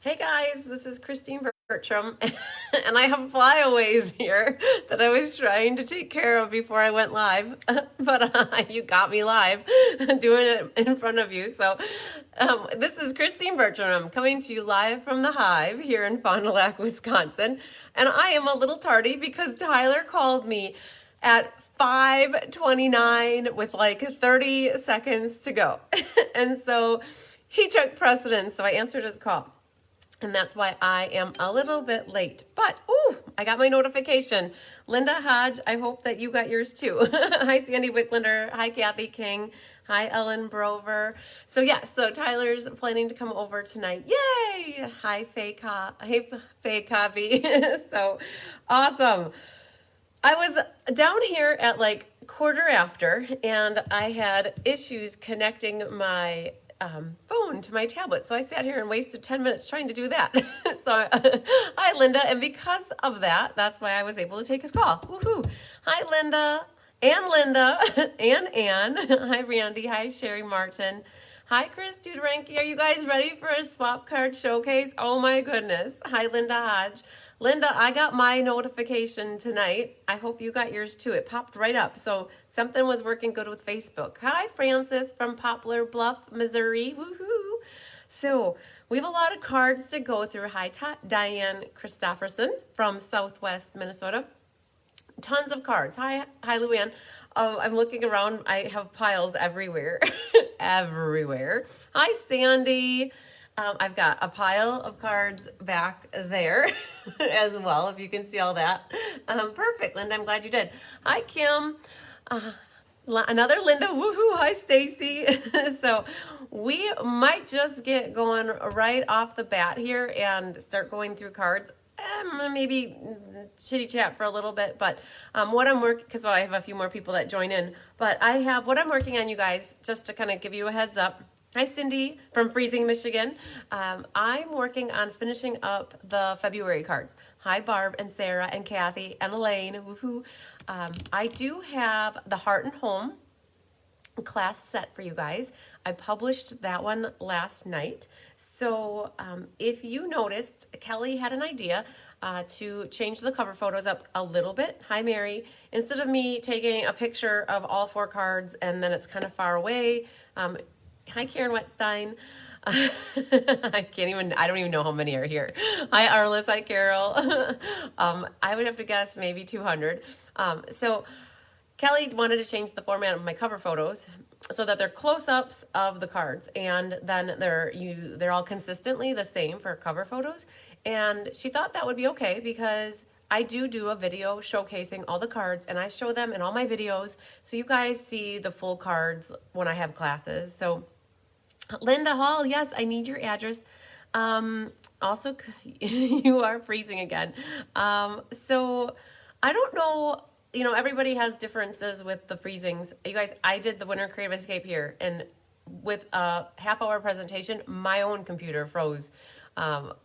Hey guys, this is Christine Bertram, and I have flyaways here that I was trying to take care of before I went live, but you got me live doing it in front of you. So, this is Christine Bertram coming to you live from the Hive here in Fond du Lac, Wisconsin, and I am a little tardy because Tyler called me at 5:29 with like 30 seconds to go, and so he took precedence. So I answered his call. And that's why I am a little bit late. But, ooh, I got my notification. Linda Hodge, I hope that you got yours too. Hi, Sandy Wicklander. Hi, Kathy King. Hi, Ellen Brover. So, yes, so Tyler's planning to come over tonight. Yay! Hi, Faye Copy. So, awesome. I was down here at like quarter after, and I had issues connecting my phone to my tablet. So I sat here and wasted 10 minutes trying to do that. So, hi, Linda. And because of that, that's why I was able to take his call. Woohoo. Hi, Linda. And Linda. And Ann. Hi, Randy. Hi, Sherry Martin. Hi, Chris Duderanke. Are you guys ready for a swap card showcase? Oh, my goodness. Hi, Linda Hodge. Linda, I got my notification tonight. I hope you got yours too. It popped right up. So something was working good with Facebook. Hi, Francis from Poplar Bluff, Missouri. Woohoo. So we have a lot of cards to go through. Hi, Diane Christofferson from Southwest Minnesota. Tons of cards. Hi, Luann. I'm looking around. I have piles everywhere. Everywhere. Hi, Sandy. I've got a pile of cards back there as well, if you can see all that. Perfect, Linda. I'm glad you did. Hi, Kim. Another Linda. Woohoo. Hi, Stacy. So we might just get going right off the bat here and start going through cards. Maybe chitty chat for a little bit, but what I'm working, because I have a few more people that join in, but I have what I'm working on, you guys, just to kind of give you a heads up. Hi, Cindy from Freezing, Michigan. I'm working on finishing up the February cards. Hi, Barb and Sarah and Kathy and Elaine. Woohoo. I do have the Heart and Home class set for you guys. I published that one last night. So if you noticed, Kelly had an idea to change the cover photos up a little bit. Hi, Mary. Instead of me taking a picture of all 4 cards and then it's kind of far away. Hi, Karen Wetstein. I don't even know how many are here. Hi, Arliss. Hi, Carol. I would have to guess maybe 200. So Kelly wanted to change the format of my cover photos so that they're close-ups of the cards, and then they're all consistently the same for cover photos. And she thought that would be okay because I do a video showcasing all the cards, and I show them in all my videos, so you guys see the full cards when I have classes. So Linda Hall, yes, I need your address. Also, you are freezing again. So I don't know, everybody has differences with the freezings. You guys, I did the Winter Creative Escape here, and with a half-hour presentation, my own computer froze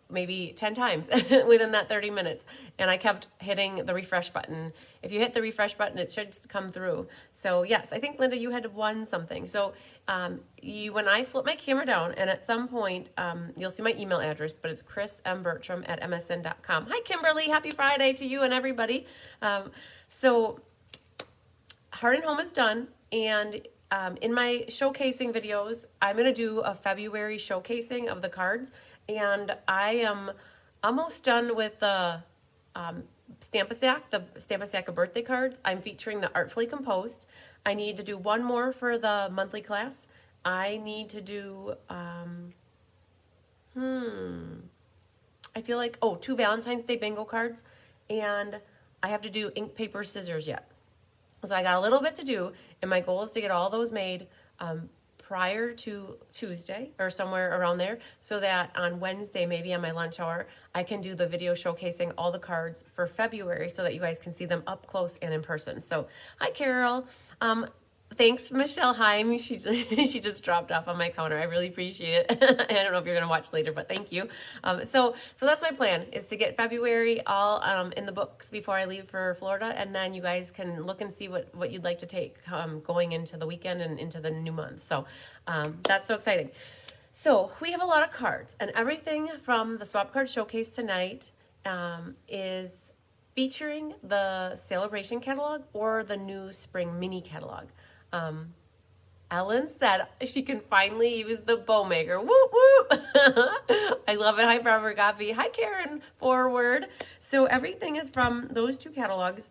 maybe 10 times within that 30 minutes. And I kept hitting the refresh button. If you hit the refresh button, it should come through. So yes, I think, Linda, you had won something. So when I flip my camera down, and at some point, you'll see my email address, but it's chrismbertram@msn.com. Hi, Kimberly. Happy Friday to you and everybody. So Heart and Home is done. And in my showcasing videos, I'm going to do a February showcasing of the cards. And I am almost done with the Stamp-A-Stack of birthday cards. I'm featuring the Artfully Composed. I need to do one more for the monthly class. I need to do, I feel like, 2 Valentine's Day bingo cards. And I have to do ink, paper, scissors yet. So I got a little bit to do, and my goal is to get all those made prior to Tuesday or somewhere around there, so that on Wednesday, maybe on my lunch hour, I can do the video showcasing all the cards for February so that you guys can see them up close and in person. So hi, Carol. Thanks, Michelle Heim. She just dropped off on my counter. I really appreciate it. I don't know if you're going to watch later, but thank you. So that's my plan, is to get February all in the books before I leave for Florida, and then you guys can look and see what you'd like to take going into the weekend and into the new month. So that's so exciting. So we have a lot of cards, and everything from the Swap Card Showcase tonight is featuring the sale-a-bration catalog or the new spring mini catalog. Ellen said she can finally use the bow maker. Whoop, whoop. I love it. Hi, Forever Coffee. Hi, Karen. Forward. So everything is from those two catalogs.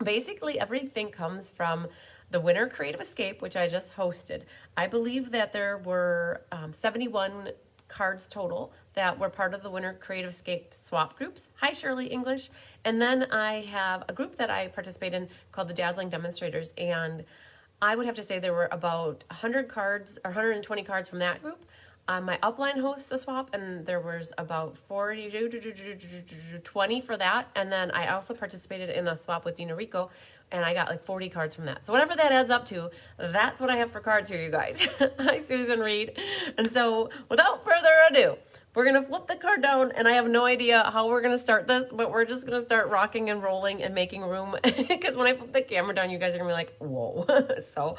Basically, everything comes from the Winter Creative Escape, which I just hosted. I believe that there were 71 cards total that were part of the Winter Creative Escape swap groups. Hi, Shirley English. And then I have a group that I participate in called the Dazzling Demonstrators, and I would have to say there were about 100 cards or 120 cards from that group. My upline hosts a swap, and there was about 20 for that. And then I also participated in a swap with Dina Rico, and I got like 40 cards from that. So whatever that adds up to, that's what I have for cards here, you guys. Hi, Susan Reed. And so without further ado, we're going to flip the card down, and I have no idea how we're going to start this, but we're just going to start rocking and rolling and making room, because when I flip the camera down, you guys are going to be like, whoa, so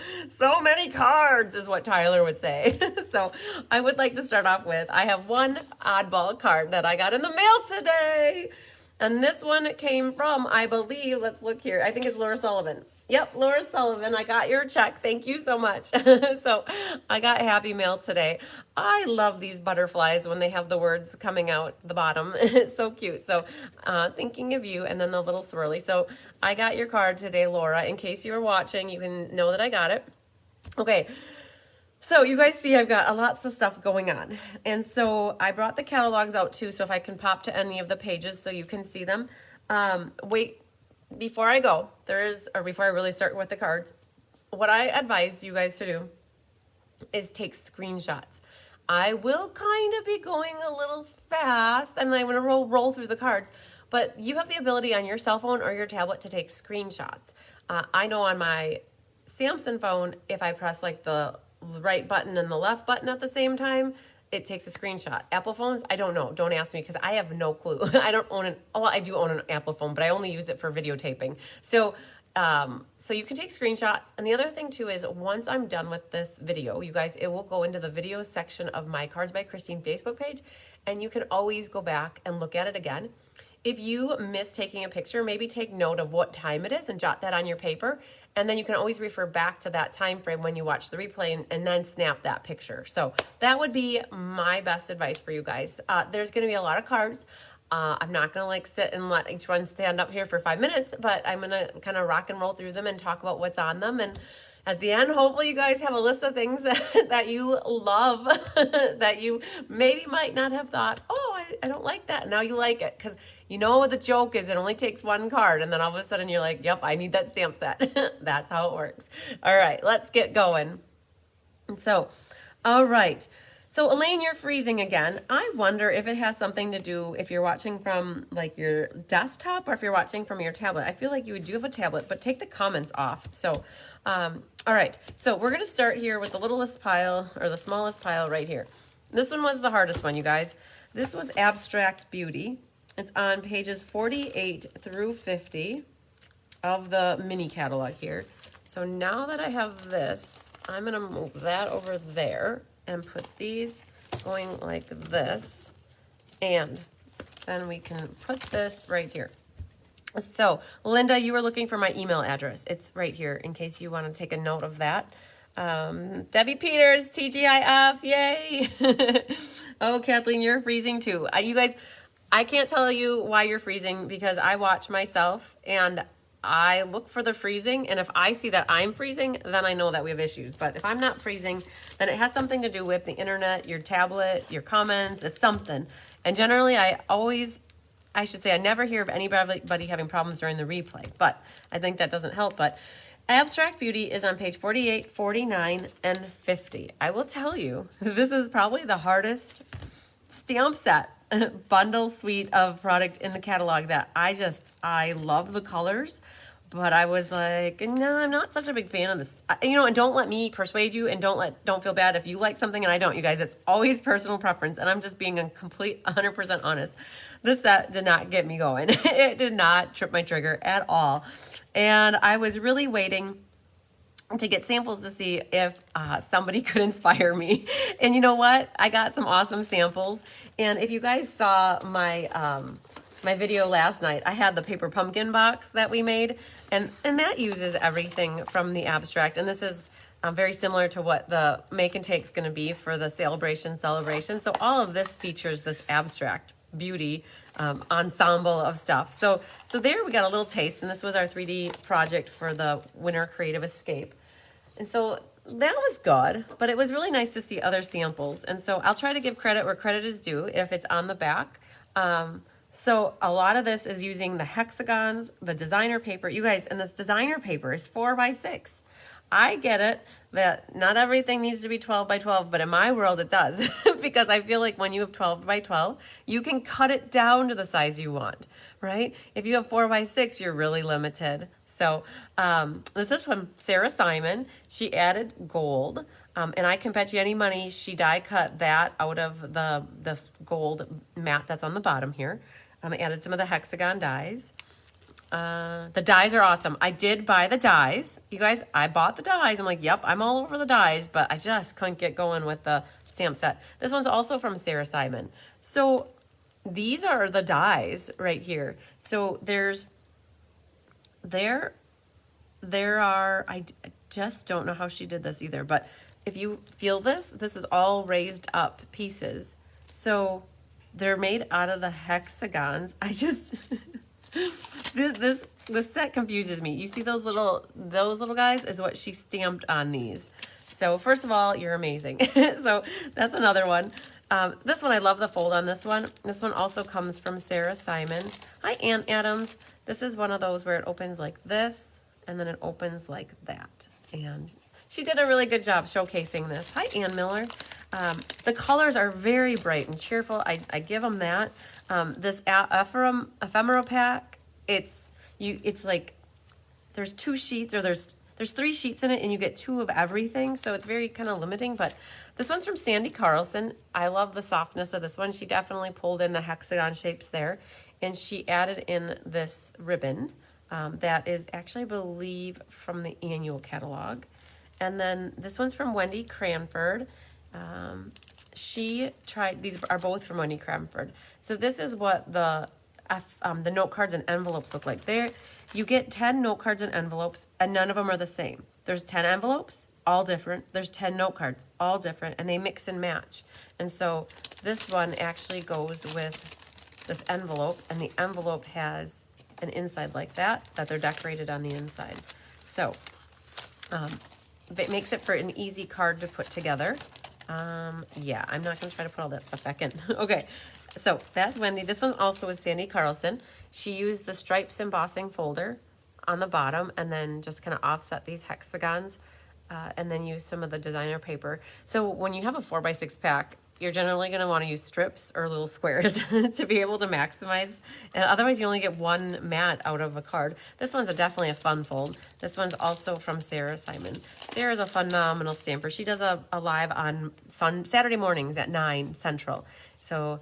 many cards is what Tyler would say. So I would like to start off with, I have one oddball card that I got in the mail today, and this one came from, I believe, let's look here, I think it's Laura Sullivan. Yep, Laura Sullivan, I got your check. Thank you so much. So I got happy mail today. I love these butterflies when they have the words coming out the bottom. It's so cute. So thinking of you, and then the little swirly. So I got your card today, Laura. In case you were watching, you can know that I got it. Okay. So you guys see I've got lots of stuff going on. And so I brought the catalogs out too, so if I can pop to any of the pages so you can see them. Before I go, before I really start with the cards, what I advise you guys to do is take screenshots. I will kind of be going a little fast, and I'm going to roll through the cards, but you have the ability on your cell phone or your tablet to take screenshots. I know on my Samsung phone, if I press like the right button and the left button at the same time, it takes a screenshot. Apple phones, I don't know. Don't ask me because I have no clue. I don't own I do own an Apple phone, but I only use it for videotaping. So you can take screenshots. And the other thing too is once I'm done with this video, you guys, it will go into the video section of my Cards by Christine Facebook page, and you can always go back and look at it again. If you miss taking a picture, maybe take note of what time it is and jot that on your paper. And then you can always refer back to that time frame when you watch the replay and then snap that picture. So that would be my best advice for you guys. There's going to be a lot of cards. I'm not going to like sit and let each one stand up here for 5 minutes, but I'm going to kind of rock and roll through them and talk about what's on them. And at the end, hopefully you guys have a list of things that you love, that you maybe might not have thought, oh, I don't like that. Now you like it, because you know what the joke is. It only takes one card, and then all of a sudden you're like, yep, I need that stamp set. That's how it works. All right, let's get going. So, all right. So Elaine, you're freezing again. I wonder if it has something to do if you're watching from like your desktop or if you're watching from your tablet. I feel like you do have a tablet, but take the comments off. So, all right. So we're going to start here with the littlest pile, or the smallest pile right here. This one was the hardest one, you guys. This was Abstract Beauty. It's on pages 48 through 50 of the mini catalog here. So now that I have this, I'm going to move that over there and put these going like this. And then we can put this right here. So, Linda, you were looking for my email address. It's right here in case you want to take a note of that. Debbie Peters, TGIF, yay. Oh, Kathleen, you're freezing too. You guys, I can't tell you why you're freezing because I watch myself and I look for the freezing. And if I see that I'm freezing, then I know that we have issues. But if I'm not freezing, then it has something to do with the internet, your tablet, your comments, it's something. And generally, I never hear of anybody having problems during the replay, but I think that doesn't help. But Abstract Beauty is on page 48, 49, and 50. I will tell you, this is probably the hardest stamp set bundle suite of product in the catalog that I love the colors, but I was like, no, I'm not such a big fan of this. And don't let me persuade you, and don't feel bad if you like something and I don't, you guys. It's always personal preference, and I'm just being a complete 100% honest. This set did not get me going. It did not trip my trigger at all. And I was really waiting to get samples to see if somebody could inspire me. And you know what? I got some awesome samples. And if you guys saw my my video last night, I had the paper pumpkin box that we made, and that uses everything from the abstract. And this is very similar to what the make and take is going to be for the sale-a-bration celebration. So all of this features this abstract beauty ensemble of stuff. So there we got a little taste, and this was our 3D project for the Winter Creative Escape. And so that was good, but it was really nice to see other samples. And so I'll try to give credit where credit is due if it's on the back. So a lot of this is using the hexagons, the designer paper. You guys, and this designer paper is 4x6. I get it that not everything needs to be 12 by 12, but in my world it does because I feel like when you have 12 by 12, you can cut it down to the size you want, right? If you have 4 by 6, you're really limited. So this is from Sarah Simon. She added gold, and I can bet you any money she die cut that out of the gold mat that's on the bottom here. I added some of the hexagon dies. The dies are awesome. I did buy the dies. You guys, I bought the dies. I'm like, yep, I'm all over the dies, but I just couldn't get going with the stamp set. This one's also from Sarah Simon. So these are the dies right here. So there are, I just don't know how she did this either, but if you feel this is all raised up pieces. So they're made out of the hexagons. I just, this set confuses me. You see those little guys is what she stamped on these. So first of all, you're amazing. So that's another one. This one, I love the fold on this one. This one also comes from Sarah Simon. Hi, Aunt Adams. This is one of those where it opens like this, and then it opens like that. And she did a really good job showcasing this. Hi, Ann Miller. The colors are very bright and cheerful. I give them that. This ephemera pack, it's like there's 2 sheets, or there's 3 sheets in it, and you get 2 of everything. So it's very kind of limiting. But this one's from Sandy Carlson. I love the softness of this one. She definitely pulled in the hexagon shapes there, and she added in this ribbon. That is actually, I believe, from the annual catalog. And then this one's from Wendy Cranford. These are both from Wendy Cranford. So this is what the note cards and envelopes look like. There, you get 10 note cards and envelopes, and none of them are the same. There's 10 envelopes, all different. There's 10 note cards, all different, and they mix and match. And so this one actually goes with this envelope, and the envelope has an inside like that they're decorated on the inside. So it makes it for an easy card to put together. Yeah, I'm not going to try to put all that stuff back in. Okay, so that's Wendy. This one also is Sandy Carlson. She used the stripes embossing folder on the bottom, and then just kind of offset these hexagons, and then use some of the designer paper. So when you have a 4x6 pack, you're generally going to want to use strips or little squares to be able to maximize. And otherwise, you only get one mat out of a card. This one's definitely a fun fold. This one's also from Sarah Simon. Sarah's a phenomenal stamper. She does a live on Saturday mornings at 9 Central. So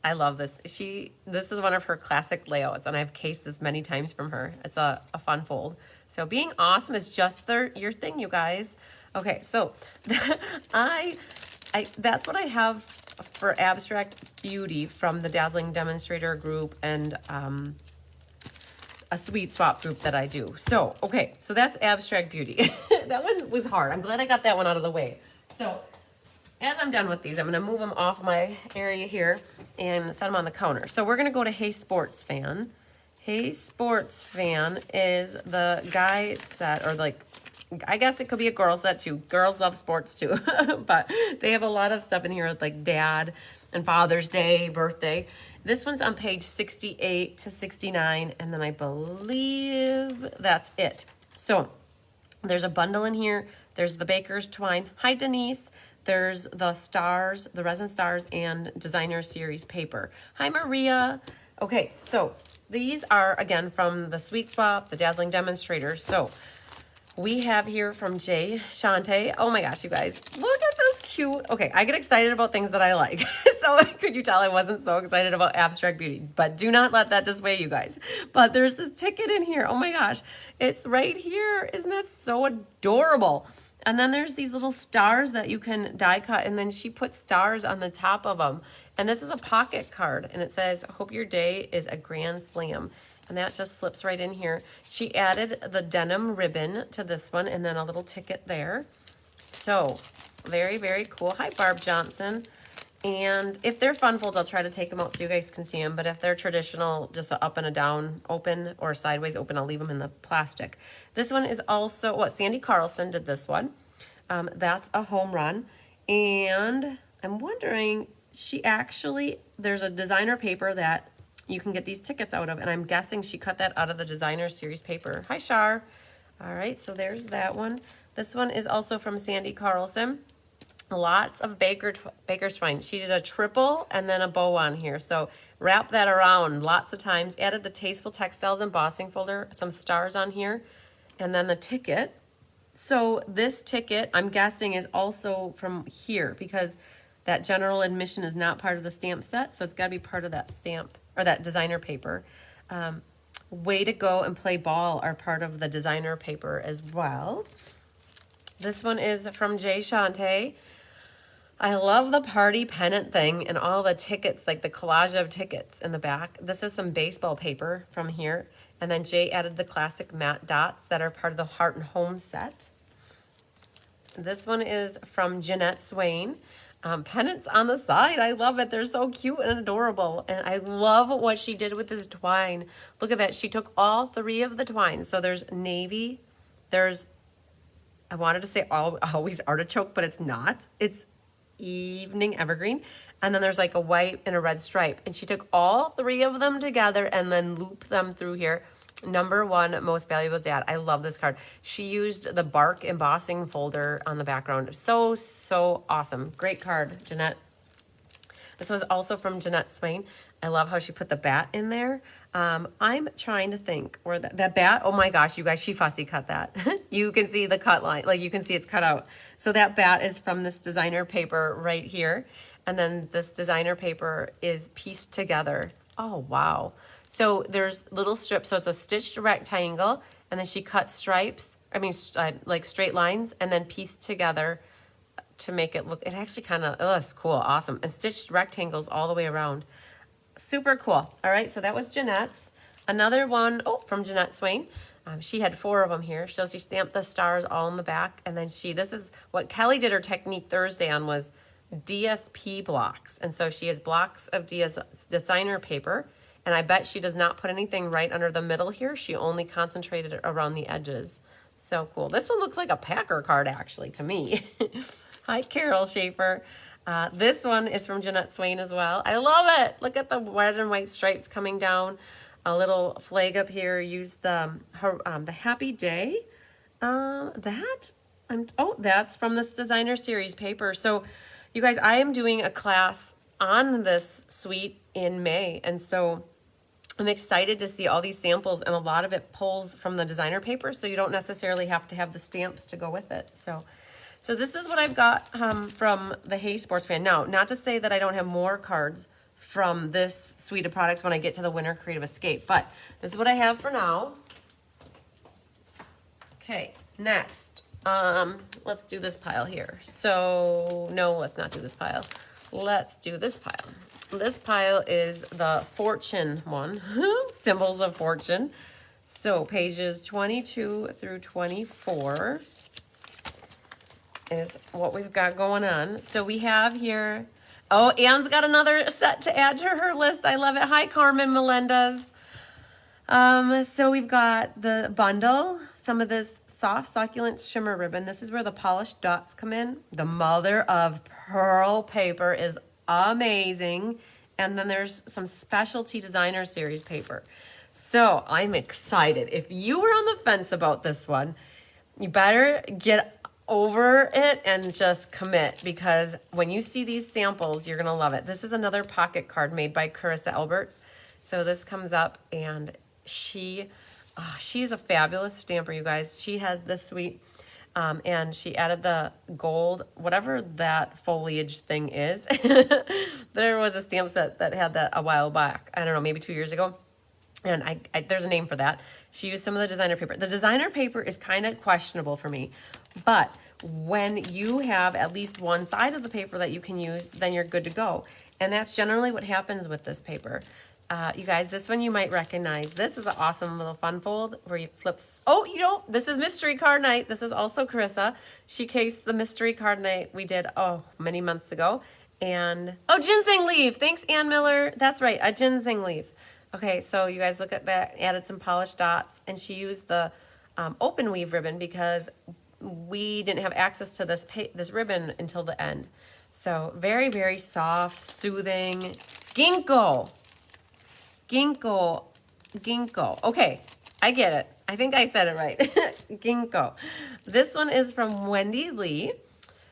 I love this. This is one of her classic layouts, and I've cased this many times from her. It's a fun fold. So being awesome is just your thing, you guys. Okay, so that's what I have for Abstract Beauty from the Dazzling Demonstrator group and a Sweet Swap group that I do. So, okay, so that's Abstract Beauty. That one was hard. I'm glad I got that one out of the way. So, as I'm done with these, I'm going to move them off my area here and set them on the counter. So, we're going to go to Hey Sports Fan. Hey Sports Fan is the guy set, or like, I guess it could be a girl set too. Girls love sports too. But they have a lot of stuff in here with like Dad and Father's Day, birthday. This one's on page 68 to 69. And then I believe that's it. So there's a bundle in here. There's the Baker's Twine. Hi, Denise. There's the stars, the resin stars, and designer series paper. Hi, Maria. Okay, so these are, again, from the Sweet Swap, the Dazzling Demonstrator. So we have here from Jay Shante. Oh my gosh, you guys, look at this cute. Okay, I get excited about things that I like. So could you tell I wasn't so excited about abstract beauty? But do not let that dissuade you guys. But there's this ticket in here. Oh my gosh. It's right here. Isn't that so adorable? And then there's these little stars that you can die cut. And then she put stars on the top of them. And this is a pocket card. And it says, hope your day is a grand slam. And that just slips right in here. She added the denim ribbon to this one. And then a little ticket there. So very, very cool. Hi, Barb Johnson. And if they're fun folds, I'll try to take them out so you guys can see them. But if they're traditional, just a up and a down open or sideways open, I'll leave them in the plastic. This one is also, what, Sandy Carlson did this one. That's a home run. And I'm wondering, there's a designer paper that you can get these tickets out of. And I'm guessing she cut that out of the designer series paper. Hi, Shar. All right, so there's that one. This one is also from Sandy Carlson. Lots of baker's twine. She did a triple and then a bow on here. So wrap that around lots of times. Added the Tasteful Textiles embossing folder, some stars on here, and then the ticket. So this ticket, I'm guessing, is also from here because that general admission is not part of the stamp set. So it's got to be part of that stamp or that designer paper. Way to Go and Play Ball are part of the designer paper as well. This one is from Jay Shante. I love the party pennant thing and all the tickets, like the collage of tickets in the back. This is some baseball paper from here. And then Jay added the classic matte dots that are part of the Heart and Home set. This one is from Jeanette Swain. Pennants on the side. I love it. They're so cute and adorable. And I love what she did with this twine. Look at that. She took all three of the twines. So there's navy. There's, I wanted to say always artichoke, but it's not. It's evening evergreen. And then there's like a white and a red stripe. And she took all three of them together and then looped them through here. Number one, most valuable dad. I love this card. She used the bark embossing folder on the background. So, so awesome. Great card, Jeanette. This was also from Jeanette Swain. I love how she put the bat in there. I'm trying to think where that bat, oh my gosh, you guys, she fussy cut that. You can see the cut line, like you can see it's cut out. So that bat is from this designer paper right here. And then this designer paper is pieced together. Oh, wow. So there's little strips. So it's a stitched rectangle. And then she cut stripes, like straight lines, and then pieced together to make it look, it actually kind of, oh, it's cool, awesome. And stitched rectangles all the way around. Super cool. All right, so that was Jeanette's. Another one, from Jeanette Swain. She had 4 of them here. So she stamped the stars all in the back. And then this is what Kelly did her Technique Thursday on was DSP blocks. And so she has blocks of designer paper. And I bet she does not put anything right under the middle here. She only concentrated around the edges. So cool. This one looks like a Packer card, actually, to me. Hi, Carol Schaefer. This one is from Jeanette Swain as well. I love it. Look at the red and white stripes coming down. A little flag up here. Use the Happy Day. That's from this designer series paper. So, you guys, I am doing a class on this suite in May, and so I'm excited to see all these samples, and a lot of it pulls from the designer paper, so you don't necessarily have to have the stamps to go with it. So this is what I've got from the Hey Sports Fan. Now, not to say that I don't have more cards from this suite of products when I get to the Winter Creative Escape, but this is what I have for now. Okay, next, let's do this pile here. So, no, let's not do this pile. Let's do this pile. This pile is the Fortune one, Symbols of Fortune. So pages 22 through 24 is what we've got going on. So we have here, Anne's got another set to add to her list. I love it. Hi, Carmen Melendez. So we've got the bundle, some of this soft succulent shimmer ribbon. This is where the polished dots come in. The mother of pearl paper is amazing. And then there's some specialty designer series paper. So I'm excited. If you were on the fence about this one, you better get over it and just commit, because when you see these samples, you're going to love it. This is another pocket card made by Carissa Alberts. So this comes up, and she's a fabulous stamper, you guys. She has this sweet. And she added the gold, whatever that foliage thing is. There was a stamp set that had that a while back. I don't know, maybe 2 years ago. And there's a name for that. She used some of the designer paper. The designer paper is kind of questionable for me, but when you have at least one side of the paper that you can use, then you're good to go. And that's generally what happens with this paper. You guys, this one you might recognize. This is an awesome little fun fold where you flip. Oh, you know, this is mystery card night. This is also Carissa. She cased the mystery card night we did, many months ago. And, ginseng leaf. Thanks, Ann Miller. That's right, a ginseng leaf. Okay, so you guys look at that, added some polished dots, and she used the open weave ribbon because we didn't have access to this ribbon until the end. So very, very soft, soothing. Ginkgo. Okay, I get it. I think I said it right. Ginkgo. This one is from Wendy Lee.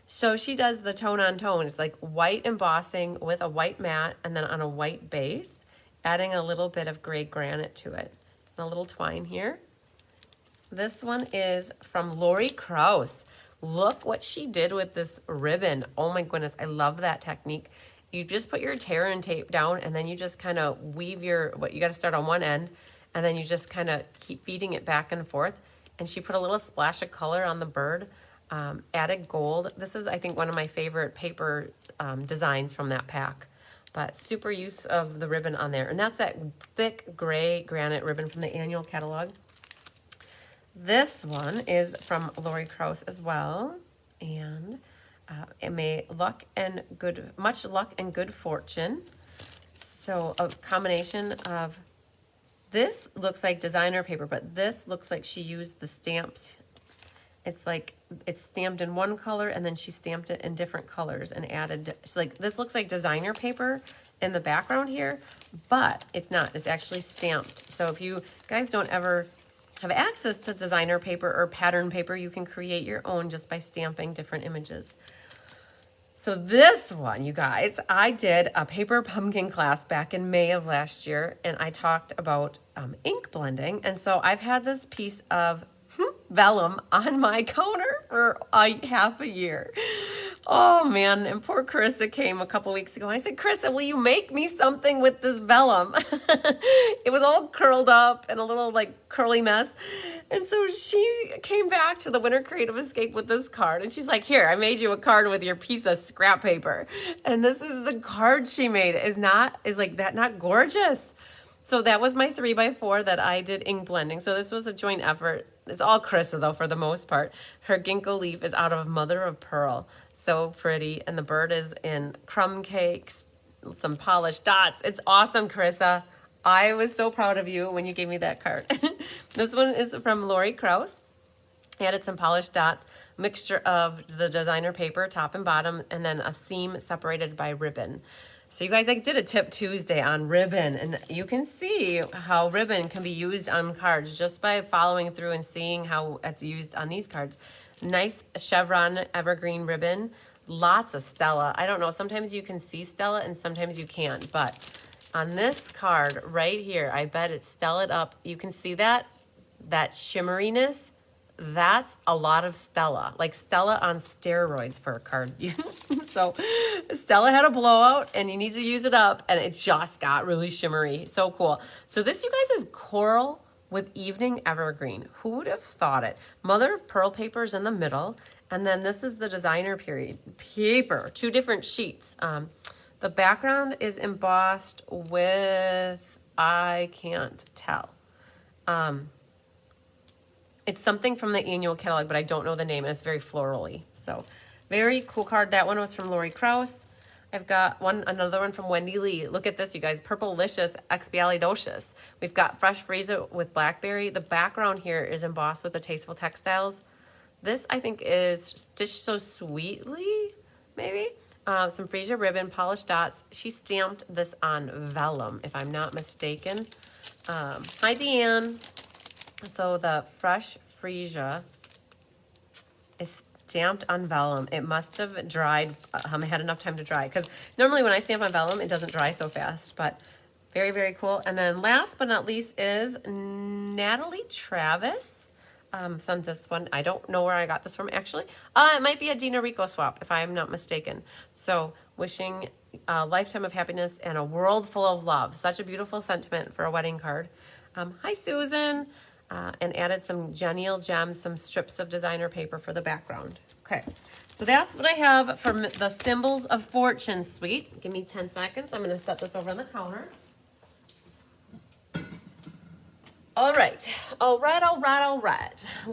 So she does the tone on tone. It's like white embossing with a white mat and then on a white base, adding a little bit of gray granite to it. And a little twine here. This one is from Lori Krause. Look what she did with this ribbon. Oh my goodness, I love that technique. You just put your tear and tape down and then you just kind of weave you got to start on one end and then you just kind of keep feeding it back and forth. And she put a little splash of color on the bird, added gold. This is, I think, one of my favorite paper designs from that pack. But super use of the ribbon on there. And that's that thick gray granite ribbon from the annual catalog. This one is from Lori Krause as well. And much luck and good fortune. So a combination of, this looks like designer paper, but this looks like she used the stamps. It's like it's stamped in one color and then she stamped it in different colors and added, so like this looks like designer paper in the background here, but it's not, it's actually stamped. So if you guys don't ever have access to designer paper or pattern paper, you can create your own just by stamping different images. So this one, you guys, I did a paper pumpkin class back in May of last year, and I talked about ink blending. And so I've had this piece of vellum on my counter for half a year. Oh man, and poor Carissa came a couple weeks ago. I said, Carissa, will you make me something with this vellum? It was all curled up and a little like curly mess. And so she came back to the Winter Creative Escape with this card. And she's like, here, I made you a card with your piece of scrap paper. And this is the card she made. Is like that not gorgeous? So that was my 3x4 that I did ink blending. So this was a joint effort. It's all Carissa though, for the most part. Her ginkgo leaf is out of mother of pearl. So pretty. And the bird is in crumb cakes, some polished dots. It's awesome, Carissa. I was so proud of you when you gave me that card. This one is from Lori Krause. Added some polished dots, mixture of the designer paper, top and bottom, and then a seam separated by ribbon. So you guys, I did a Tip Tuesday on ribbon, and you can see how ribbon can be used on cards just by following through and seeing how it's used on these cards. Nice chevron evergreen ribbon, lots of Stella. I don't know, sometimes you can see Stella and sometimes you can't, but on this card right here, I bet it's Stellaed up. You can see that shimmeriness. That's a lot of Stella, like Stella on steroids for a card. So Stella had a blowout and you need to use it up and it just got really shimmery. So cool. So this, you guys, is coral with evening evergreen. Who would have thought it? Mother of pearl papers in the middle. And then this is the designer paper, 2 different sheets. The background is embossed with, I can't tell. It's something from the annual catalog, but I don't know the name, and it's very florally. So very cool card. That one was from Lori Krause. I've got another one from Wendy Lee. Look at this, you guys. Purplelicious Expialidocious. We've got fresh freezer with blackberry. The background here is embossed with the Tasteful Textiles. This, I think, is Stitched So Sweetly, maybe. Some freezer ribbon, polished dots. She stamped this on vellum, if I'm not mistaken. Hi, Deanne. So the fresh freesia is stamped on vellum. It must have dried, had enough time to dry, because normally when I stamp on vellum, it doesn't dry so fast, but very, very cool. And then last but not least is Natalie Travis. sent this one. I don't know where I got this from, actually. It might be a Dina Rico swap, if I am not mistaken. So, wishing a lifetime of happiness and a world full of love. Such a beautiful sentiment for a wedding card. Hi, Susan. And added some genial gems, some strips of designer paper for the background. Okay, so that's what I have from the Symbols of Fortune suite. Give me 10 seconds. I'm going to set this over on the counter. All right.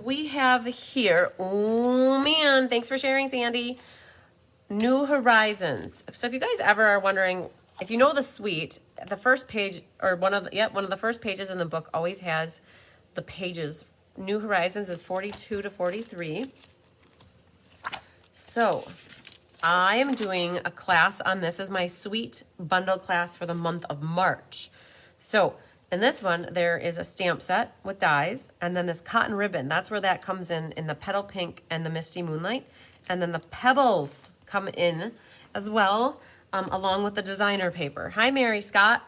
We have here, oh man, thanks for sharing, Sandy. New Horizons. So if you guys ever are wondering, if you know the suite, the first page, or one of the first pages in the book always has the pages. New Horizons is 42 to 43. So I am doing a class on this as my suite bundle class for the month of March. So in this one, there is a stamp set with dies, and then this cotton ribbon. That's where that comes in the petal pink and the misty moonlight. And then the pebbles come in as well, along with the designer paper. Hi, Mary Scott.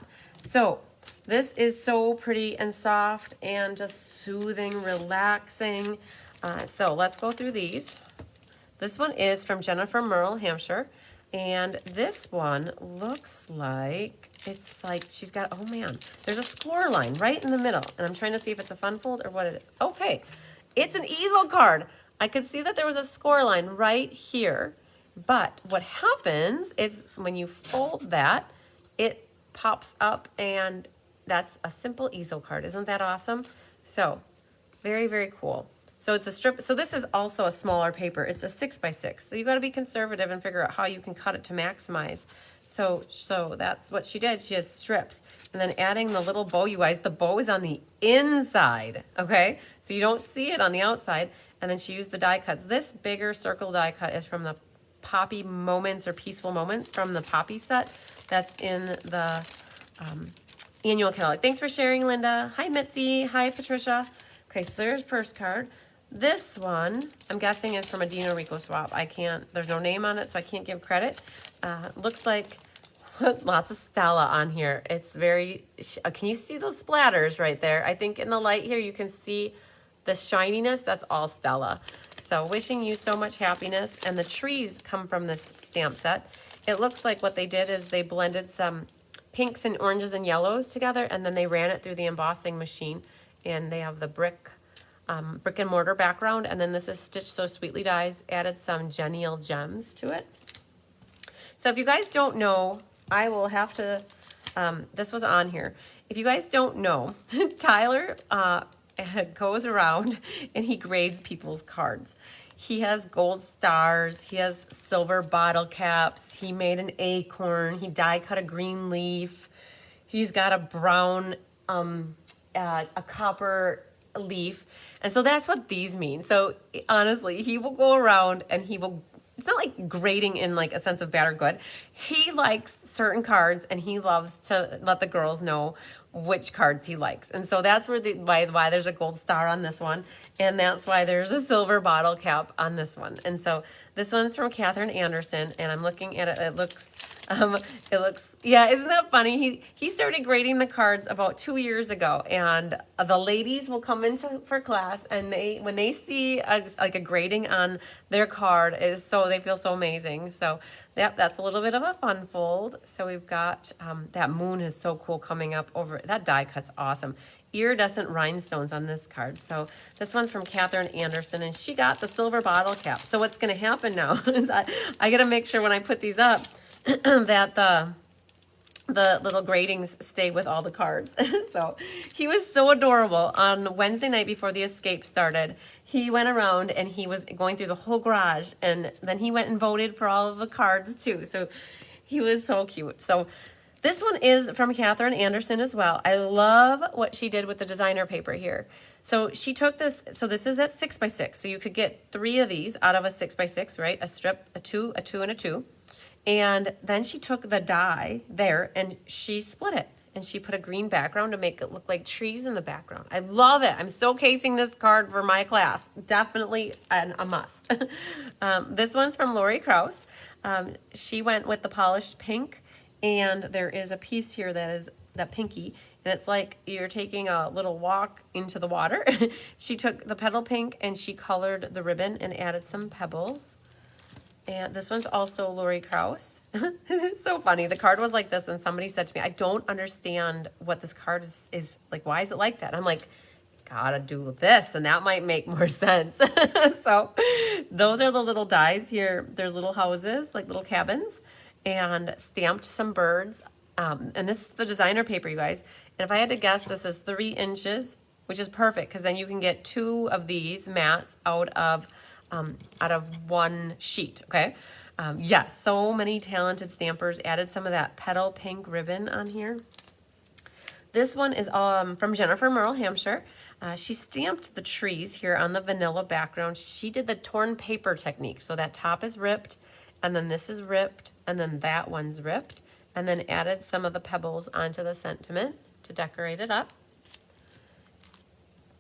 So this is so pretty and soft and just soothing, relaxing. So let's go through these. This one is from Jennifer Merle, Hampshire. And this one looks like, it's like she's got, oh man, there's a score line right in the middle. And I'm trying to see if it's a fun fold or what it is. Okay, it's an easel card. I could see that there was a score line right here. But what happens is when you fold that, it pops up, and that's a simple easel card. Isn't that awesome? So very, very cool. So it's a strip. So this is also a smaller paper. It's a 6x6. So you got to be conservative and figure out how you can cut it to maximize. So that's what she did. She has strips, and then adding the little bow. You guys, the bow is on the inside. Okay, so you don't see it on the outside. And then she used the die cuts. This bigger circle die cut is from the Poppy Moments or Peaceful Moments from the Poppy set. That's in the annual catalog. Thanks for sharing, Linda. Hi, Mitzi. Hi, Patricia. Okay, so there's first card. This one, I'm guessing, is from a Dino Rico swap. There's no name on it, so I can't give credit. Looks like lots of Stella on here. It's very, can you see those splatters right there? I think in the light here, you can see the shininess. That's all Stella. So wishing you so much happiness. And the trees come from this stamp set. It looks like what they did is they blended some pinks and oranges and yellows together, and then they ran it through the embossing machine. And they have the brick and mortar background, and then this is Stitched So Sweetly dies, added some genial gems to it. So if you guys don't know, I will have to, this was on here. If you guys don't know, Tyler goes around and he grades people's cards. He has gold stars, he has silver bottle caps, he made an acorn, he die cut a green leaf, he's got a brown, a copper leaf. And so that's what these mean. So honestly, he will go around and he will, it's not like grading in like a sense of bad or good. He likes certain cards and he loves to let the girls know which cards he likes. And so that's where why there's a gold star on this one. And that's why there's a silver bottle cap on this one. And so this one's from Catherine Anderson, and I'm looking at it. It looks, yeah, isn't that funny? He started grading the cards about 2 years ago, and the ladies will come for class, and when they see a grading on their card, they feel so amazing. So yep, that's a little bit of a fun fold. So we've got that moon is so cool coming up over. That die cut's awesome. Iridescent rhinestones on this card. So this one's from Catherine Anderson, and she got the silver bottle cap. So what's going to happen now is I got to make sure when I put these up that the little gradings stay with all the cards. So he was so adorable. On Wednesday night before the escape started, he went around and he was going through the whole garage, and then he went and voted for all of the cards too. So he was so cute. So this one is from Catherine Anderson as well. I love what she did with the designer paper here. So she took this, so this is at 6x6. So you could get 3 of these out of a 6x6, right? A strip, a 2, a 2, and a 2. And then she took the die there and she split it. And she put a green background to make it look like trees in the background. I love it. I'm so casing this card for my class. Definitely a must. This one's from Lori Krause. She went with the polished pink And there is a piece here that is that pinky, and it's like you're taking a little walk into the water. She took the petal pink and she colored the ribbon and added some pebbles. And this one's also Lori Krause. It's so funny. The card was like this, and somebody said to me, I don't understand what this card is like. Why is it like that? And I'm like, gotta do this, and that might make more sense. So those are the little dies here. There's little houses, like little cabins, and stamped some birds. And this is the designer paper, you guys. And if I had to guess, this is 3 inches, which is perfect because then you can get 2 of these mats out of one sheet. Okay. Yes, so many talented stampers added some of that petal pink ribbon on here. This one is from Jennifer Merle, Hampshire. She stamped the trees here on the vanilla background. She did the torn paper technique. So that top is ripped, and then this is ripped, and then that one's ripped, and then added some of the pebbles onto the sentiment to decorate it up.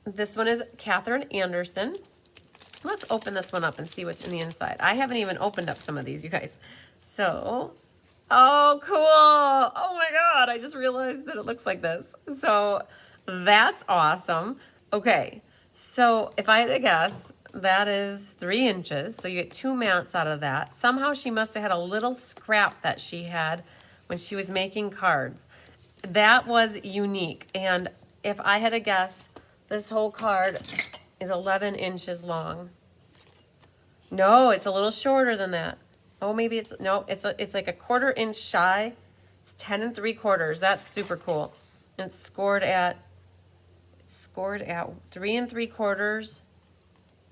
This one is Catherine Anderson. Let's open this one up and see what's in the inside. I haven't even opened up some of these, you guys. So, oh, cool. Oh my God, I just realized that it looks like this. So that's awesome. Okay, so if I had to guess, that is 3 inches. So you get 2 mats out of that. Somehow she must have had a little scrap that she had when she was making cards. That was unique. And if I had to guess, this whole card is 11 inches long. No, it's a little shorter than that. Oh, maybe it's, no, it's like a 1/4 inch shy. It's 10 3/4. That's super cool. And it's scored at 3 3/4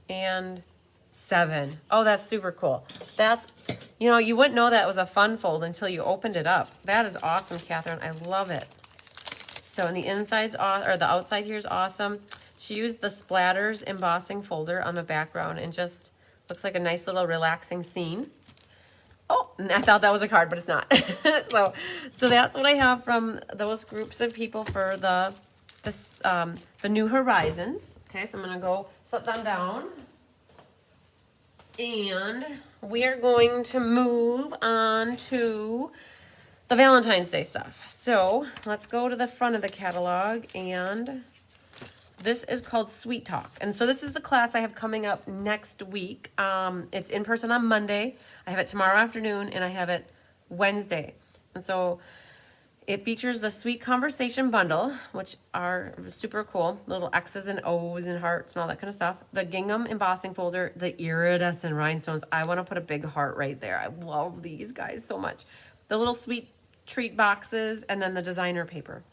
and 7. Oh, that's super cool. That's, you know, you wouldn't know that was a fun fold until you opened it up. That is awesome, Catherine. I love it. So, and the inside's or the outside here is awesome. She used the Splatters embossing folder on the background and just looks like a nice little relaxing scene. Oh, I thought that was a card, but it's not. So that's what I have from those groups of people for the New Horizons. Okay, so I'm gonna go set them down, and we are going to move on to the Valentine's Day stuff. So let's go to the front of the catalog, and this is called Sweet Talk. And so this is the class I have coming up next week. It's in person on Monday. I have it tomorrow afternoon, and I have it Wednesday. And so it features the Sweet Conversation Bundle, which are super cool. Little X's and O's and hearts and all that kind of stuff. The gingham embossing folder, the iridescent rhinestones. I want to put a big heart right there. I love these guys so much. The little sweet treat boxes, and then the designer paper.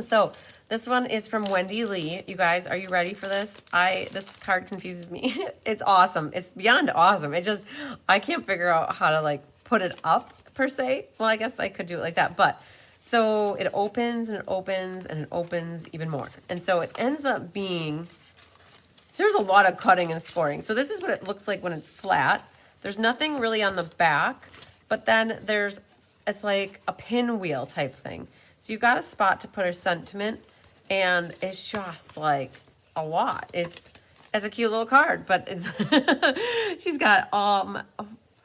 So this one is from Wendy Lee. You guys, are you ready for this? This card confuses me. It's awesome. It's beyond awesome. It just, I can't figure out how to like put it up per se. Well, I guess I could do it like that, but so it opens and it opens and it opens even more. And so it ends up being, so there's a lot of cutting and scoring. So this is what it looks like when it's flat. There's nothing really on the back, but then it's like a pinwheel type thing. So you got a spot to put her sentiment, and it's just like a lot. It's a cute little card, but it's she's got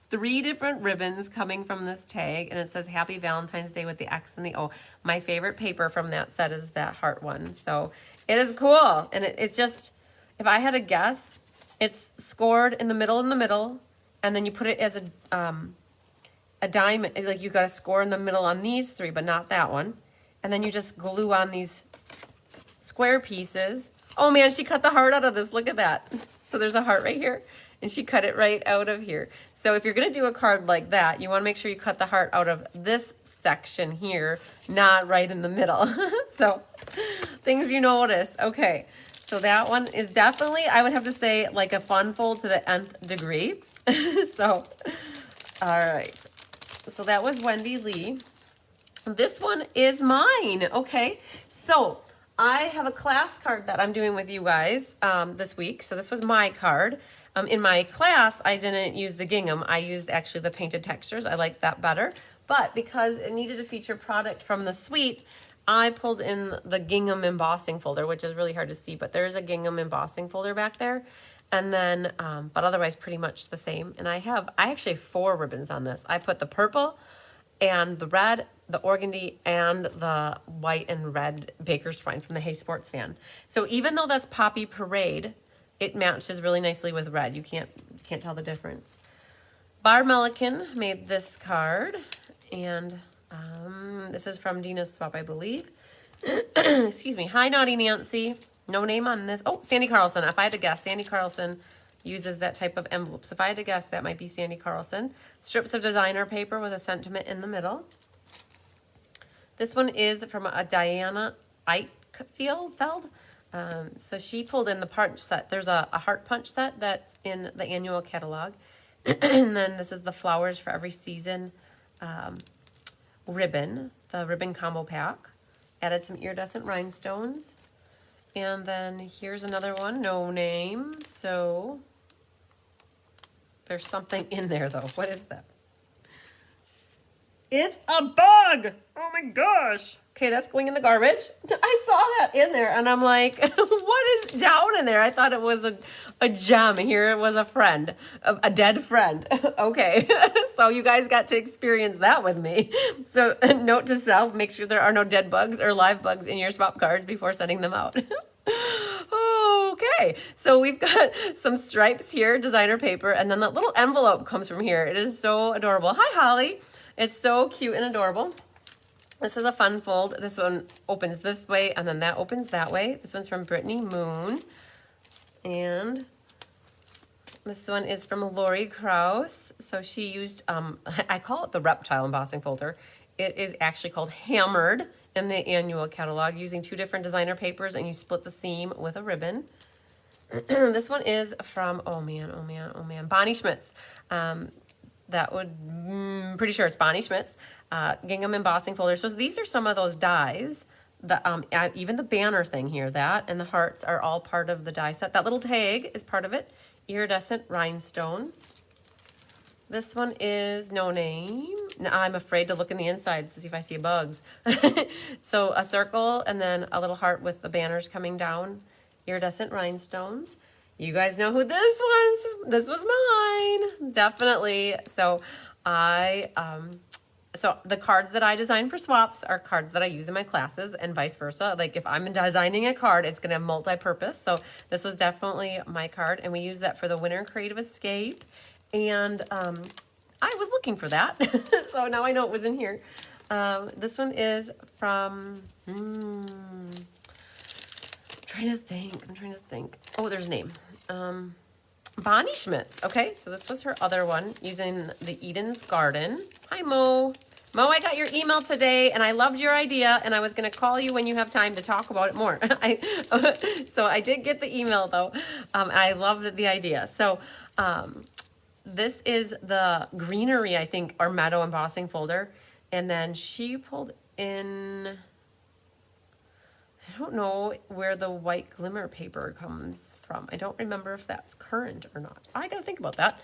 3 different ribbons coming from this tag, and it says Happy Valentine's Day with the X and the O. My favorite paper from that set is that heart one. So it is cool, and it's just, if I had to guess, it's scored in the middle, and then you put it as a diamond, like you got a score in the middle on these 3, but not that one. And then you just glue on these square pieces. Oh man, she cut the heart out of this. Look at that. So there's a heart right here, and she cut it right out of here. So if you're gonna do a card like that, you wanna make sure you cut the heart out of this section here, not right in the middle. So things you notice. Okay, so that one is definitely, I would have to say, like a fun fold to the nth degree. So, all right. So that was Wendy Lee. This one is mine. Okay, so I have a class card that I'm doing with you guys this week. So this was my card. In my class, I didn't use the gingham. I used actually the painted textures. I like that better. But because it needed to feature product from the suite, I pulled in the gingham embossing folder, which is really hard to see, but there is a gingham embossing folder back there. And then, but otherwise pretty much the same. And I actually have 4 ribbons on this. I put the purple, and the red, the organdy, and the white and red baker's twine from the Hey Sports fan. So even though that's Poppy Parade, it matches really nicely with red. You can't tell the difference. Bar Melican made this card, and this is from Dina's Swap, I believe. Excuse me. Hi, Naughty Nancy. No name on this. Oh, Sandy Carlson. If I had to guess, Sandy Carlson uses that type of envelopes. If I had to guess, that might be Sandy Carlson. Strips of designer paper with a sentiment in the middle. This one is from a Diana Eichfeld. So she pulled in the punch set. There's a heart punch set that's in the annual catalog. And then this is the Flowers for Every Season ribbon, the ribbon combo pack. Added some iridescent rhinestones. And then here's another one, no name. So there's something in there though. What is that? It's a bug! Oh my gosh. Okay, that's going in the garbage. I saw that in there and I'm like, what is down in there? I thought it was a gem. Here it was a friend, a dead friend. Okay, so you guys got to experience that with me. So note to self, make sure there are no dead bugs or live bugs in your swap cards before sending them out. Okay, so we've got some stripes here, designer paper, and then that little envelope comes from here. It is so adorable. Hi, Holly. It's so cute and adorable. This is a fun fold. This one opens this way, and then that opens that way. This one's from Brittany Moon. And this one is from Lori Krause. So she used, I call it the reptile embossing folder. It is actually called Hammered in the annual catalog, using 2 different designer papers, and you split the seam with a ribbon. This one is from, oh man, Bonnie Schmitz. That would, pretty sure it's Bonnie Schmitz, gingham embossing folder. So these are some of those dies. Even the banner thing here, that and the hearts are all part of the die set. That little tag is part of it. Iridescent rhinestones. This one is no name. Now, I'm afraid to look in the insides to see if I see bugs. So a circle and then a little heart with the banners coming down. Iridescent rhinestones. You guys know who this was. This was mine, definitely. So so the cards that I design for swaps are cards that I use in my classes and vice versa. Like if I'm designing a card, it's gonna have multi-purpose. So this was definitely my card, and we use that for the Winter Creative Escape. And I was looking for that, so now I know it was in here. This one is from, I'm trying to think. Oh, there's a name. Bonnie Schmitz. Okay, so this was her other one, using the Eden's Garden. Hi, Mo. Mo, I got your email today, and I loved your idea, and I was going to call you when you have time to talk about it more. So I did get the email, though. I loved the idea. So this is the greenery, I think, or meadow embossing folder, and then she pulled in, I don't know where the white glimmer paper comes from. I don't remember if that's current or not. I gotta think about that.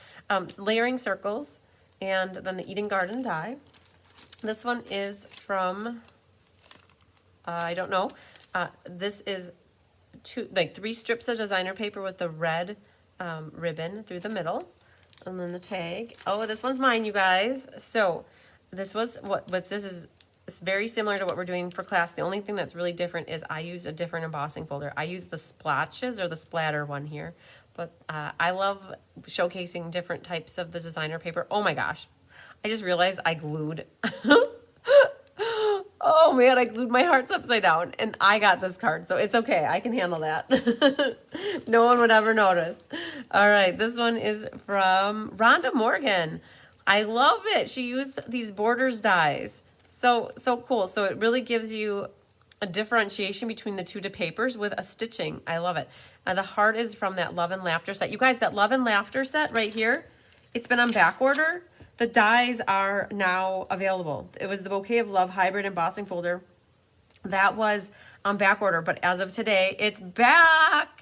Layering circles, and then the Eden Garden die. This one is from, I don't know. This is 3 strips of designer paper with the red ribbon through the middle, and then the tag. Oh, this one's mine, you guys. So this was what this is. It's very similar to what we're doing for class. The only thing that's really different is I used a different embossing folder. I used the splotches or the splatter one here, but I love showcasing different types of the designer paper. Oh my gosh, I just realized I glued, oh man, I glued my hearts upside down, and I got this card, so it's okay. I can handle that. No one would ever notice. All right, this one is from Rhonda Morgan. I love it. She used these borders dies. So cool. So it really gives you a differentiation between the 2 papers with a stitching. I love it. The heart is from that Love and Laughter set. You guys, that Love and Laughter set right here, it's been on back order. The dies are now available. It was the Bouquet of Love hybrid embossing folder. That was on back order, but as of today, it's back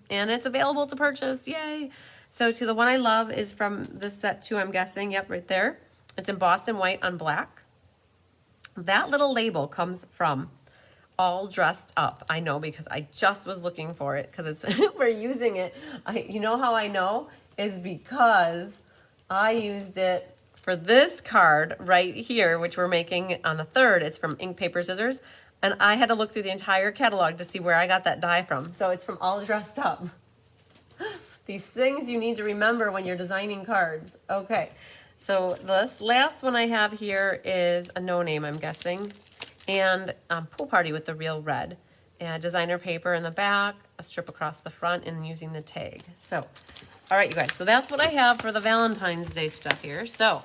and it's available to purchase. Yay. So to the one I love is from this set too, I'm guessing. Yep, right there. It's embossed in white on black. That little label comes from All Dressed Up. I know because I just was looking for it because it's we're using it. You know how I know is because I used it for this card right here, which we're making on the 3rd. It's from Ink, Paper, Scissors. And I had to look through the entire catalog to see where I got that die from. So it's from All Dressed Up. These things you need to remember when you're designing cards. Okay, so this last one I have here is a no name, I'm guessing. And Pool Party with the Real Red. And designer paper in the back, a strip across the front, and using the tag. So, all right, you guys. So that's what I have for the Valentine's Day stuff here. So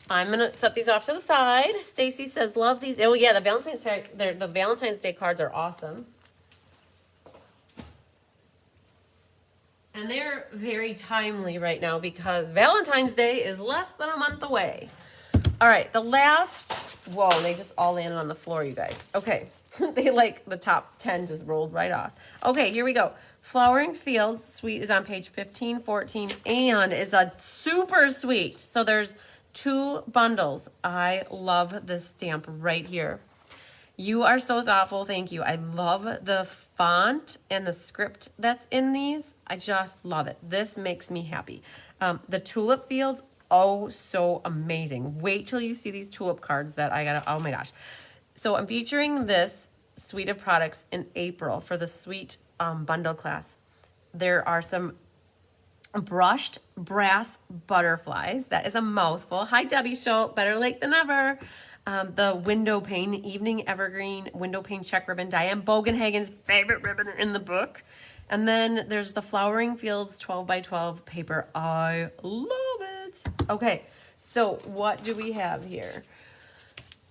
I'm gonna set these off to the side. Stacy says, "Love these." Oh yeah, the Valentine's Day cards are awesome, and they're very timely right now because Valentine's Day is less than a month away. All right, the last. Whoa, they just all landed on the floor, you guys. Okay, they like the top 10 just rolled right off. Okay, here we go. Flowering Fields Suite is on page 15, 14, and it's a super sweet. So there's 2 bundles. I love this stamp right here. You are so thoughtful. Thank you. I love the font and the script that's in these. I just love it. This makes me happy. The Tulip Fields, oh, so amazing. Wait till you see these tulip cards that I got. Oh my gosh. So I'm featuring this suite of products in April for the Sweet bundle class. There are some brushed brass butterflies. That is a mouthful. Hi, Debbie Schultz. Better late than never. The window pane, evening evergreen window pane check ribbon. Diane Bogenhagen's favorite ribbon in the book. And then there's the Flowering Fields 12 by 12 paper. I love it. Okay, so what do we have here?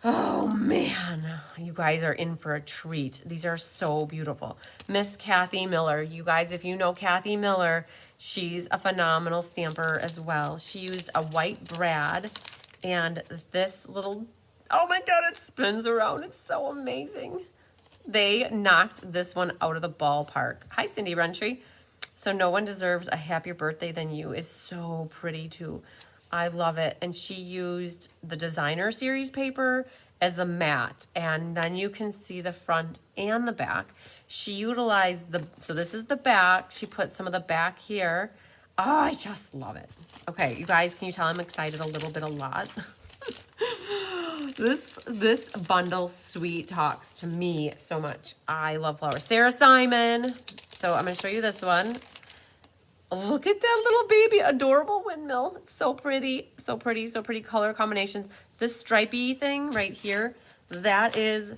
Oh man, you guys are in for a treat. These are so beautiful. Miss Kathy Miller. You guys, if you know Kathy Miller, she's a phenomenal stamper as well. She used a white brad and this little, oh my God, it spins around. It's so amazing. They knocked this one out of the ballpark. Hi, Cindy Runtree. So No One Deserves a Happier Birthday Than You is so pretty too. I love it. And she used the designer series paper as the mat. And then you can see the front and the back. She utilized so this is the back. She put some of the back here. Oh, I just love it. Okay, you guys, can you tell I'm excited a lot? This bundle suite talks to me so much. I love flowers. Sarah Simon. So I'm going to show you this one. Look at that little baby, adorable windmill. It's so pretty, so pretty, so pretty color combinations. This stripy thing right here, that is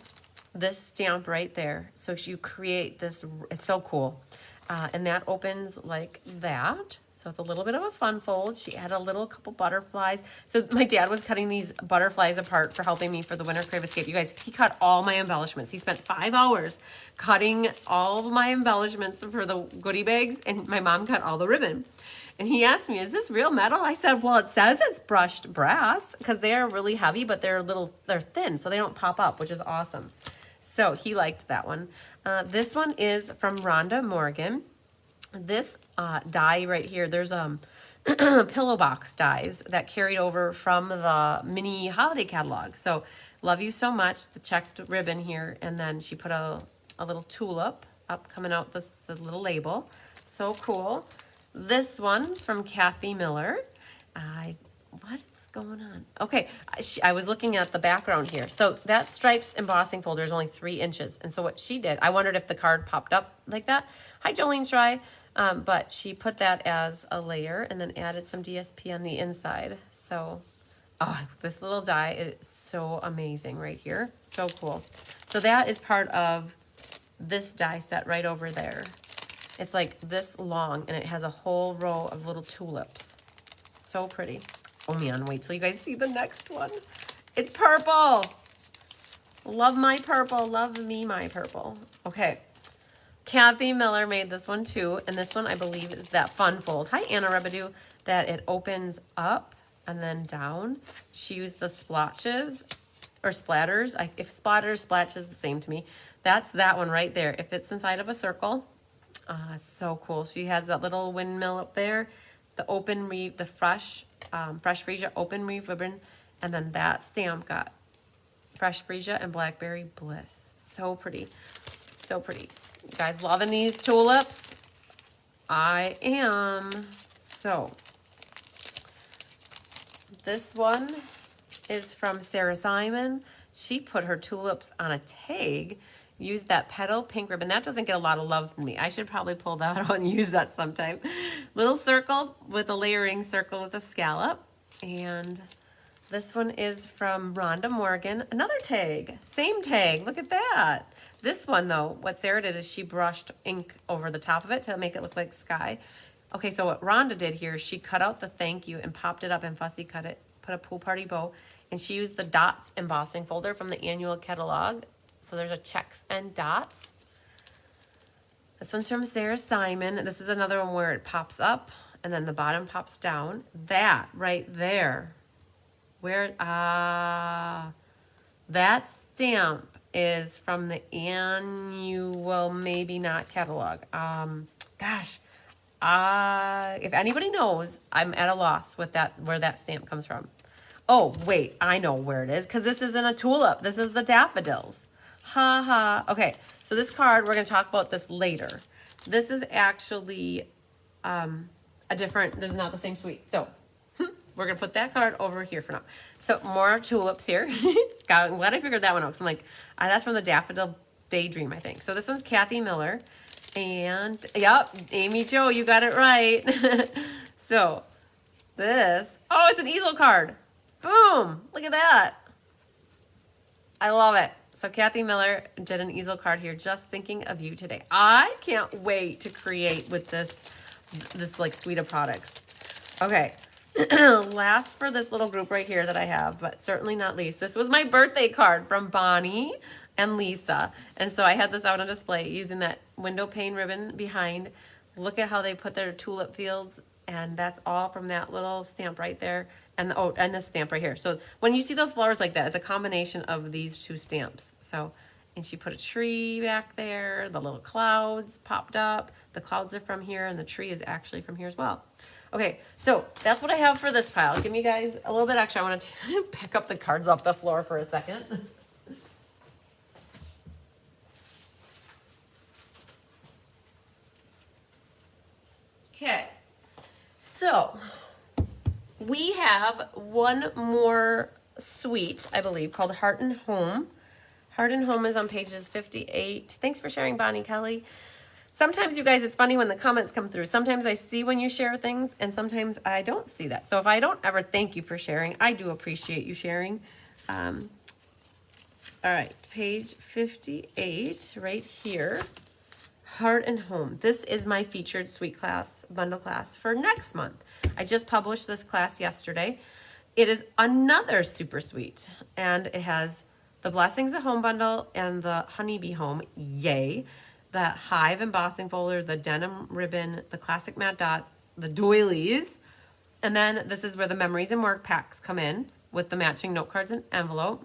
this stamp right there. So you create this, it's so cool. And that opens like that. So it's a little bit of a fun fold. She had a couple butterflies. So my dad was cutting these butterflies apart for helping me for the Winter Crave Escape. You guys, he cut all my embellishments. He spent 5 hours cutting all of my embellishments for the goodie bags, and my mom cut all the ribbon. And he asked me, is this real metal? I said, well, it says it's brushed brass because they're really heavy, but they're thin, so they don't pop up, which is awesome. So he liked that one. This one is from Rhonda Morgan. This die right here, there's pillow box dies that carried over from the mini holiday catalog. So love you so much. The checked ribbon here, and then she put a little tulip up coming out the little label. So cool. This one's from Kathy Miller. What is going on? Okay, I was looking at the background here. So that stripes embossing folder is only 3 inches. And so what she did, I wondered if the card popped up like that. Hi, Jolene Schry. But she put that as a layer and then added some DSP on the inside. So, this little die is so amazing right here. So cool. So that is part of this die set right over there. It's like this long and it has a whole row of little tulips. So pretty. Oh man, wait till you guys see the next one. It's purple. Love my purple. Love me my purple. Okay. Kathy Miller made this one too, and this one I believe is that fun fold. Hi, Anna Rebedu, that it opens up and then down. She used the splotches or splatters. If splatters, splatches, the same to me. That's that one right there. It fits inside of a circle. So cool. She has that little windmill up there, the open reef, the fresh freesia open reef ribbon, and then that stamp got fresh freesia and blackberry bliss. So pretty, so pretty. You guys loving these tulips? I am. So This one is from Sarah Simon. She put her tulips on a tag, used that petal pink ribbon. That doesn't get a lot of love from me. I should probably pull that out and use that sometime. Little circle with a layering circle with a scallop. And this one is from Rhonda Morgan. Another tag, same tag, look at that. This one though, what Sarah did is she brushed ink over the top of it to make it look like sky. Okay, so what Rhonda did here, she cut out the thank you and popped it up and fussy cut it, put a pool party bow, and she used the dots embossing folder from the annual catalog. So there's a checks and dots. This one's from Sarah Simon. This is another one where it pops up and then the bottom pops down. That right there, where, that stamp is from the annual, maybe not catalog. Gosh, if anybody knows, I'm at a loss with that, where that stamp comes from. Oh, wait, I know where it is, because this isn't a tulip. This is the daffodils. Ha ha. Okay, so this card, we're going to talk about this later. This is actually a different, this is not the same suite. So we're going to put that card over here for now. So more tulips here. I'm glad I figured that one out, because I'm like, that's from the Daffodil Daydream, I think. So this one's Kathy Miller. And, yep, Amy Jo, you got it right. So this, oh, it's an easel card. Boom, look at that. I love it. So Kathy Miller did an easel card here, just thinking of you today. I can't wait to create with this like suite of products. Okay, last for this little group right here that I have, but certainly not least, this was my birthday card from Bonnie and Lisa. And so I had this out on display using that window pane ribbon behind. Look at how they put their tulip fields, and that's all from that little stamp right there. And oh, and this stamp right here. So when you see those flowers like that, it's a combination of these two stamps. So, and she put a tree back there. The little clouds popped up. The clouds are from here, and the tree is actually from here as well. Okay, so that's what I have for this pile. Give me guys a little bit extra. I want to pick up the cards off the floor for a second. Okay, so we have one more suite, I believe, called Heart and Home. Heart and Home is on pages 58. Thanks for sharing, Bonnie Kelly. Sometimes, you guys, it's funny when the comments come through. Sometimes I see when you share things, and sometimes I don't see that. So if I don't ever thank you for sharing, I do appreciate you sharing. All right, page 58, right here. Heart and Home. This is my featured suite class, bundle class for next month. I just published this class yesterday. It is another super sweet, and it has the Blessings of Home bundle and the Honeybee Home, yay, the Hive embossing folder, the denim ribbon, the classic matte dots, the doilies, and then this is where the memories and work packs come in with the matching note cards and envelope.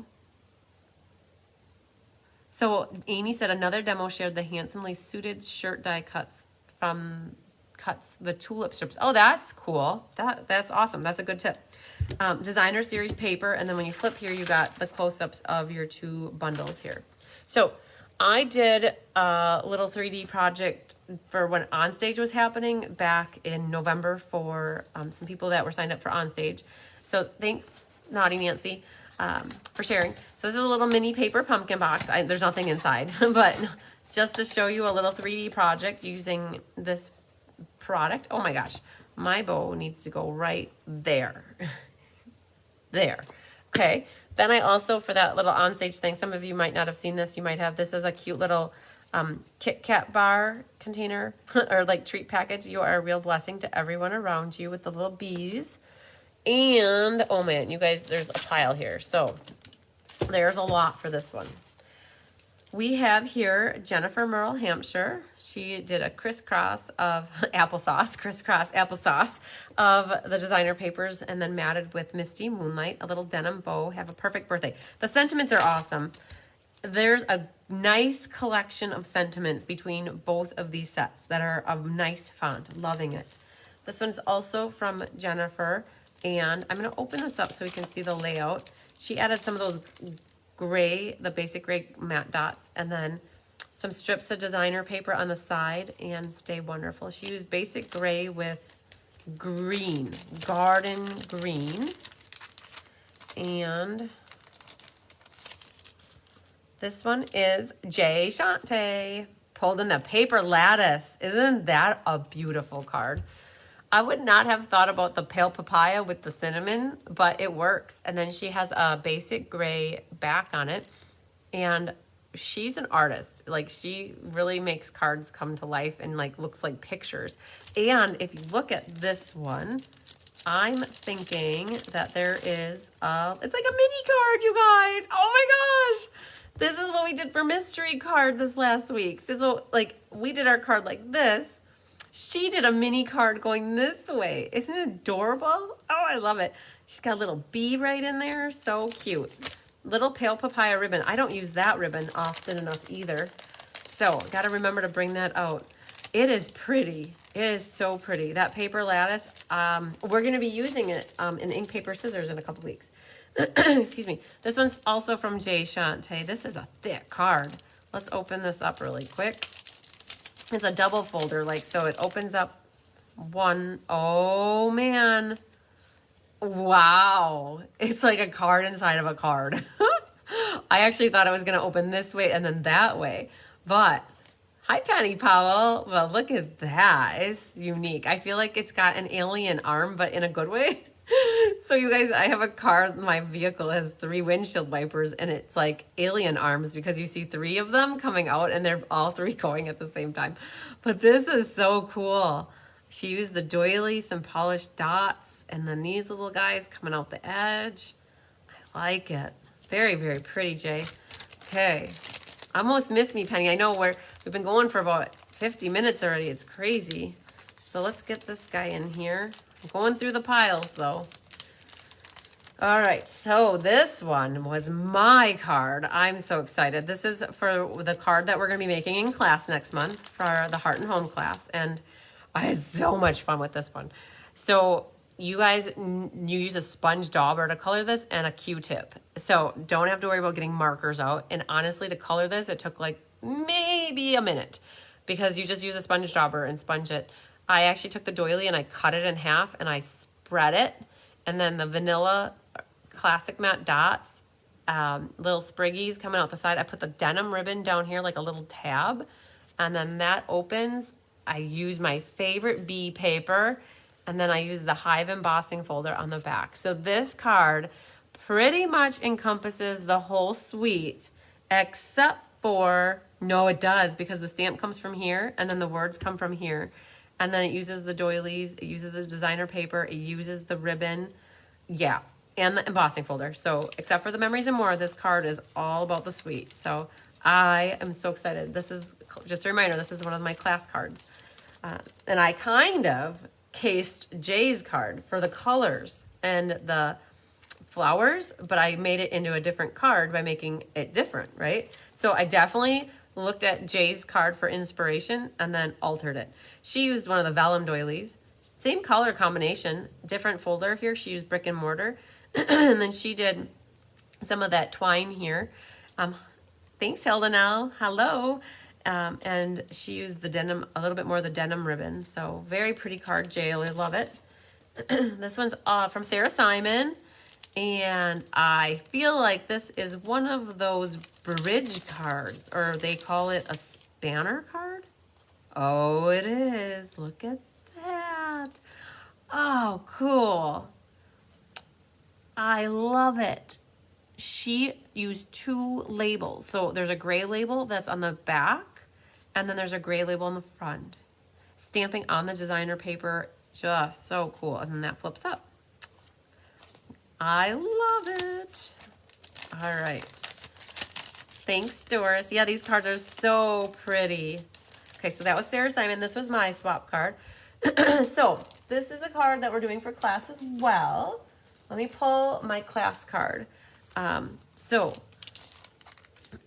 So Amy said another demo shared the handsomely suited shirt die cuts the tulip strips. Oh, that's cool. That's awesome. That's a good tip. Designer series paper, and then when you flip here, you got the close-ups of your two bundles here. So I did a little 3D project for when Onstage was happening back in November for some people that were signed up for Onstage. So thanks, Naughty Nancy, for sharing. So this is a little mini paper pumpkin box. There's nothing inside, but just to show you a little 3D project using this product. Oh my gosh, my bow needs to go right there. There. Okay. Then I also, for that little onstage thing, some of you might not have seen this. You might have, this is a cute little Kit Kat bar container or like treat package. You are a real blessing to everyone around you with the little bees. And, oh man, you guys, there's a pile here. So there's a lot for this one. We have here Jennifer Merle Hampshire. She did a crisscross of applesauce of the designer papers and then matted with Misty Moonlight, a little denim bow. Have a perfect birthday. The sentiments are awesome. There's a nice collection of sentiments between both of these sets that are of nice font. Loving it. This one's also from Jennifer, and I'm going to open this up so we can see the layout. She added some of those gray, the basic gray matte dots, and then some strips of designer paper on the side, and Stay Wonderful. She used basic gray with green, garden green. And this one is Jay Shante. Pulled in the paper lattice. Isn't that a beautiful card? I would not have thought about the pale papaya with the cinnamon, but it works. And then she has a basic gray back on it. And she's an artist. Like, she really makes cards come to life and like looks like pictures. And if you look at this one, I'm thinking that there is it's like a mini card, you guys. Oh my gosh. This is what we did for mystery card this last week. So like we did our card like this. She did a mini card going this way. Isn't it adorable? Oh, I love it. She's got a little bee right in there. So cute. Little pale papaya ribbon. I don't use that ribbon often enough either. So got to remember to bring that out. It is pretty. It is so pretty. That paper lattice, we're going to be using it in ink, paper, scissors in a couple weeks. Excuse me. This one's also from Jay Shante. This is a thick card. Let's open this up really quick. It's a double folder, like, so it opens up one. Oh, man. Wow. It's like a card inside of a card. I actually thought I was going to open this way and then that way. But, hi, Penny Powell. Well, look at that. It's unique. I feel like it's got an alien arm, but in a good way. So you guys, I have a car, my vehicle has 3 windshield wipers and it's like alien arms because you see 3 of them coming out and they're all 3 going at the same time. But this is so cool. She used the doily, some polished dots, and then these little guys coming out the edge. I like it. Very, very pretty, Jay. Okay. Almost missed me, Penny. I know we've been going for about 50 minutes already. It's crazy. So let's get this guy in here. I'm going through the piles, though. All right, so this one was my card. I'm so excited. This is for the card that we're going to be making in class next month for the Heart and Home class, and I had so much fun with this one. So you guys, you use a sponge dauber to color this and a Q-tip. So don't have to worry about getting markers out. And honestly, to color this, it took like maybe a minute because you just use a sponge dauber and sponge it. I actually took the doily and I cut it in half and I spread it. And then the vanilla classic matte dots, little spriggies coming out the side. I put the denim ribbon down here like a little tab. And then that opens. I use my favorite bee paper. And then I use the Hive embossing folder on the back. So this card pretty much encompasses the whole suite except for, no, it does, because the stamp comes from here and then the words come from here. And then it uses the doilies, it uses the designer paper, it uses the ribbon, yeah, and the embossing folder. So except for the Memories and More, this card is all about the suite. So I am so excited. This is, just a reminder, this is one of my class cards. And I kind of cased Jay's card for the colors and the flowers, but I made it into a different card by making it different, right? So I definitely looked at Jay's card for inspiration and then altered it. She used one of the vellum doilies, same color combination, different folder here. She used brick and mortar. And then she did some of that twine here. Thanks, Hilda now. Hello. And she used the denim, a little bit more of the denim ribbon. So very pretty card, Jay. I love it. This one's from Sarah Simon. And I feel like this is one of those bridge cards, or they call it a spanner card. Oh, it is. Look at that. Oh, cool. I love it. She used 2 labels. So there's a gray label that's on the back, and then there's a gray label on the front. Stamping on the designer paper, just so cool. And then that flips up. I love it. All right. Thanks, Doris. Yeah, these cards are so pretty. Okay, so that was Sarah Simon. This was my swap card. So this is a card that we're doing for class as well. Let me pull my class card. So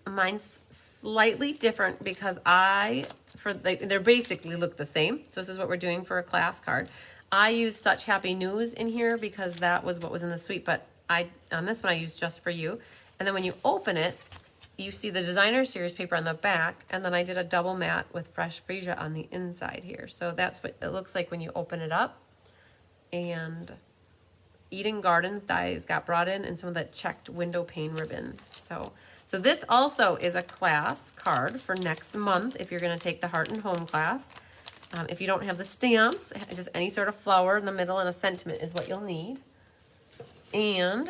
mine's slightly different because they're basically look the same. So this is what we're doing for a class card. I used Such Happy News in here because that was what was in the suite, but on this one I used Just For You. And then when you open it, you see the designer series paper on the back, and then I did a double matte with fresh freesia on the inside here. So that's what it looks like when you open it up. And Eden Gardens dies got brought in, and some of that checked window pane ribbon. So this also is a class card for next month if you're going to take the Heart and Home class. If you don't have the stamps, just any sort of flower in the middle and a sentiment is what you'll need. And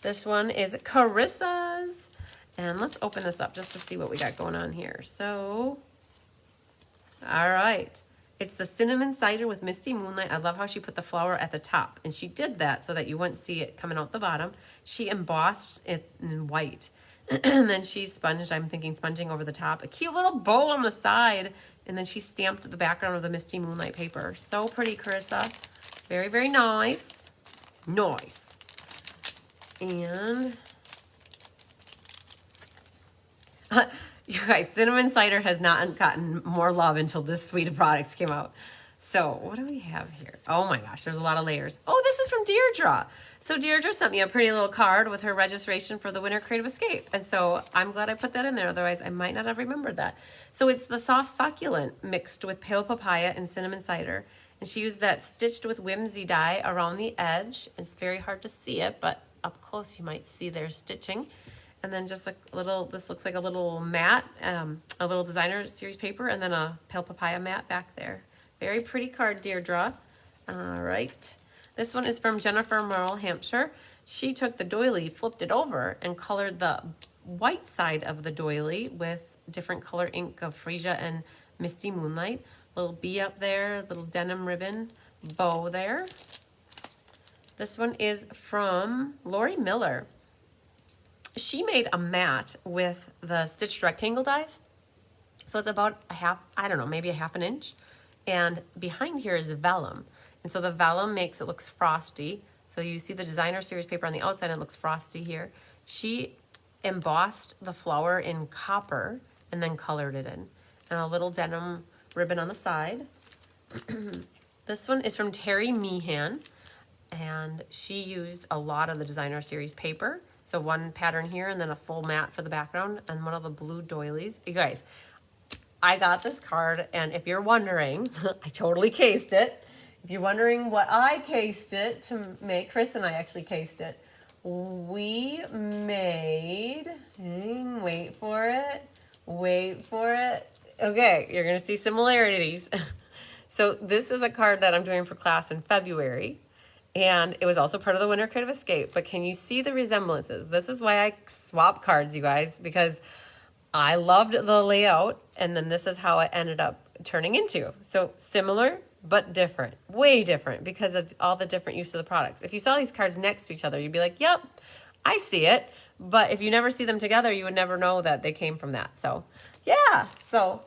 this one is Carissa's. And let's open this up just to see what we got going on here. So, all right. It's the cinnamon cider with Misty Moonlight. I love how she put the flower at the top. And she did that so that you wouldn't see it coming out the bottom. She embossed it in white. And then she sponged, I'm thinking sponging over the top. A cute little bow on the side. And then she stamped the background of the Misty Moonlight paper. So pretty, Carissa. Very, very nice. Nice. And you guys, cinnamon cider has not gotten more love until this suite of products came out. So what do we have here? Oh my gosh, there's a lot of layers. Oh, this is from Deirdre. So Deirdre sent me a pretty little card with her registration for the Winter Creative Escape. And so I'm glad I put that in there. Otherwise, I might not have remembered that. So it's the soft succulent mixed with pale papaya and cinnamon cider. And she used that stitched with whimsy die around the edge. It's very hard to see it, but up close you might see their stitching. And then just a little, this looks like a little mat, a little designer series paper, and then a pale papaya mat back there. Very pretty card, Deirdre. All right. This one is from Jennifer Merle, Hampshire. She took the doily, flipped it over, and colored the white side of the doily with different color ink of Freesia and Misty Moonlight. Little bee up there, little denim ribbon, bow there. This one is from Lori Miller. She made a mat with the stitched rectangle dies. So it's about a half, I don't know, maybe a half an inch. And behind here is vellum. And so the vellum makes it looks frosty. So you see the designer series paper on the outside and it looks frosty here. She embossed the flower in copper and then colored it in. And a little denim ribbon on the side. This one is from Terry Meehan. And she used a lot of the designer series paper. So one pattern here and then a full mat for the background and one of the blue doilies. You guys, I got this card, and if you're wondering, I totally cased it. If you're wondering what I cased it to make, Chris and I actually cased it. We made, wait for it. Okay, you're gonna see similarities. So this is a card that I'm doing for class in February. And it was also part of the Winter Creative Escape. But can you see the resemblances? This is why I swap cards, you guys, because I loved the layout. And then this is how it ended up turning into. So similar, but different. Way different because of all the different use of the products. If you saw these cards next to each other, you'd be like, yep, I see it. But if you never see them together, you would never know that they came from that. So, yeah. So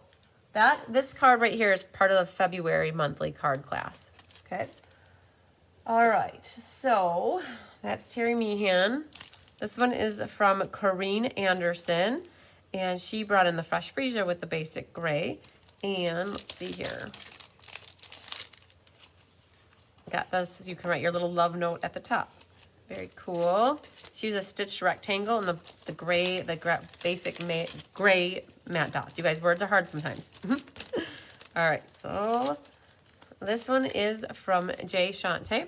this card right here is part of the February monthly card class. Okay. All right, so that's Terry Meehan. This one is from Corrine Anderson, and she brought in the Fresh Freesia with the basic gray. And let's see here. Got this, you can write your little love note at the top. Very cool. She used a stitched rectangle and the gray, basic gray matte dots. You guys, words are hard sometimes. All right, so this one is from Jay Shante.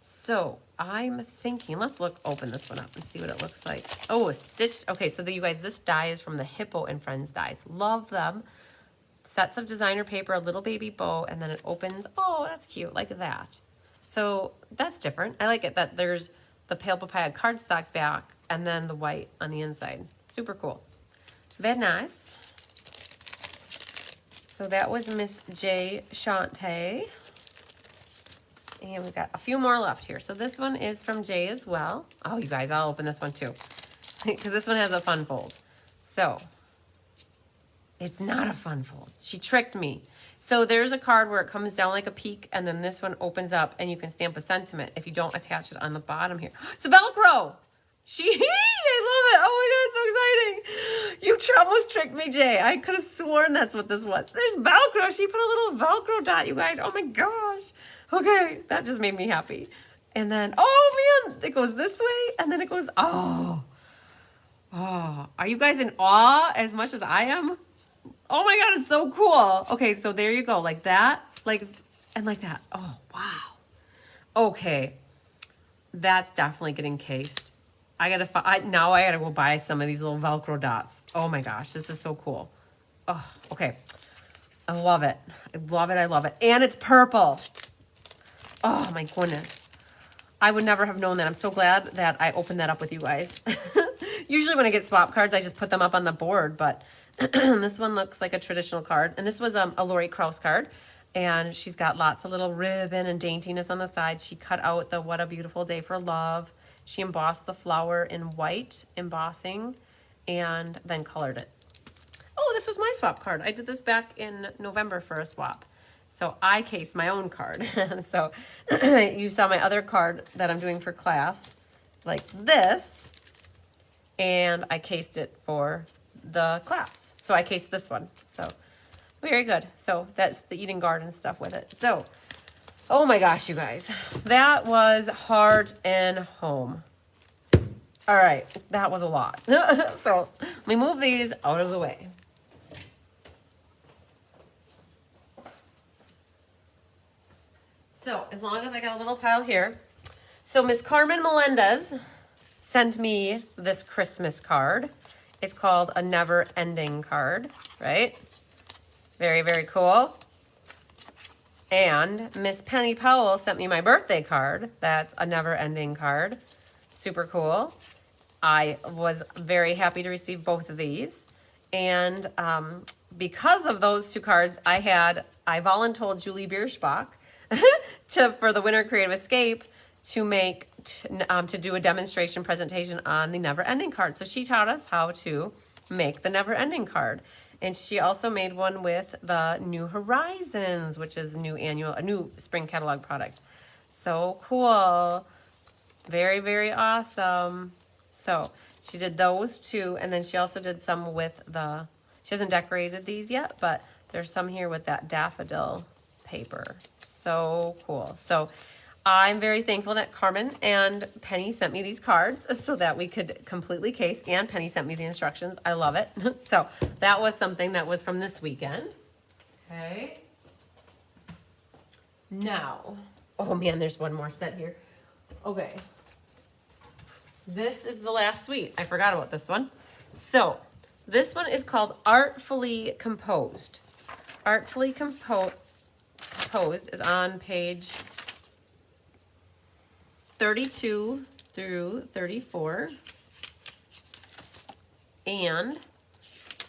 So I'm thinking, let's open this one up and see what it looks like. Oh, a stitched. Okay, so you guys, this die is from the Hippo and Friends dies. Love them. Sets of designer paper, a little baby bow, and then it opens. Oh, that's cute, like that. So that's different. I like it that there's the pale papaya cardstock back and then the white on the inside. Super cool. Very nice. So that was Miss J. Shante. And we've got a few more left here. So this one is from Jay as well. Oh, you guys, I'll open this one too. Because this one has a fun fold. So, it's not a fun fold. She tricked me. So there's a card where it comes down like a peak, and then this one opens up, and you can stamp a sentiment if you don't attach it on the bottom here. It's a Velcro! I love it. Oh my God, so exciting. You almost tricked me, Jay. I could have sworn that's what this was. There's Velcro. She put a little Velcro dot, you guys. Oh my gosh. Okay, that just made me happy. And then, oh man, it goes this way, and then it goes, oh. Are you guys in awe as much as I am? Oh my God, it's so cool. Okay, so there you go, like that, and like that. Oh, wow. Okay, that's definitely getting cased. Now I gotta go buy some of these little Velcro dots. Oh my gosh, this is so cool. Oh, okay. I love it. I love it. I love it. And it's purple. Oh my goodness. I would never have known that. I'm so glad that I opened that up with you guys. Usually when I get swap cards, I just put them up on the board, but this one looks like a traditional card. And this was a Lori Krause card. And she's got lots of little ribbon and daintiness on the side. She cut out the What a Beautiful Day for Love. She embossed the flower in white embossing and then colored it. Oh, this was my swap card. I did this back in November for a swap. So I cased my own card. So you saw my other card that I'm doing for class, like this, and I cased it for the class. So I cased this one. So very good. So that's the Eden Garden stuff with it. So, oh my gosh, you guys, that was Heart and Home. All right, that was a lot. So let me move these out of the way. So as long as I got a little pile here. So Miss Carmen Melendez sent me this Christmas card. It's called a Never Ending card, right? Very, very cool. And Miss Penny Powell sent me my birthday card. That's a Never Ending card. Super cool. I was very happy to receive both of these. And because of those two cards, I voluntold Julie Bierschbach for the Winter Creative Escape to do a demonstration presentation on the Never Ending card. So she taught us how to make the Never Ending card. And she also made one with the New Horizons, which is a new spring catalog product. So cool. Very, very awesome. So she did those two, and then she also did some with she hasn't decorated these yet, but there's some here with that daffodil paper. So cool. So I'm very thankful that Carmen and Penny sent me these cards so that we could completely case, and Penny sent me the instructions. I love it. So that was something that was from this weekend. Okay. Now, oh man, there's one more set here. Okay. This is the last suite. I forgot about this one. So this one is called Artfully Composed. Artfully Composed is on page 32 through 34. And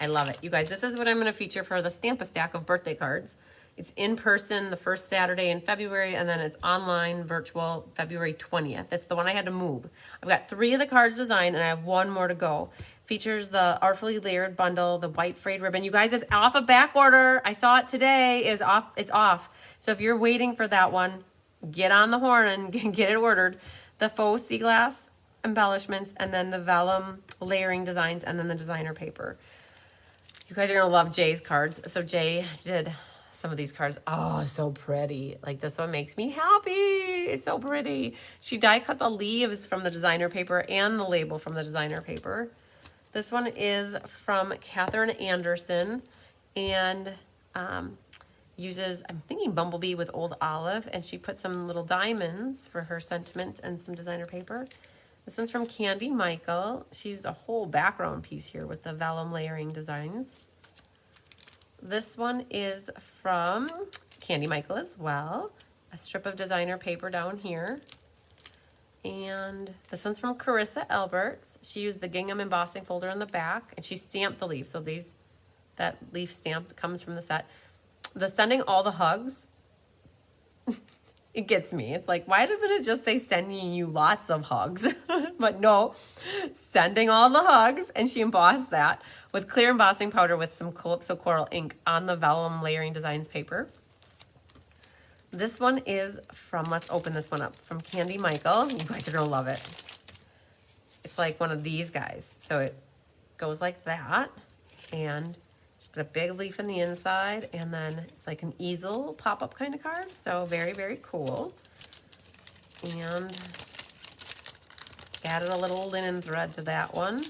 I love it. You guys, this is what I'm going to feature for the Stamp-A-Stack of birthday cards. It's in person the first Saturday in February, and then it's online virtual February 20th. It's the one I had to move. I've got 3 of the cards designed, and I have 1 more to go. Features the Artfully Layered bundle, the white frayed ribbon. You guys, it's off a back order. I saw it today. It's off. So if you're waiting for that one, get on the horn and get it ordered. The faux sea glass embellishments, and then the vellum layering designs, and then the designer paper. You guys are going to love Jay's cards. So Jay did some of these cards. Oh, so pretty. Like this one makes me happy. It's so pretty. She die cut the leaves from the designer paper and the label from the designer paper. This one is from Catherine Anderson and uses, I'm thinking Bumblebee with Old Olive, and she put some little diamonds for her sentiment and some designer paper. This one's from Candy Michael. She used a whole background piece here with the vellum layering designs. This one is from Candy Michael as well. A strip of designer paper down here. And this one's from Carissa Alberts. She used the gingham embossing folder on the back, and she stamped the leaf. So that leaf stamp comes from the set. The Sending All the Hugs, it gets me. It's like, why doesn't it just say sending you lots of hugs? But no, sending all the hugs. And she embossed that with clear embossing powder with some Calypso Coral ink on the vellum layering designs paper. This one is from, let's open this one up, from Candy Michael. You guys are going to love it. It's like one of these guys. So it goes like that. And just got a big leaf in the inside. And then it's like an easel pop-up kind of card. So very, very cool. And added a little linen thread to that one.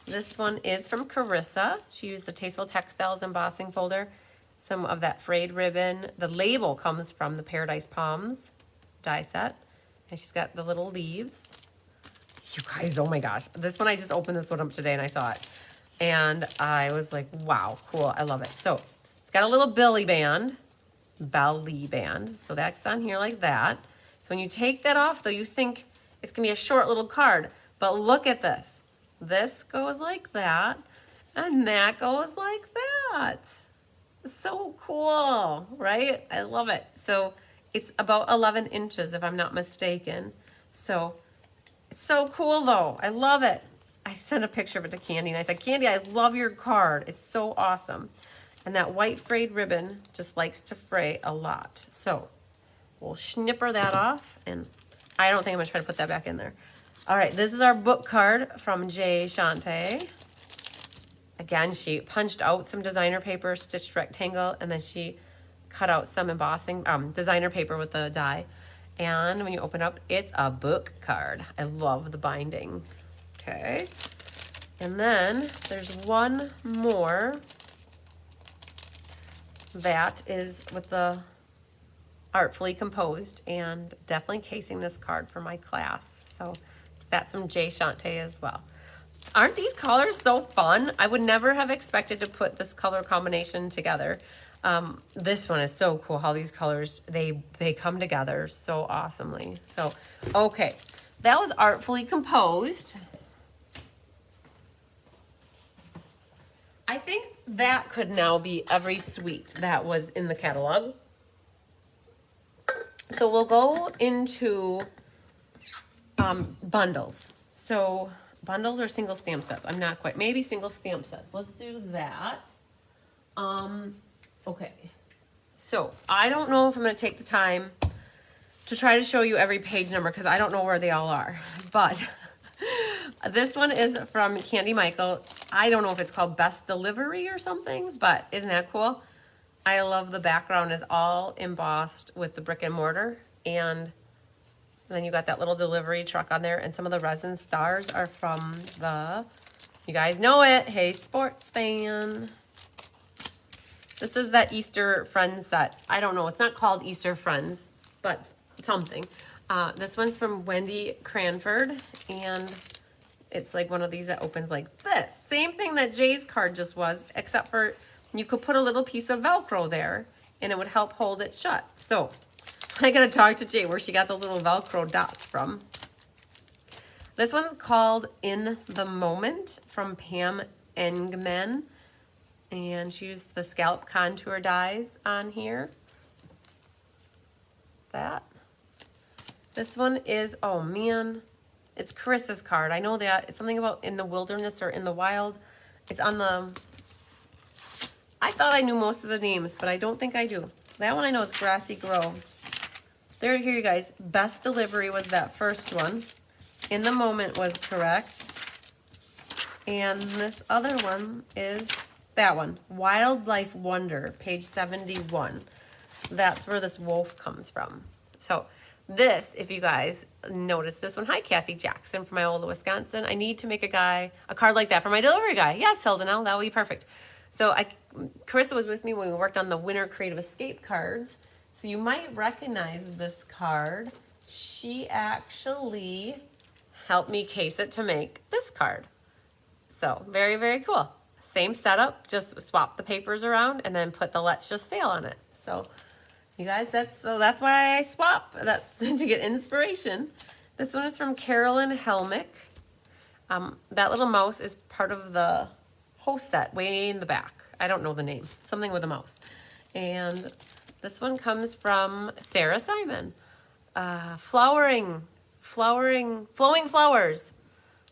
This one is from Carissa. She used the Tasteful Textiles embossing folder. some of that frayed ribbon. The label comes from the Paradise Palms die set. And she's got the little leaves. You guys, oh my gosh. This one, I just opened this one up today and I saw it. And I was like, wow, cool. I love it. So it's got a little belly band. So that's on here like that. So when you take that off, though, you think it's going to be a short little card. But look at this. This goes like that. And that goes like that. So cool, right? I love it. So it's about 11 inches, if I'm not mistaken. So it's so cool, though. I love it. I sent a picture of it to Candy, and I said, Candy, I love your card. It's so awesome. And that white frayed ribbon just likes to fray a lot. So we'll snipper that off, and I don't think I'm going to try to put that back in there. All right, this is our book card from Jay Shante. Again, she punched out some designer paper, stitched rectangle, and then she cut out some embossing, designer paper with the die. And when you open up, it's a book card. I love the binding. Okay. And then there's one more that is with the artfully composed, and definitely casing this card for my class. So that's from Jay Shante as well. Aren't these colors so fun? I would never have expected to put this color combination together. This one is so cool how these colors, they come together so awesomely. So, okay, that was artfully composed. I think that could now be every suite that was in the catalog. So we'll go into bundles. So bundles or single stamp sets? I'm not quite. Maybe single stamp sets. Let's do that. Okay. So I don't know if I'm going to take the time to try to show you every page number because I don't know where they all are. But this one is from Candy Michael. I don't know if it's called Best Delivery or something, but isn't that cool? I love the background is all embossed with the brick and mortar, and then you got that little delivery truck on there, and some of the resin stars are from the, you guys know it, Hey Sports Fan. This is that Easter Friends set. I don't know, it's not called Easter Friends, but something. This one's from Wendy Cranford, and it's like one of these that opens like this. Same thing that Jay's card just was, except for you could put a little piece of Velcro there, and it would help hold it shut. So I gotta talk to Jay where she got those little Velcro dots from. This one's called In the Moment from Pam Engman. And she used the scallop contour dies on here. That. This one is, oh man, it's Carissa's card. I know that. It's something about in the wilderness or in the wild. It's on the, I thought I knew most of the names, but I don't think I do. That one I know is Grassy Groves. There, here you guys. Best Delivery was that first one. In the Moment was correct. And this other one is that one. Wildlife Wonder, page 71. That's where this wolf comes from. So this, if you guys notice this one. Hi, Kathy Jackson from Iola, Wisconsin. I need to make a card like that for my delivery guy. Yes, Hilda, now that would be perfect. So Carissa was with me when we worked on the Winter Creative Escape cards. So you might recognize this card. She actually helped me case it to make this card. So very, very cool. Same setup, just swap the papers around and then put the Let's Just Sail on it. So you guys, that's why I swap. That's to get inspiration. This one is from Carolyn Helmick. That little mouse is part of the host set way in the back. I don't know the name. Something with a mouse. And this one comes from Sarah Simon. Flowing Flowers.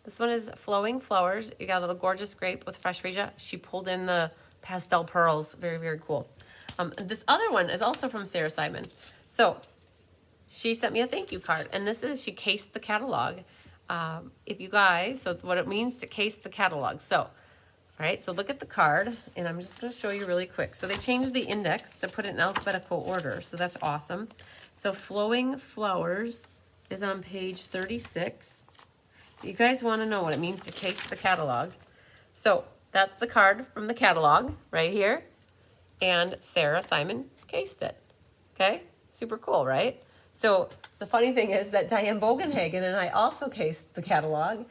This one is Flowing Flowers. You got a little gorgeous grape with fresh freesia. She pulled in the pastel pearls. Very, very cool. This other one is also from Sarah Simon. So she sent me a thank you card. And this is, she cased the catalog. If you guys, so what it means to case the catalog. So, all right, so look at the card. And I'm just going to show you really quick. So they changed the index to put it in alphabetical order. So that's awesome. So Flowing Flowers is on page 36. You guys want to know what it means to case the catalog. So that's the card from the catalog right here. and Sarah Simon cased it. Okay, super cool, right? So the funny thing is that Diane Bogenhagen and I also cased the catalog.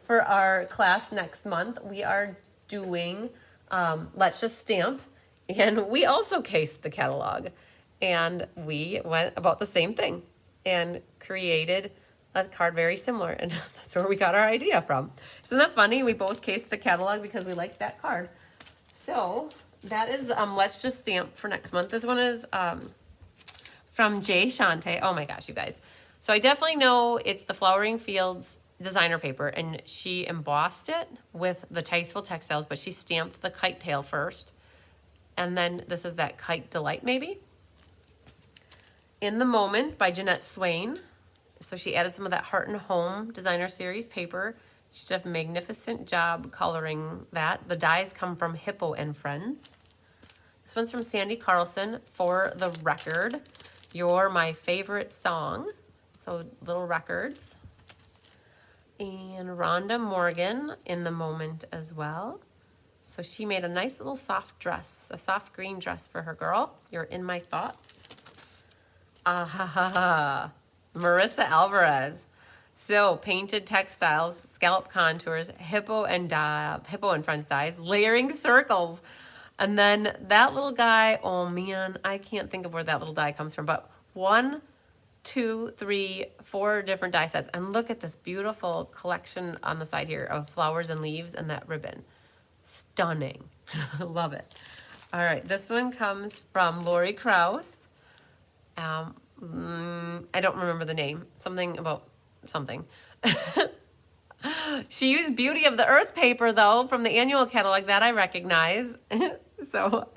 For our class next month, we are doing Let's Just Stamp, and we also cased the catalog. And we went about the same thing and created a card very similar, and that's where we got our idea from. Isn't that funny? We both cased the catalog because we liked that card. So that is Let's Just Stamp for next month. This one is from Jay Shante. Oh my gosh, you guys. So I definitely know it's the Flowering Fields designer paper, and she embossed it with the Tasteful Textiles, but she stamped the kite tail first. And then this is that Kite Delight, maybe. In the Moment by Jeanette Swain. So she added some of that Heart and Home designer series paper. She did a magnificent job coloring that. The dies come from Hippo and Friends. This one's from Sandy Carlson. For the Record, You're My Favorite Song. So little records. And Rhonda Morgan, In the Moment as well. So she made a nice little soft dress, a soft green dress for her girl. You're in my thoughts. Marissa Alvarez. So Painted Textiles, Scallop Contours, Hippo and Friends dies, Layering Circles. And then that little guy, oh man, I can't think of where that little die comes from, but 1, 2, 3, 4 different die sets. And look at this beautiful collection on the side here of flowers and leaves and that ribbon. Stunning. Love it. All right, this one comes from Lori Krause. I don't remember the name. Something about something. She used Beauty of the Earth paper, though, from the annual catalog that I recognize. So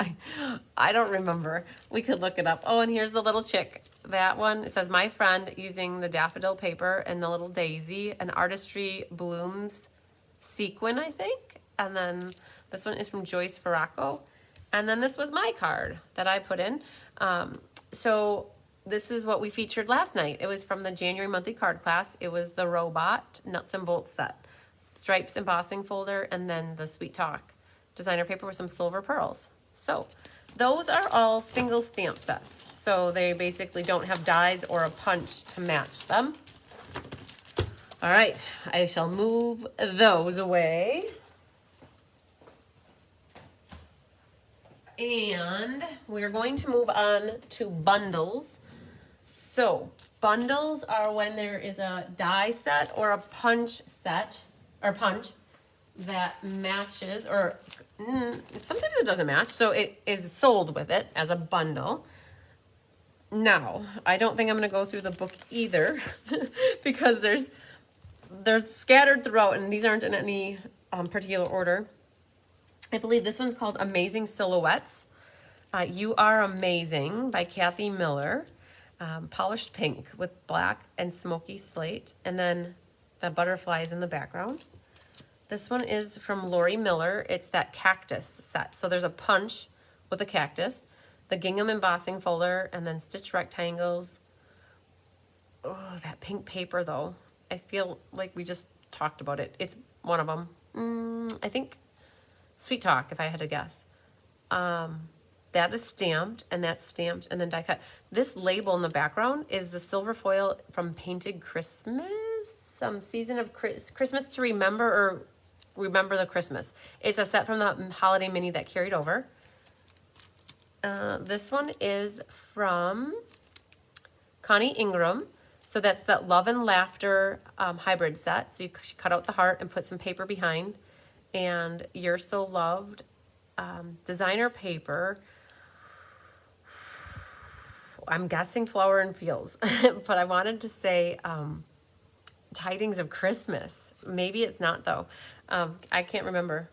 I don't remember. We could look it up. Oh, and here's the little chick. That one, it says, My Friend, using the daffodil paper and the little daisy, an Artistry Blooms sequin, I think. And then this one is from Joyce Farraco. And then this was my card that I put in. So this is what we featured last night. It was from the January monthly card class. It was the Robot Nuts and Bolts set, stripes embossing folder, and then the Sweet Talk designer paper with some silver pearls. So those are all single stamp sets. So they basically don't have dies or a punch to match them. All right, I shall move those away. And we're going to move on to bundles. So bundles are when there is a die set or a punch set, or punch, that matches, or sometimes it doesn't match, so it is sold with it as a bundle. Now, I don't think I'm going to go through the book either because they're scattered throughout, and these aren't in any particular order. I believe this one's called Amazing Silhouettes. You Are Amazing by Kathy Miller. Polished pink with black and smoky slate, and then the butterflies in the background. This one is from Lori Miller. It's that cactus set. So there's a punch with a cactus, the gingham embossing folder, and then stitch rectangles. Oh, that pink paper though. I feel like we just talked about it. It's one of them. I think Sweet Talk, if I had to guess. That is stamped, and that's stamped, and then die cut. This label in the background is the silver foil from Painted Christmas. Some season of Christmas to remember, or remember the Christmas. It's a set from the holiday mini that carried over. This one is from Connie Ingram. So that's that Love and Laughter hybrid set. So you cut out the heart and put some paper behind. And You're So Loved designer paper. I'm guessing Flower and Fields, but I wanted to say Tidings of Christmas. Maybe it's not though. I can't remember.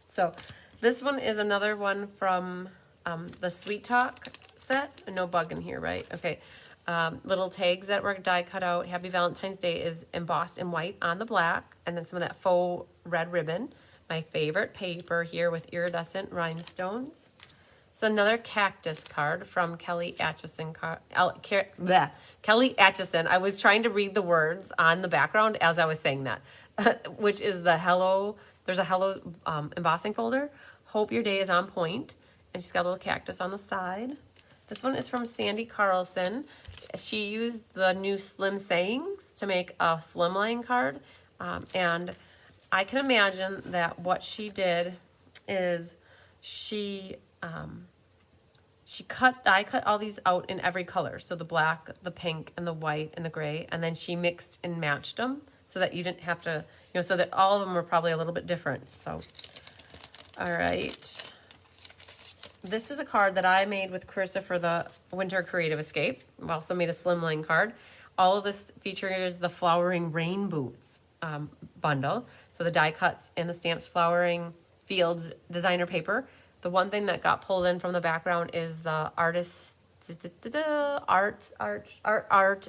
So this one is another one from the Sweet Talk set. No bug in here, right? Okay. Little tags that were die cut out. Happy Valentine's Day is embossed in white on the black, and then some of that faux red ribbon. My favorite paper here with iridescent rhinestones. So another cactus card from Kelly Atchison. Kelly Atchison. I was trying to read the words on the background as I was saying that, which is the hello. There's a hello embossing folder. Hope your day is on point. and she's got a little cactus on the side. This one is from Sandy Carlson. She used the new Slim Sayings to make a slimline card, and I can imagine that what she did is I cut all these out in every color. So the black, the pink, and the white, and the gray. And then she mixed and matched them so that you didn't have to, so that all of them were probably a little bit different. So, all right. This is a card that I made with Carissa for the Winter Creative Escape. I also made a slimline card. All of this features the Flowering Rain Boots bundle. So the die cuts and the stamps Flowering Fields designer paper. The one thing that got pulled in from the background is the art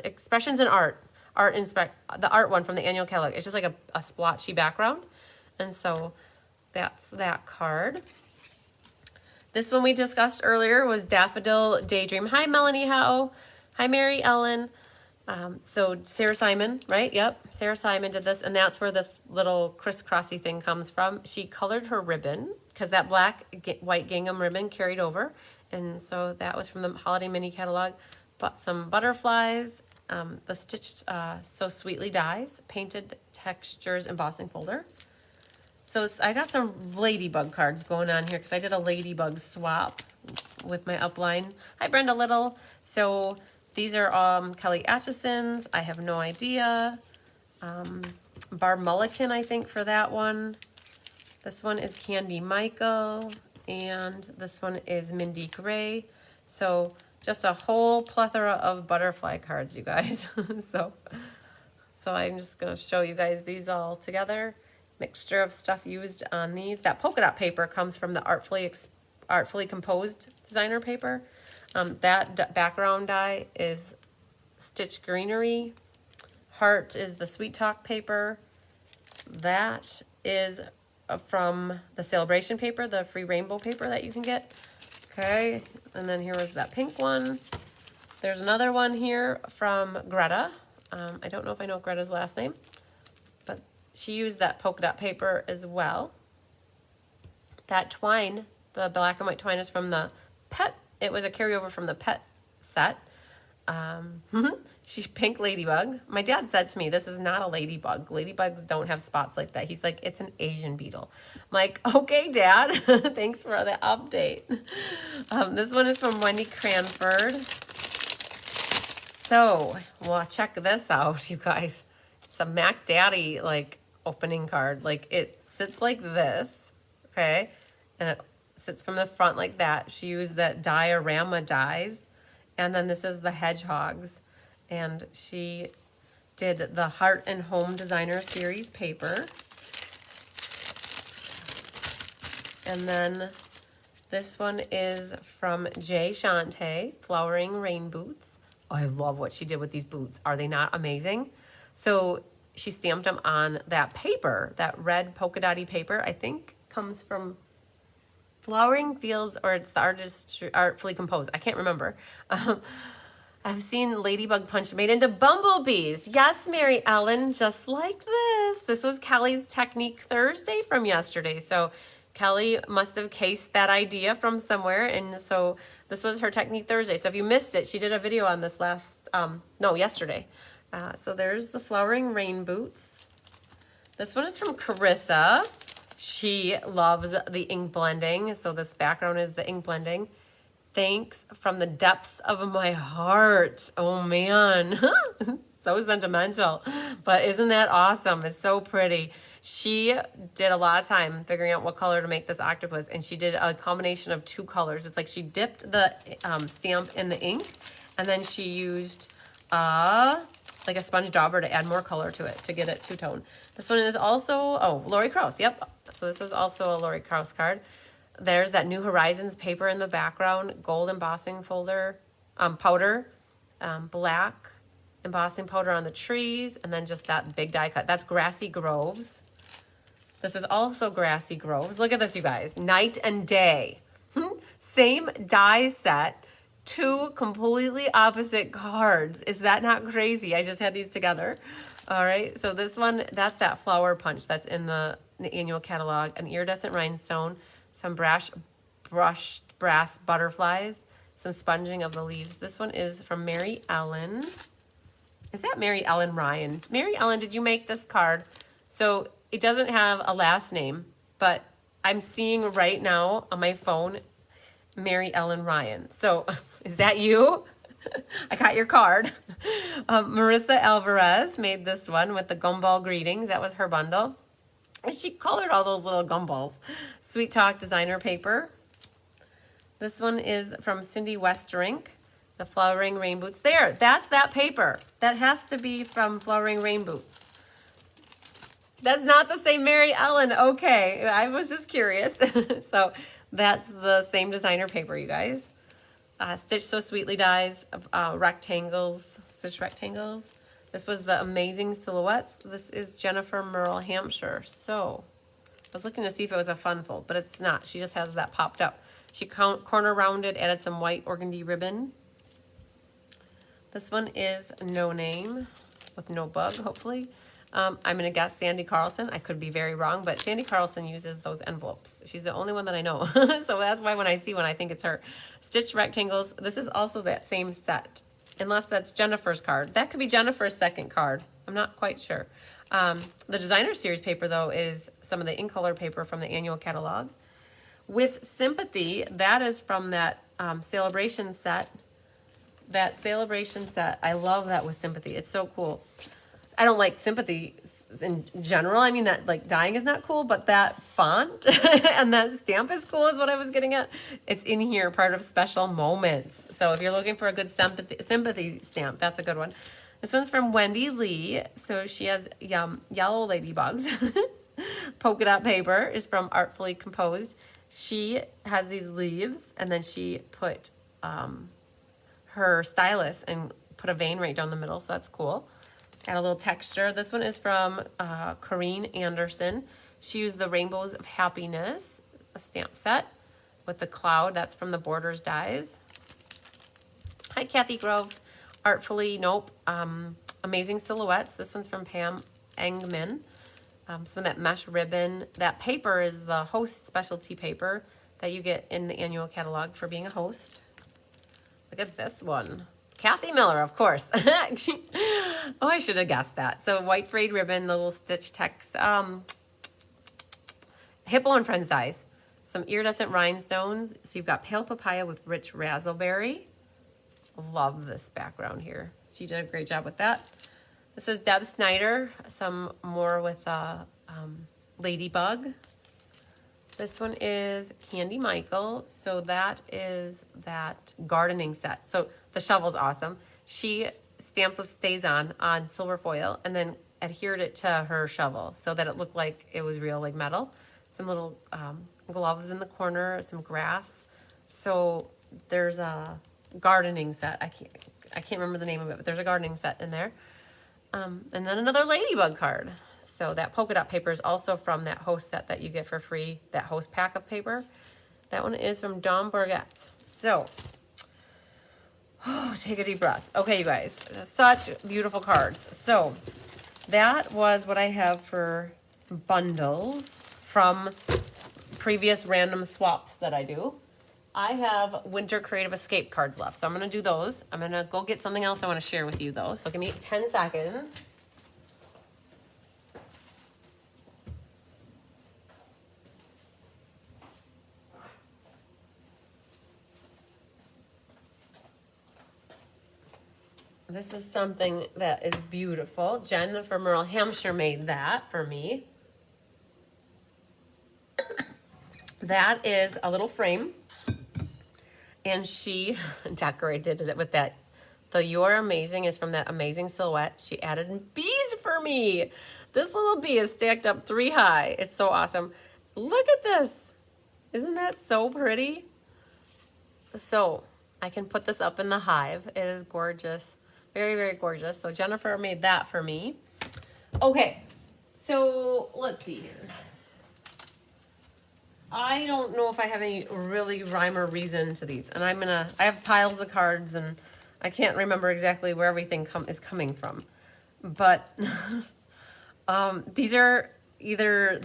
expressions in art the art one from the annual catalog. It's just like a splotchy background, and so that's that card. This one we discussed earlier was Daffodil Daydream. Hi Melanie Howe. Hi Mary Ellen. So Sarah Simon, right? Yep, Sarah Simon did this, and that's where this little crisscrossy thing comes from. She colored her ribbon because that white gingham ribbon carried over, and so that was from the holiday mini catalog. Bought some butterflies, the stitched So Sweetly dies, painted textures embossing folder. So I got some ladybug cards going on here because I did a ladybug swap with my upline. Hi Brenda Little. So these are Kelly Atchison's. I have no idea. Barb Mulliken, I think, for that one. This one is Candy Michael. And this one is Mindy Gray. So just a whole plethora of butterfly cards, you guys. so I'm just going to show you guys these all together. Mixture of stuff used on these. That polka dot paper comes from the Artfully Composed designer paper. That background die is Stitch Greenery. Heart is the Sweet Talk paper. That is from the sale-a-bration paper, the free rainbow paper that you can get. Okay, and then here was that pink one. There's another one here from Greta. I don't know if I know Greta's last name, but she used that polka dot paper as well. That twine, the black and white twine, is from the Pet. It was a carryover from the Pet set. She's pink ladybug. My dad said to me, this is not a ladybug. Ladybugs don't have spots like that. He's like, it's an Asian beetle. I'm like, okay, Dad. Thanks for the update. This one is from Wendy Cranford. So, well, check this out, you guys. It's a Mac Daddy, like, opening card. Like, it sits like this, okay? And it sits from the front like that. She used that diorama dies. And then this is the hedgehogs. And she did the Heart and Home Designer Series paper. And then this one is from Jay Shante, Flowering Rain Boots. Oh, I love what she did with these boots. Are they not amazing? So she stamped them on that paper, that red polka dotty paper, I think comes from Flowering Fields, or it's the Artfully Composed. I can't remember. I've seen Ladybug Punch made into bumblebees. Yes, Mary Ellen, just like this. This was Kelly's Technique Thursday from yesterday. So Kelly must have cased that idea from somewhere. And so this was her Technique Thursday. So if you missed it, she did a video on this yesterday. So there's the Flowering Rain Boots. This one is from Carissa. She loves the ink blending. So this background is the ink blending. Thanks from the depths of my heart. Oh man, so sentimental, but isn't that awesome? It's so pretty. She did a lot of time figuring out what color to make this octopus, and she did a combination of two colors. It's like she dipped the stamp in the ink, and then she used like a sponge dauber to add more color to it to get it two-tone. This one is also, Lori Krause, yep. So this is also a Lori Krause card. There's that New Horizons paper in the background, gold embossing powder, black embossing powder on the trees, and then just that big die cut. That's Grassy Groves. This is also Grassy Groves. Look at this, you guys. Night and day. Same die set, two completely opposite cards. Is that not crazy? I just had these together. All right, so this one, that's that flower punch that's in the annual catalog, an iridescent rhinestone, some brushed brass butterflies, some sponging of the leaves. This one is from Mary Ellen. Is that Mary Ellen Ryan? Mary Ellen, did you make this card? So it doesn't have a last name, but I'm seeing right now on my phone, Mary Ellen Ryan. So is that you? I got your card. Marissa Alvarez made this one with the gumball greetings. That was her bundle. And she colored all those little gumballs. Sweet Talk designer paper. This one is from Cindy Westerink. The Flowering Rain Boots. There, that's that paper. That has to be from Flowering Rain Boots. That's not the same Mary Ellen. Okay, I was just curious. So that's the same designer paper, you guys. Stitch So Sweetly dies, rectangles, stitch rectangles. This was the Amazing Silhouettes. This is Jennifer Merle, Hampshire. So I was looking to see if it was a fun fold, but it's not. She just has that popped up. She corner rounded, added some white organdy ribbon. This one is No Name with no bug, hopefully. I'm going to guess Sandy Carlson. I could be very wrong, but Sandy Carlson uses those envelopes. She's the only one that I know. So that's why when I see one, I think it's her. Stitched rectangles. This is also that same set, unless that's Jennifer's card. That could be Jennifer's second card. I'm not quite sure. The designer series paper, though, is some of the in color paper from the annual catalog. With Sympathy, that is from that sale-a-bration set. That sale-a-bration set, I love that with Sympathy. It's so cool. I don't like Sympathy in general. I mean, that like dying is not cool, but that font and that stamp is cool is what I was getting at. It's in here, part of Special Moments. So if you're looking for a good sympathy stamp, that's a good one. This one's from Wendy Lee. So she has yellow ladybugs. Polka dot paper is from Artfully Composed. She has these leaves, and then she put her stylus and put a vein right down the middle, so that's cool. Add a little texture. This one is from Corrine Anderson. She used the Rainbows of Happiness, a stamp set with the cloud. That's from the Borders Dies. Hi, Kathy Groves. Artfully, nope. Amazing Silhouettes. This one's from Pam Engman. Some of that mesh ribbon. That paper is the host specialty paper that you get in the annual catalog for being a host. Look at this one. Kathy Miller, of course. Oh, I should have guessed that. So white frayed ribbon, the little stitch text. Hippo and Friend size. Some iridescent rhinestones. So you've got pale papaya with rich razzleberry. Love this background here. She did a great job with that. This is Deb Snyder. Some more with ladybug. This one is Candy Michael. So that is that gardening set. So the shovel's awesome. She stamped with Stays on silver foil and then adhered it to her shovel so that it looked like it was real, like metal. Some little gloves in the corner, some grass. So there's a gardening set. I can't remember the name of it, but there's a gardening set in there. And then another ladybug card. So that polka dot paper is also from that host set that you get for free, that host pack of paper. That one is from Dawn Burgett. So, take a deep breath. Okay, you guys, such beautiful cards. So that was what I have for bundles from previous random swaps that I do. I have Winter Creative Escape cards left, so I'm going to do those. I'm going to go get something else I want to share with you, though. So give me 10 seconds. This is something that is beautiful. Jennifer Merle, Hampshire made that for me. That is a little frame. And she decorated it with that. The You're Amazing is from that Amazing Silhouette. She added bees for me. This little bee is stacked up 3 high. It's so awesome. Look at this. Isn't that so pretty? So I can put this up in the hive. It is gorgeous. Very, very gorgeous. So Jennifer made that for me. Okay. So let's see here. I don't know if I have any really rhyme or reason to these. And I have piles of cards and I can't remember exactly where everything is coming from. But these are either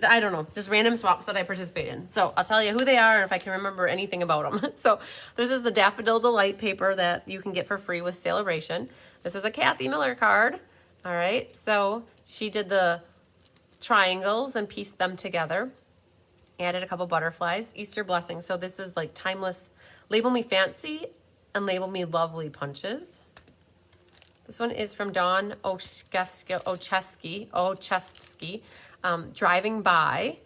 I don't know, just random swaps that I participate in. So I'll tell you who they are and if I can remember anything about them. So this is the Daffodil Delight paper that you can get for free with sale-a-bration. This is a Kathy Miller card. All right, so she did the triangles and pieced them together. Added a couple butterflies, Easter blessings. So this is like timeless, label me fancy and label me lovely punches. This one is from Dawn Ochesky, driving by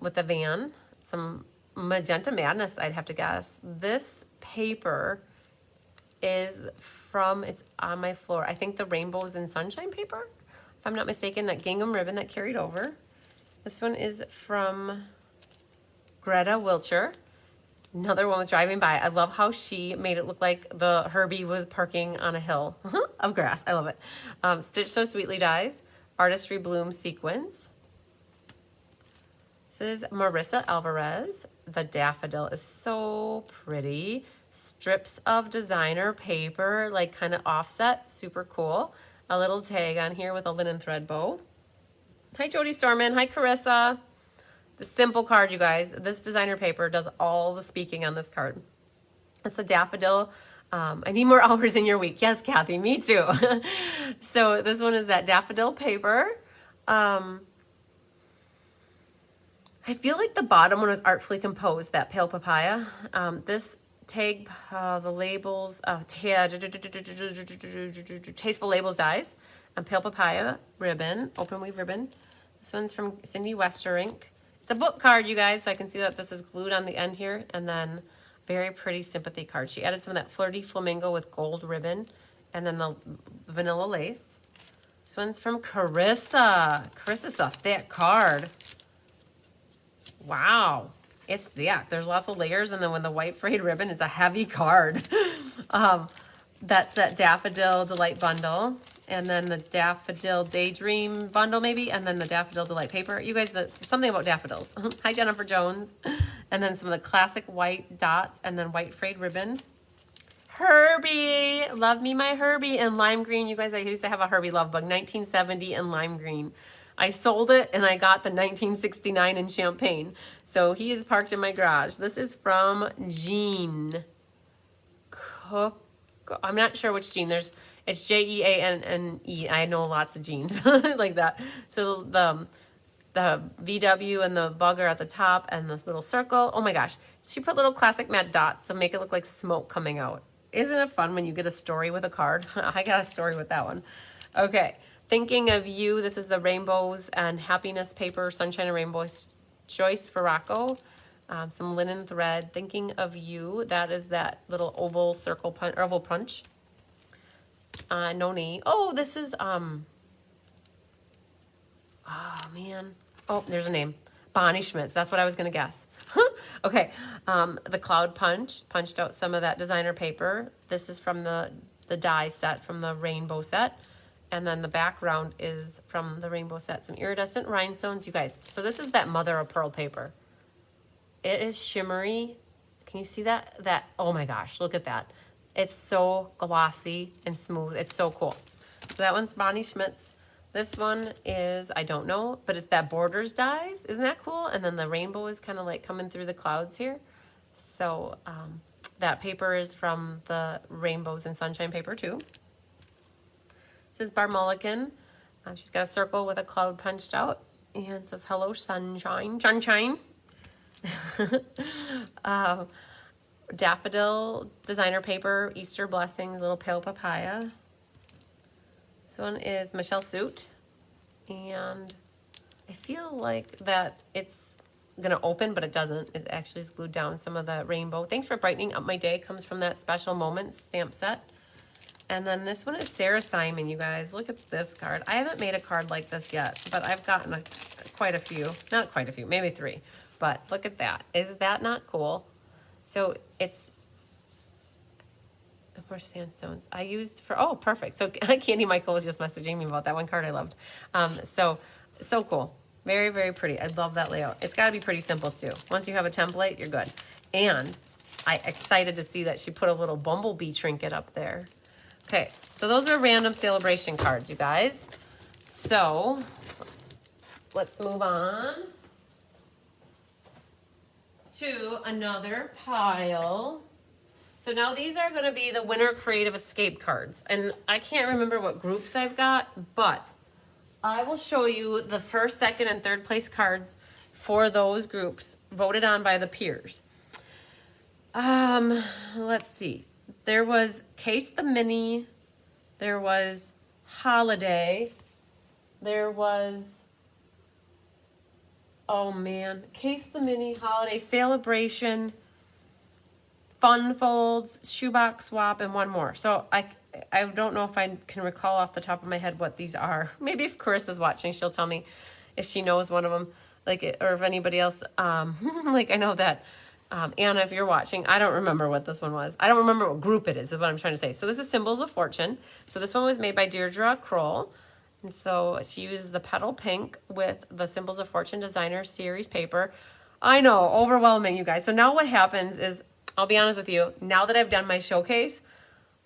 with a van. Some magenta madness, I'd have to guess. This paper is from, it's on my floor. I think the Rainbows and Sunshine paper, if I'm not mistaken, that gingham ribbon that carried over. This one is from Greta Wilcher. Another one was driving by. I love how she made it look like the Herbie was parking on a hill of grass. I love it. Stitch So Sweetly Dies. Artistry Bloom Sequins. This is Marissa Alvarez. The daffodil is so pretty. Strips of designer paper, like kind of offset. Super cool. A little tag on here with a linen thread bow. Hi, Jody Storman. Hi, Carissa. The simple card, you guys. This designer paper does all the speaking on this card. It's a daffodil. I need more hours in your week. Yes, Kathy, me too. So this one is that daffodil paper. I feel like the bottom one was artfully composed, that pale papaya. This tag, the labels, Tasteful Labels dies. Pale papaya ribbon, open weave ribbon. This one's from Cindy Westerink. It's a book card, you guys, so I can see that this is glued on the end here. And then very pretty sympathy card. She added some of that flirty flamingo with gold ribbon and then the vanilla lace. This one's from Carissa. Carissa's a thick card. Wow. It's thick. There's lots of layers. And then when the white frayed ribbon, it's a heavy card. That's that Daffodil Delight bundle. And then the Daffodil Daydream bundle, maybe. And then the Daffodil Delight paper. You guys, something about daffodils. Hi, Jennifer Jones. And then some of the classic white dots. And then white frayed ribbon. Herbie. Love me my Herbie in lime green. You guys, I used to have a Herbie love bug. 1970 in lime green. I sold it and I got the 1969 in champagne. So he is parked in my garage. This is from Jean Cook. I'm not sure which Jean. It's Jeanne. I know lots of jeans like that. So the VW and the bug are at the top and this little circle. Oh my gosh. She put little classic matte dots to make it look like smoke coming out. Isn't it fun when you get a story with a card? I got a story with that one. Okay. Thinking of You. This is the Rainbows and Happiness paper. Sunshine and Rainbows Joyce Farraco. Some linen thread. Thinking of You. That is that little oval circle punch, oval punch. Noni. Oh, this is, oh man. Oh, there's a name. Bonnie Schmitz. That's what I was going to guess. Okay. The Cloud Punch. Punched out some of that designer paper. This is from the die set from the rainbow set. And then the background is from the rainbow set. Some iridescent rhinestones. You guys, so this is that mother of pearl paper. It is shimmery. Can you see that? Oh my gosh, look at that. It's so glossy and smooth. It's so cool. So that one's Bonnie Schmitz. This one is, I don't know, but it's that Borders dies. Isn't that cool? And then the rainbow is kind of like coming through the clouds here. So that paper is from the Rainbows and Sunshine paper too. This is Bar Mulligan. She's got a circle with a cloud punched out. And it says, hello, sunshine. Sunshine. Daffodil designer paper, Easter blessings, little pale papaya. This one is Michelle Suit. And I feel like that it's going to open, but it doesn't. It actually is glued down some of the rainbow. Thanks for brightening up my day. Comes from that Special Moments stamp set. And then this one is Sarah Simon, you guys. Look at this card. I haven't made a card like this yet, but I've gotten quite a few. Not quite a few, maybe 3. But look at that. Is that not cool? So it's more sandstones. I used for, oh, perfect. So Candy Michael was just messaging me about that one card I loved. So cool. Very, very pretty. I love that layout. It's got to be pretty simple too. Once you have a template, you're good. And I'm excited to see that she put a little bumblebee trinket up there. Okay, so those are random sale-a-bration cards, you guys. So let's move on to another pile. So now these are going to be the Winter Creative Escape cards. And I can't remember what groups I've got, but I will show you the first, second, and third place cards for those groups voted on by the peers. Let's see. There was Case the Mini. There was Holiday. There was, oh man, Case the Mini, Holiday, Sale-a-bration, Fun Folds, Shoebox Swap, and one more. So I don't know if I can recall off the top of my head what these are. Maybe if Carissa's watching, she'll tell me if she knows one of them, like, or if anybody else, like I know that, Anna, if you're watching, I don't remember what this one was. I don't remember what group it is what I'm trying to say. So this is Symbols of Fortune. So this one was made by Deirdre Kroll. And so she used the Petal Pink with the Symbols of Fortune Designer Series paper. I know, overwhelming, you guys. So now what happens is, I'll be honest with you, now that I've done my showcase,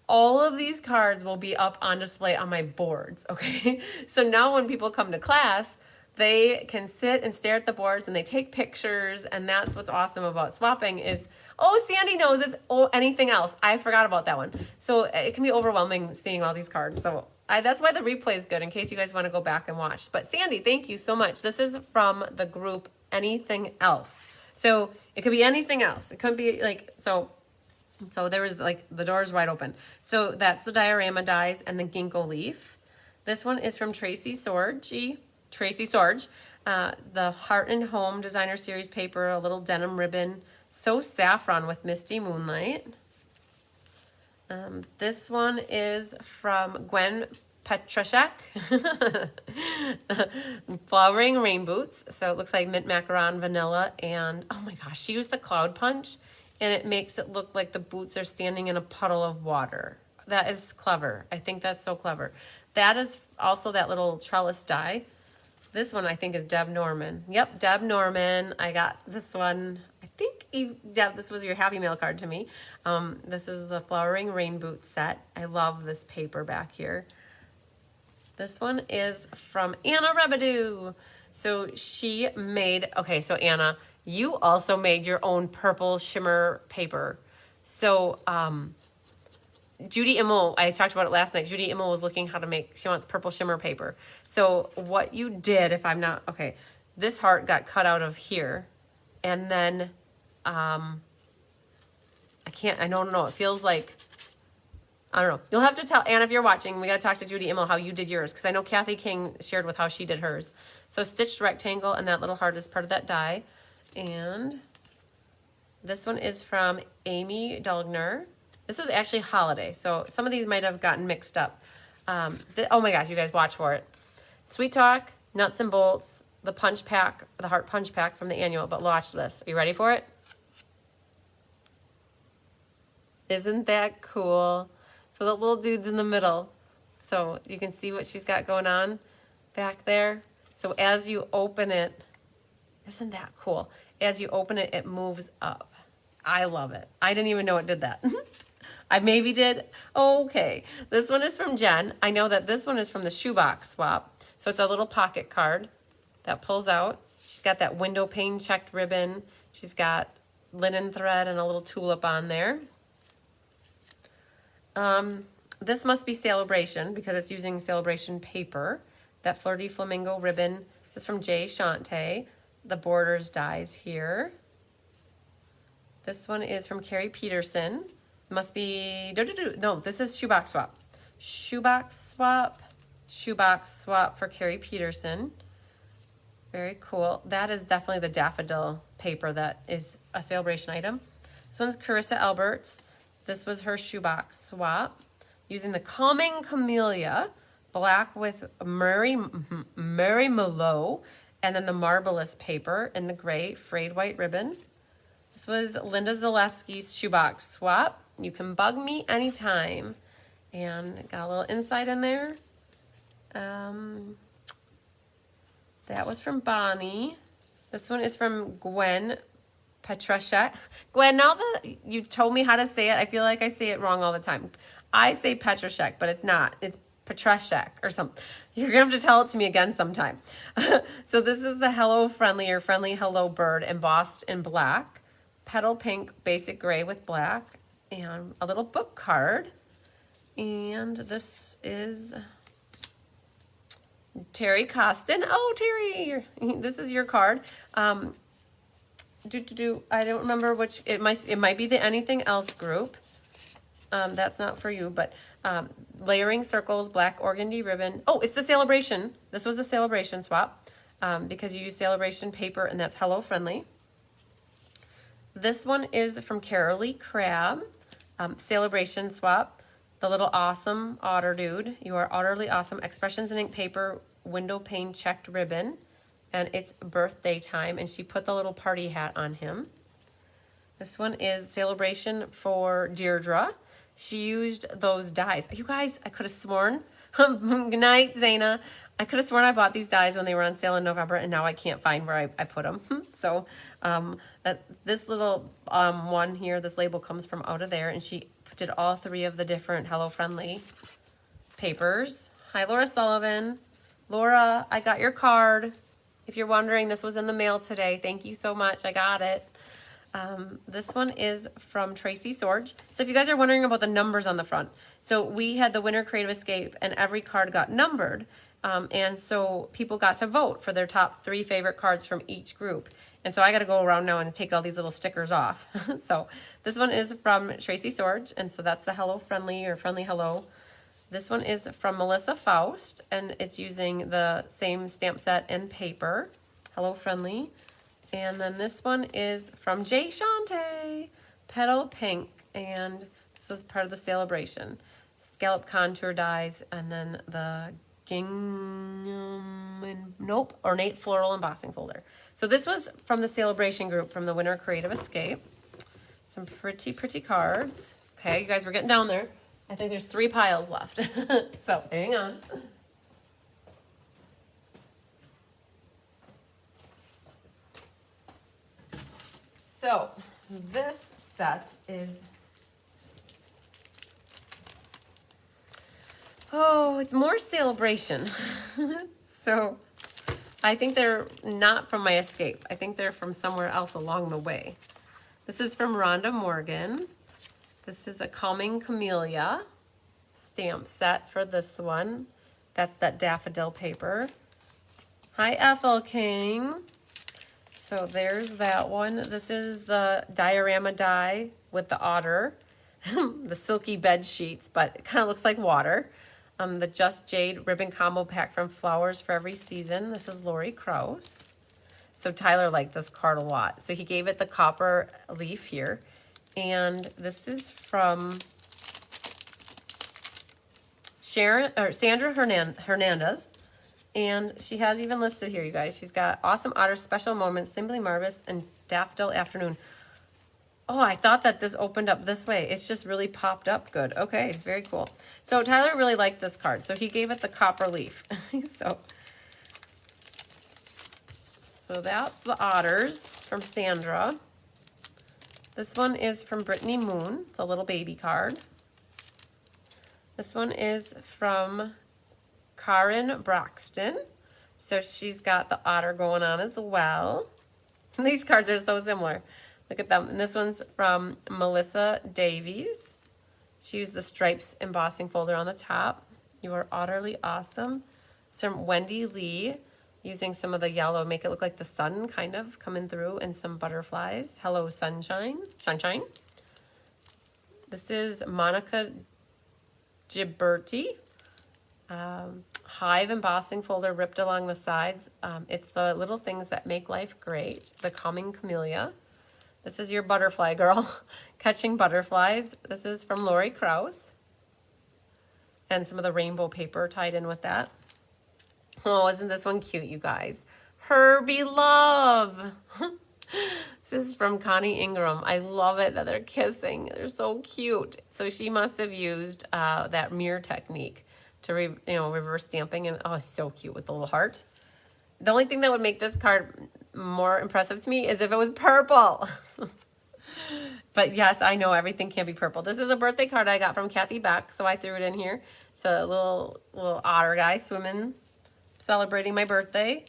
all of these cards will be up on display on my boards, okay? So now when people come to class, they can sit and stare at the boards and they take pictures, and that's what's awesome about swapping is, oh, Sandy knows it's anything else. I forgot about that one. So it can be overwhelming seeing all these cards. So that's why the replay is good in case you guys want to go back and watch. But Sandy, thank you so much. This is from the group Anything Else. So it could be anything else. It could be like, so there was like the doors wide open. So that's the diorama dies and the ginkgo leaf. This one is from Tracy Sorge. The Heart and Home Designer Series paper, a little denim ribbon. So Saffron with Misty Moonlight. This one is from Gwen Petrashek. Flowering Rain Boots. So it looks like mint macaron, vanilla, and oh my gosh, she used the Cloud Punch, and it makes it look like the boots are standing in a puddle of water. That is clever. I think that's so clever. That is also that little trellis die. This one I think is Deb Norman. Yep, Deb Norman. I got this one. I think, Deb, this was your Happy Mail card to me. This is the Flowering Rain Boot set. I love this paper back here. This one is from Anna Rebedu. So she made, okay, so Anna, you also made your own purple shimmer paper. So Judy Immel, I talked about it last night. Judy Immel was looking how to make, she wants purple shimmer paper. So what you did, if I'm not, okay, this heart got cut out of here. And then, I don't know, it feels like, I don't know. You'll have to tell, Anna, if you're watching, we got to talk to Judy Immel how you did yours, because I know Kathy King shared with how she did hers. So stitched rectangle, and that little heart is part of that die. And this one is from Amy Dulgner. This is actually Holiday, so some of these might have gotten mixed up. Oh my gosh, you guys watch for it. Sweet Talk, Nuts and Bolts, the punch pack, the heart punch pack from the annual, but watch this. Are you ready for it? Isn't that cool? So the little dude's in the middle. So you can see what she's got going on back there. So as you open it, isn't that cool? As you open it, it moves up. I love it. I didn't even know it did that. I maybe did. Okay. This one is from Jen. I know that this one is from the Shoebox Swap. So it's a little pocket card that pulls out. She's got that window pane checked ribbon. She's got linen thread and a little tulip on there. This must be Sale-a-bration because it's using Sale-a-bration paper. That Flirty Flamingo ribbon. This is from Jay Shante. The borders dies here. This one is from Carrie Peterson. Must be, no, this is Shoebox Swap. Shoebox Swap for Carrie Peterson. Very cool. That is definitely the daffodil paper that is a Sale-a-bration item. This one's Carissa Alberts. This was her Shoebox Swap. Using the Calming Camellia, black with Murray Mallow, and then the Marvelous paper in the gray frayed white ribbon. This was Linda Zaleski's Shoebox Swap. You can bug me anytime. And got a little inside in there. That was from Bonnie. This one is from Gwen Petrashek. Gwen, now that you told me how to say it, I feel like I say it wrong all the time. I say Petrashek, but it's not. It's Petrashek or something. You're going to have to tell it to me again sometime. So this is the Hello Friendly or Friendly Hello Bird embossed in black, petal pink, basic gray with black, and a little book card. And this is Terry Costin. Oh, Terry, this is your card. I don't remember which, it might be the Anything Else group. That's not for you, but layering circles, black organdy ribbon. Oh, it's the sale-a-bration. This was the sale-a-bration swap because you use sale-a-bration paper, and that's Hello Friendly. This one is from Carolee Crab, sale-a-bration swap. The little awesome otter dude. You are utterly awesome. Expressions in ink paper, window pane checked ribbon, and it's birthday time, and she put the little party hat on him. This one is sale-a-bration for Deirdre. She used those dies. You guys, I could have sworn. Good night, Zaina. I could have sworn I bought these dies when they were on sale in November, and now I can't find where I put them. So this little one here, this label comes from out of there, and she did all three of the different Hello Friendly papers. Hi, Laura Sullivan. Laura, I got your card. If you're wondering, this was in the mail today. Thank you so much. I got it. This one is from Tracy Sorge. So if you guys are wondering about the numbers on the front, so we had the Winter Creative Escape, and every card got numbered. And so people got to vote for their top 3 favorite cards from each group. And so I got to go around now and take all these little stickers off. So this one is from Tracy Sorge, and so that's the Hello Friendly or Friendly Hello. This one is from Melissa Faust, and it's using the same stamp set and paper, Hello Friendly. And then this one is from Jay Shante, Petal Pink, and this was part of the sale-a-bration. Scallop contour dies, and then the ornate floral embossing folder. So this was from the sale-a-bration group from the Winter Creative Escape. Some pretty, pretty cards. Okay, you guys, we're getting down there. I think there's 3 piles left. So hang on. So this set is, it's more sale-a-bration. So I think they're not from my escape. I think they're from somewhere else along the way. This is from Rhonda Morgan. This is a Calming Camellia stamp set for this one. That's that daffodil paper. Hi, Ethel King. So there's that one. This is the diorama die with the otter, the silky bed sheets, but it kind of looks like water. The Just Jade ribbon combo pack from Flowers for Every Season. This is Lori Krause. So Tyler liked this card a lot. So he gave it the copper leaf here. And this is from Sandra Hernandez. And she has even listed here, you guys. She's got Awesome Otter, Special Moments, Simply Marvelous, and Daffodil Afternoon. Oh, I thought that this opened up this way. It's just really popped up good. Okay, very cool. So Tyler really liked this card. So he gave it the copper leaf. So that's the otters from Sandra. This one is from Brittany Moon. It's a little baby card. This one is from Karen Broxton. So she's got the otter going on as well. These cards are so similar. Look at them. And this one's from Melissa Davies. She used the stripes embossing folder on the top. You are utterly awesome. It's from Wendy Lee, using some of the yellow, make it look like the sun kind of coming through, and some butterflies. Hello, sunshine. This is Monica Gibberti. Hive embossing folder ripped along the sides. It's the little things that make life great. The Calming Camellia. This is your butterfly girl, Catching Butterflies. This is from Lori Krause. And some of the rainbow paper tied in with that. Oh, isn't this one cute, you guys? Herbie Love. This is from Connie Ingram. I love it that they're kissing. They're so cute. So she must have used that mirror technique to reverse stamping, and oh, it's so cute with the little heart. The only thing that would make this card more impressive to me is if it was purple. But yes, I know everything can't be purple. This is a birthday card I got from Kathy Beck, so I threw it in here. So a little otter guy swimming, celebrating my birthday.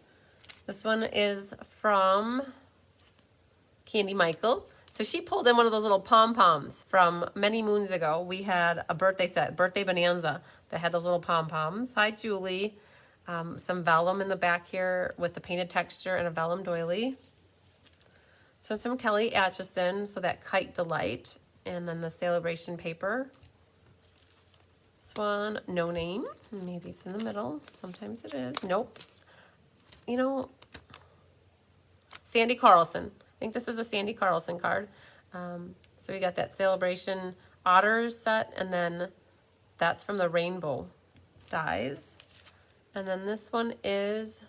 This one is from Candy Michael. So she pulled in one of those little pom-poms from many moons ago. We had a birthday set, birthday bonanza, that had those little pom-poms. Hi, Julie. Some vellum in the back here with the painted texture and a vellum doily. So it's from Kelly Atchison, so that Kite Delight. And then the sale-a-bration paper. This one, no name. Maybe it's in the middle. Sometimes it is. Nope. You know, Sandy Carlson. I think this is a Sandy Carlson card. So we got that sale-a-bration otters set, and then that's from the rainbow dies. And then this one is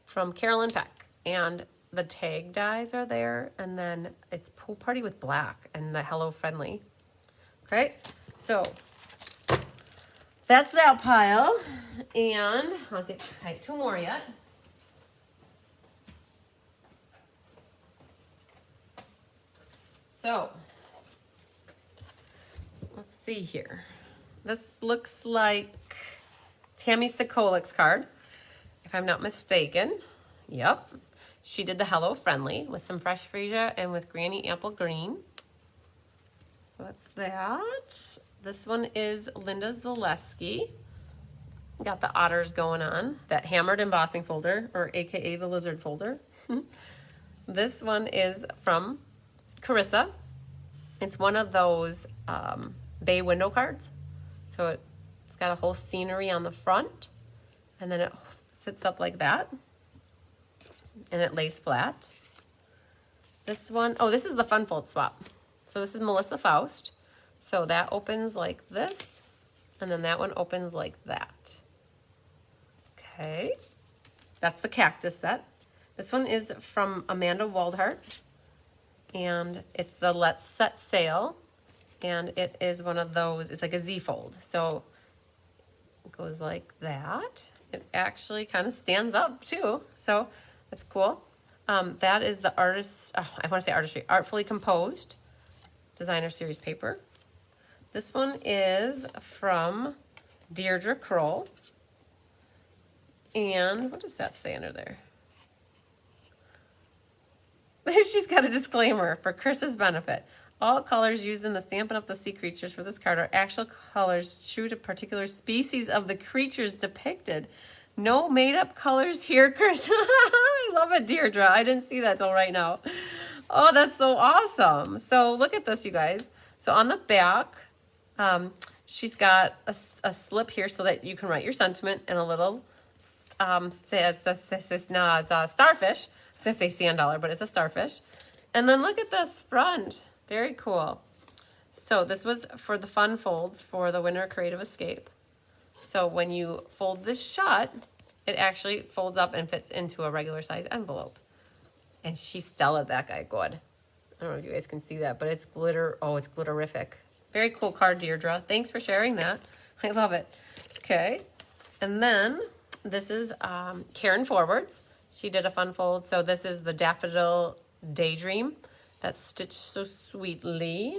from Carolyn Peck, and the tag dies are there, and then it's Pool Party with Black and the Hello Friendly. Okay, so that's that pile, and I'll get two more yet. So, let's see here. This looks like Tammy Sokolik's card, if I'm not mistaken. Yep. She did the Hello Friendly with some fresh freesia and with Granny Apple Green. So that's that. This one is Linda Zaleski. Got the otters going on. That hammered embossing folder, or AKA the lizard folder. This one is from Carissa. It's one of those bay window cards. So it's got a whole scenery on the front, and then it sits up like that, and it lays flat. This one, oh, this is the fun fold swap. So this is Melissa Faust. So that opens like this, and then that one opens like that. Okay, that's the cactus set. This one is from Amanda Waldhart, and it's the Let's Set Sail, and it is one of those, it's like a Z fold. So it goes like that. It actually kind of stands up too, so that's cool. That is the artist, I want to say artistry, Artfully Composed designer series paper. This one is from Deirdre Kroll. And what does that say under there? She's got a disclaimer for Chris's benefit. All colors used in the Stampin' Up! The Sea Creatures for this card are actual colors true to particular species of the creatures depicted. No made-up colors here, Chris. I love it, Deirdre. I didn't see that till right now. Oh, that's so awesome. So look at this, you guys. So on the back, she's got a slip here so that you can write your sentiment, and a little it's a starfish. I was going to say sand dollar, but it's a starfish. And then look at this front. Very cool. So this was for the fun folds for the Winter Creative Escape. So when you fold this shut, it actually folds up and fits into a regular size envelope. And she stellaed that guy good. I don't know if you guys can see that, but it's glitter. Oh, it's glitterific. Very cool card, Deirdre. Thanks for sharing that. I love it. Okay. And then this is Karen Forwards. She did a fun fold. So this is the Daffodil Daydream. That's stitched so sweetly.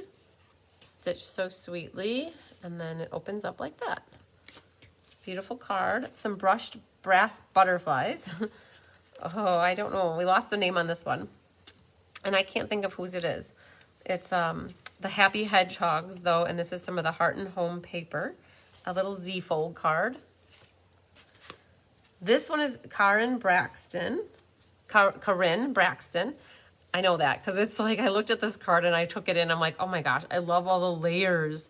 Stitched so sweetly. And then it opens up like that. Beautiful card. Some brushed brass butterflies. Oh, I don't know. We lost the name on this one. And I can't think of whose it is. It's the Happy Hedgehogs, though, and this is some of the Heart and Home paper. A little Z-fold card. This one is Corinne Braxton. I know that because it's like I looked at this card and I took it in. I'm like, oh my gosh, I love all the layers.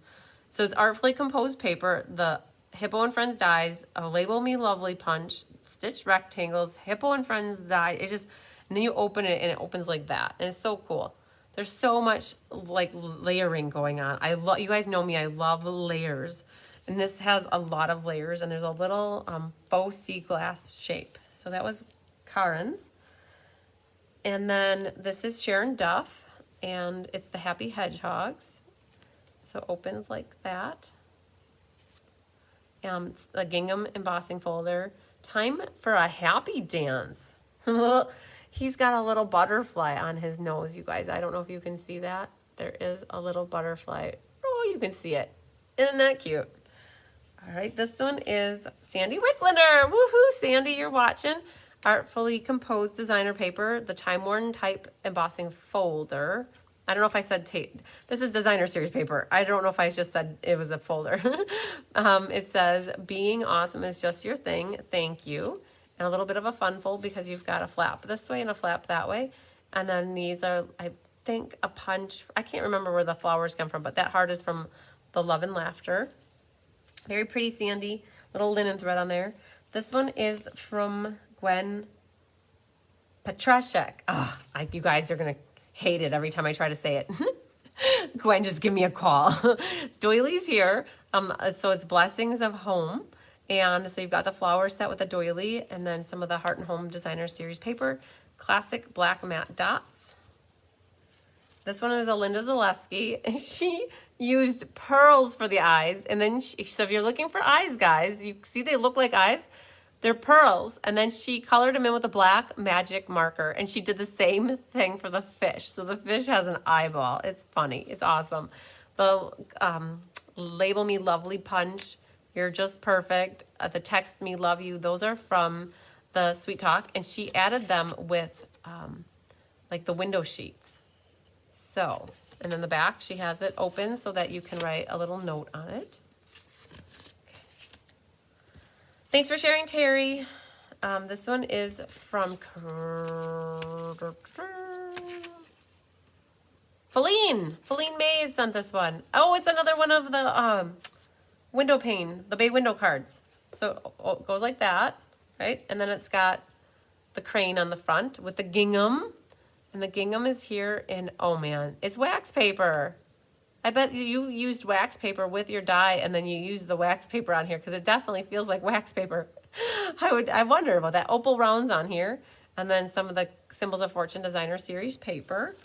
So it's artfully composed paper, the Hippo and Friends dies, a Label Me Lovely punch, stitched rectangles, Hippo and Friends die. It just, and then you open it and it opens like that. And it's so cool. There's so much like layering going on. You guys know me, I love layers. And this has a lot of layers, and there's a little faux sea glass shape. So that was Karen's. And then this is Sharon Duff, and it's the Happy Hedgehogs. So it opens like that. It's a gingham embossing folder. Time for a happy dance. He's got a little butterfly on his nose, you guys. I don't know if you can see that. There is a little butterfly. Oh, you can see it. Isn't that cute? All right, this one is Sandy Wicklander. Woohoo, Sandy, you're watching. Artfully composed designer paper, the time-worn type embossing folder. I don't know if I said tape. This is designer series paper. I don't know if I just said it was a folder. It says, being awesome is just your thing. Thank you. And a little bit of a fun fold because you've got a flap this way and a flap that way. And then these are, I think, a punch. I can't remember where the flowers come from, but that heart is from the Love and Laughter. Very pretty, Sandy. Little linen thread on there. This one is from Gwen Petrashek. Oh, you guys are going to hate it every time I try to say it. Gwen, just give me a call. Doilies here. So it's Blessings of Home. And so you've got the flower set with a doily and then some of the Heart and Home Designer Series paper. Classic black matte dots. This one is a Linda Zaleski. She used pearls for the eyes. And then, so if you're looking for eyes, guys, you see they look like eyes. They're pearls. And then she colored them in with a black magic marker. And she did the same thing for the fish. So the fish has an eyeball. It's funny. It's awesome. The Label Me Lovely punch. You're just perfect. The Text Me Love You. Those are from the Sweet Talk. And she added them with like the window sheets. So, and then the back, she has it open so that you can write a little note on it. Thanks for sharing, Terry. This one is from Feline. Feline Mays sent this one. Oh, it's another one of the window pane, the bay window cards. So it goes like that, right? And then it's got the crane on the front with the gingham. And the gingham is here in, oh man, it's wax paper. I bet you used wax paper with your die and then you used the wax paper on here because it definitely feels like wax paper. I wonder about that. Opal rounds on here. And then some of the Symbols of Fortune Designer Series paper.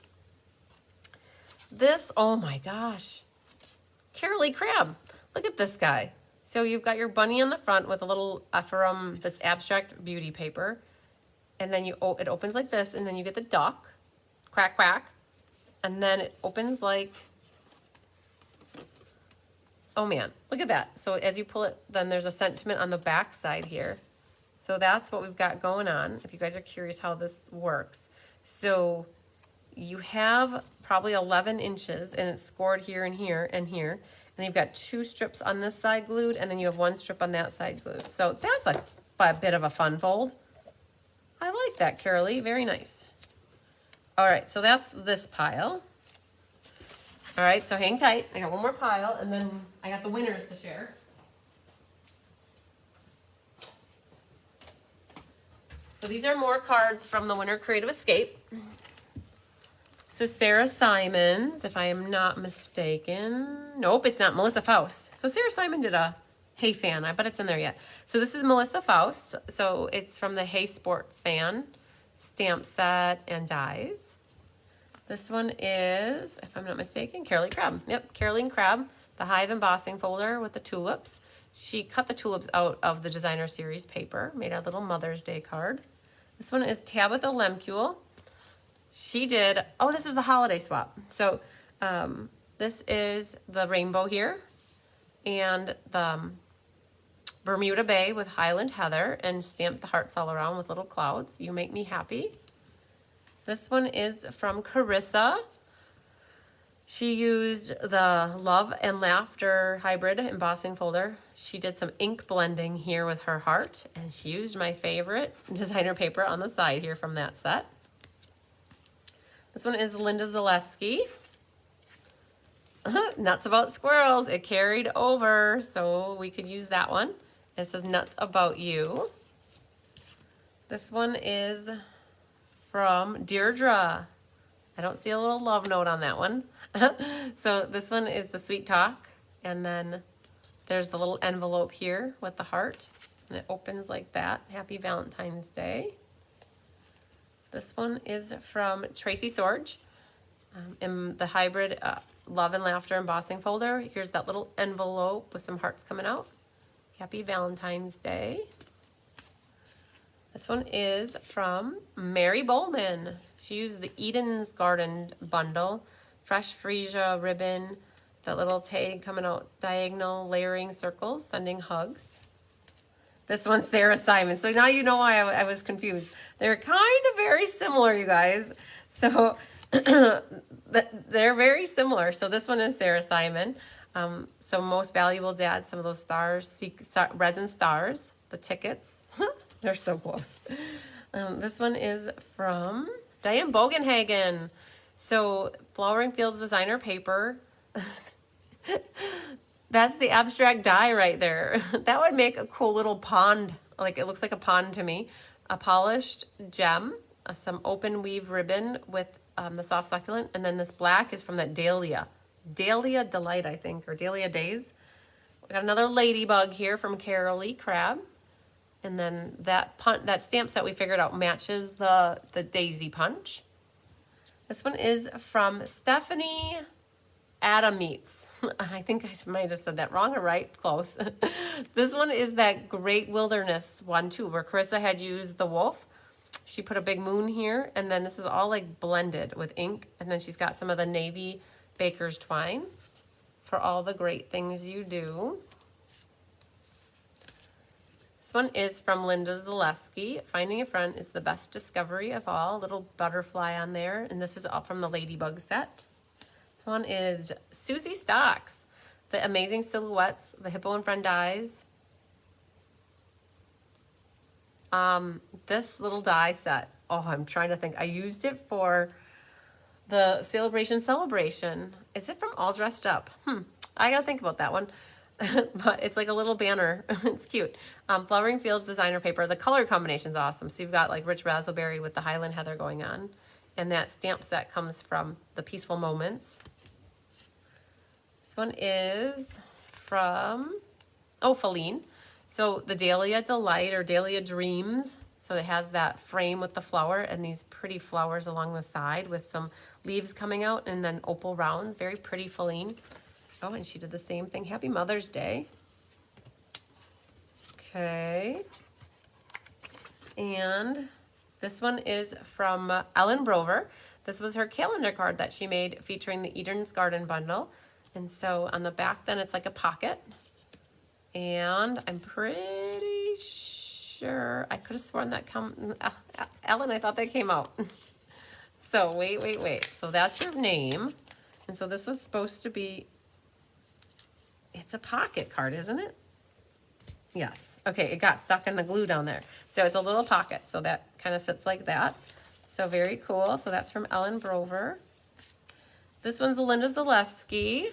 This, oh my gosh. Carolee Crab. Look at this guy. So you've got your bunny on the front with a little from this abstract beauty paper. And then it opens like this and then you get the duck. Quack, quack. And then it opens like, oh man, look at that. So as you pull it, then there's a sentiment on the back side here. So that's what we've got going on, if you guys are curious how this works. So you have probably 11 inches and it's scored here and here and here. And then you've got 2 strips on this side glued and then you have 1 strip on that side glued. So that's a bit of a fun fold. I like that, Carolee, very nice. All right, so that's this pile. All right, so hang tight. I got one more pile, and then I got the winners to share. So these are more cards from the Winter Creative Escape. So Sarah Simons, if I am not mistaken. Nope, it's not. Melissa Faust. So Sarah Simon did a Hey Fan. I bet it's in there yet. So this is Melissa Faust. So it's from the Hey Sports Fan stamp set and dies. This one is, if I'm not mistaken, Carolee Crab. Yep, Caroline Crab, the Hive embossing folder with the tulips. She cut the tulips out of the Designer Series paper, made a little Mother's Day card. This one is Tabitha Lemcule. She did, oh, this is the holiday swap. So this is the rainbow here and the Bermuda Bay with Highland Heather and stamped the hearts all around with little clouds. You Make Me Happy. This one is from Carissa. She used the Love and Laughter hybrid embossing folder. She did some ink blending here with her heart, and she used my favorite designer paper on the side here from that set. This one is Linda Zaleski. Nuts About Squirrels. It carried over, so we could use that one. It says Nuts About You. This one is from Deirdre. I don't see a little love note on that one. So this one is the Sweet Talk. And then there's the little envelope here with the heart. And it opens like that. Happy Valentine's Day. This one is from Tracy Sorge. In the hybrid Love and Laughter embossing folder. Here's that little envelope with some hearts coming out. Happy Valentine's Day. This one is from Mary Bowman. She used the Eden's Garden bundle, fresh freesia ribbon, That little tag coming out diagonal, layering circles, sending hugs. This one's Sarah Simon. So now you know why I was confused. They're kind of very similar, you guys. So they're very similar. So this one is Sarah Simon. So most valuable dad, some of those stars, resin stars, the tickets. They're so close. This one is from Diane Bogenhagen. So Flowering Fields designer paper. That's the abstract die right there. That would make a cool little pond. Like it looks like a pond to me. A polished gem, some open weave ribbon with the soft succulent. And then this black is from that Dahlia. Dahlia Delight, I think, or Dahlia Days. We got another ladybug here from Carol Lee Crab. And then that stamp set we figured out matches the daisy punch. This one is from Stephanie Adameets. I think I might have said that wrong or right, close. This one is that Great Wilderness one too, where Carissa had used the wolf. She put a big moon here, and then this is all like blended with ink, and then she's got some of the navy baker's twine for all the great things you do. This one is from Linda Zaleski. Finding a Friend is the best discovery of all. Little butterfly on there, and this is all from the Ladybug set. This one is Susie Stocks, the Amazing Silhouettes, the Hippo and Friend dies. This little die set, oh, I'm trying to think. I used it for the sale-a-bration celebration. Is it from All Dressed Up? I gotta think about that one. But it's like a little banner. It's cute. Flowering Fields designer paper. The color combination's awesome. So you've got like rich raspberry with the Highland Heather going on. And that stamp set comes from the Peaceful Moments. This one is from, Feline. So the Dahlia Delight or Dahlia Dreams. So it has that frame with the flower and these pretty flowers along the side with some leaves coming out and then opal rounds. Very pretty Feline. Oh, and she did the same thing. Happy Mother's Day. Okay. And this one is from Ellen Brover. This was her calendar card that she made featuring the Eden's Garden bundle. And so on the back then it's like a pocket. And I'm pretty sure, I could have sworn that Ellen, I thought that came out. So wait. So that's your name. And so this was supposed to be, it's a pocket card, isn't it? Yes. Okay, it got stuck in the glue down there. So it's a little pocket. So that kind of sits like that. So very cool. So that's from Ellen Brover. This one's Linda Zaleski.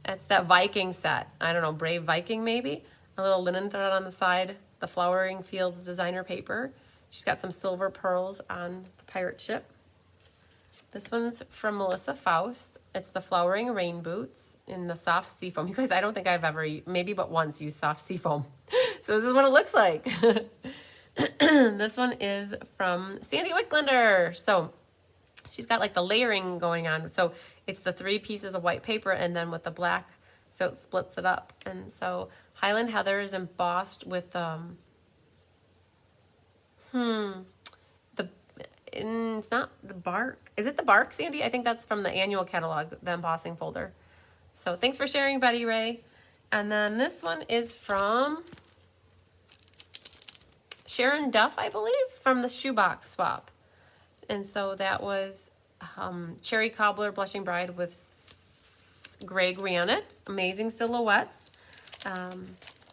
It's that Viking set. I don't know, Brave Viking maybe. A little linen thread on the side. The Flowering Fields designer paper. She's got some silver pearls on the pirate ship. This one's from Melissa Faust. It's the Flowering Rain Boots in the soft seafoam. You guys, I don't think I've ever, maybe but once, used soft seafoam. So this is what it looks like. This one is from Sandy Wicklander. So she's got like the layering going on. So it's the 3 pieces of white paper and then with the black, so it splits it up. And so Highland Heather is embossed with, it's not the bark. Is it the bark, Sandy? I think that's from the annual catalog, the embossing folder. So thanks for sharing, Betty Ray. And then this one is from Sharon Duff, I believe, from the Shoebox Swap. And so that was Cherry Cobbler Blushing Bride with gray granite, amazing silhouettes.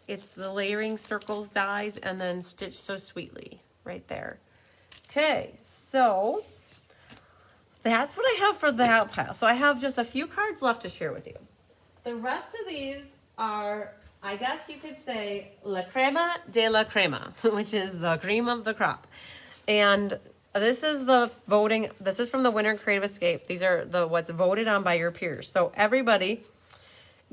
It's the layering circles dies and then stitched so sweetly right there. Okay, so that's what I have for that pile. So I have just a few cards left to share with you. The rest of these are, I guess you could say, la crema de la crema, which is the cream of the crop. And this is the voting, this is from the Winter Creative Escape. These are the what's voted on by your peers. So everybody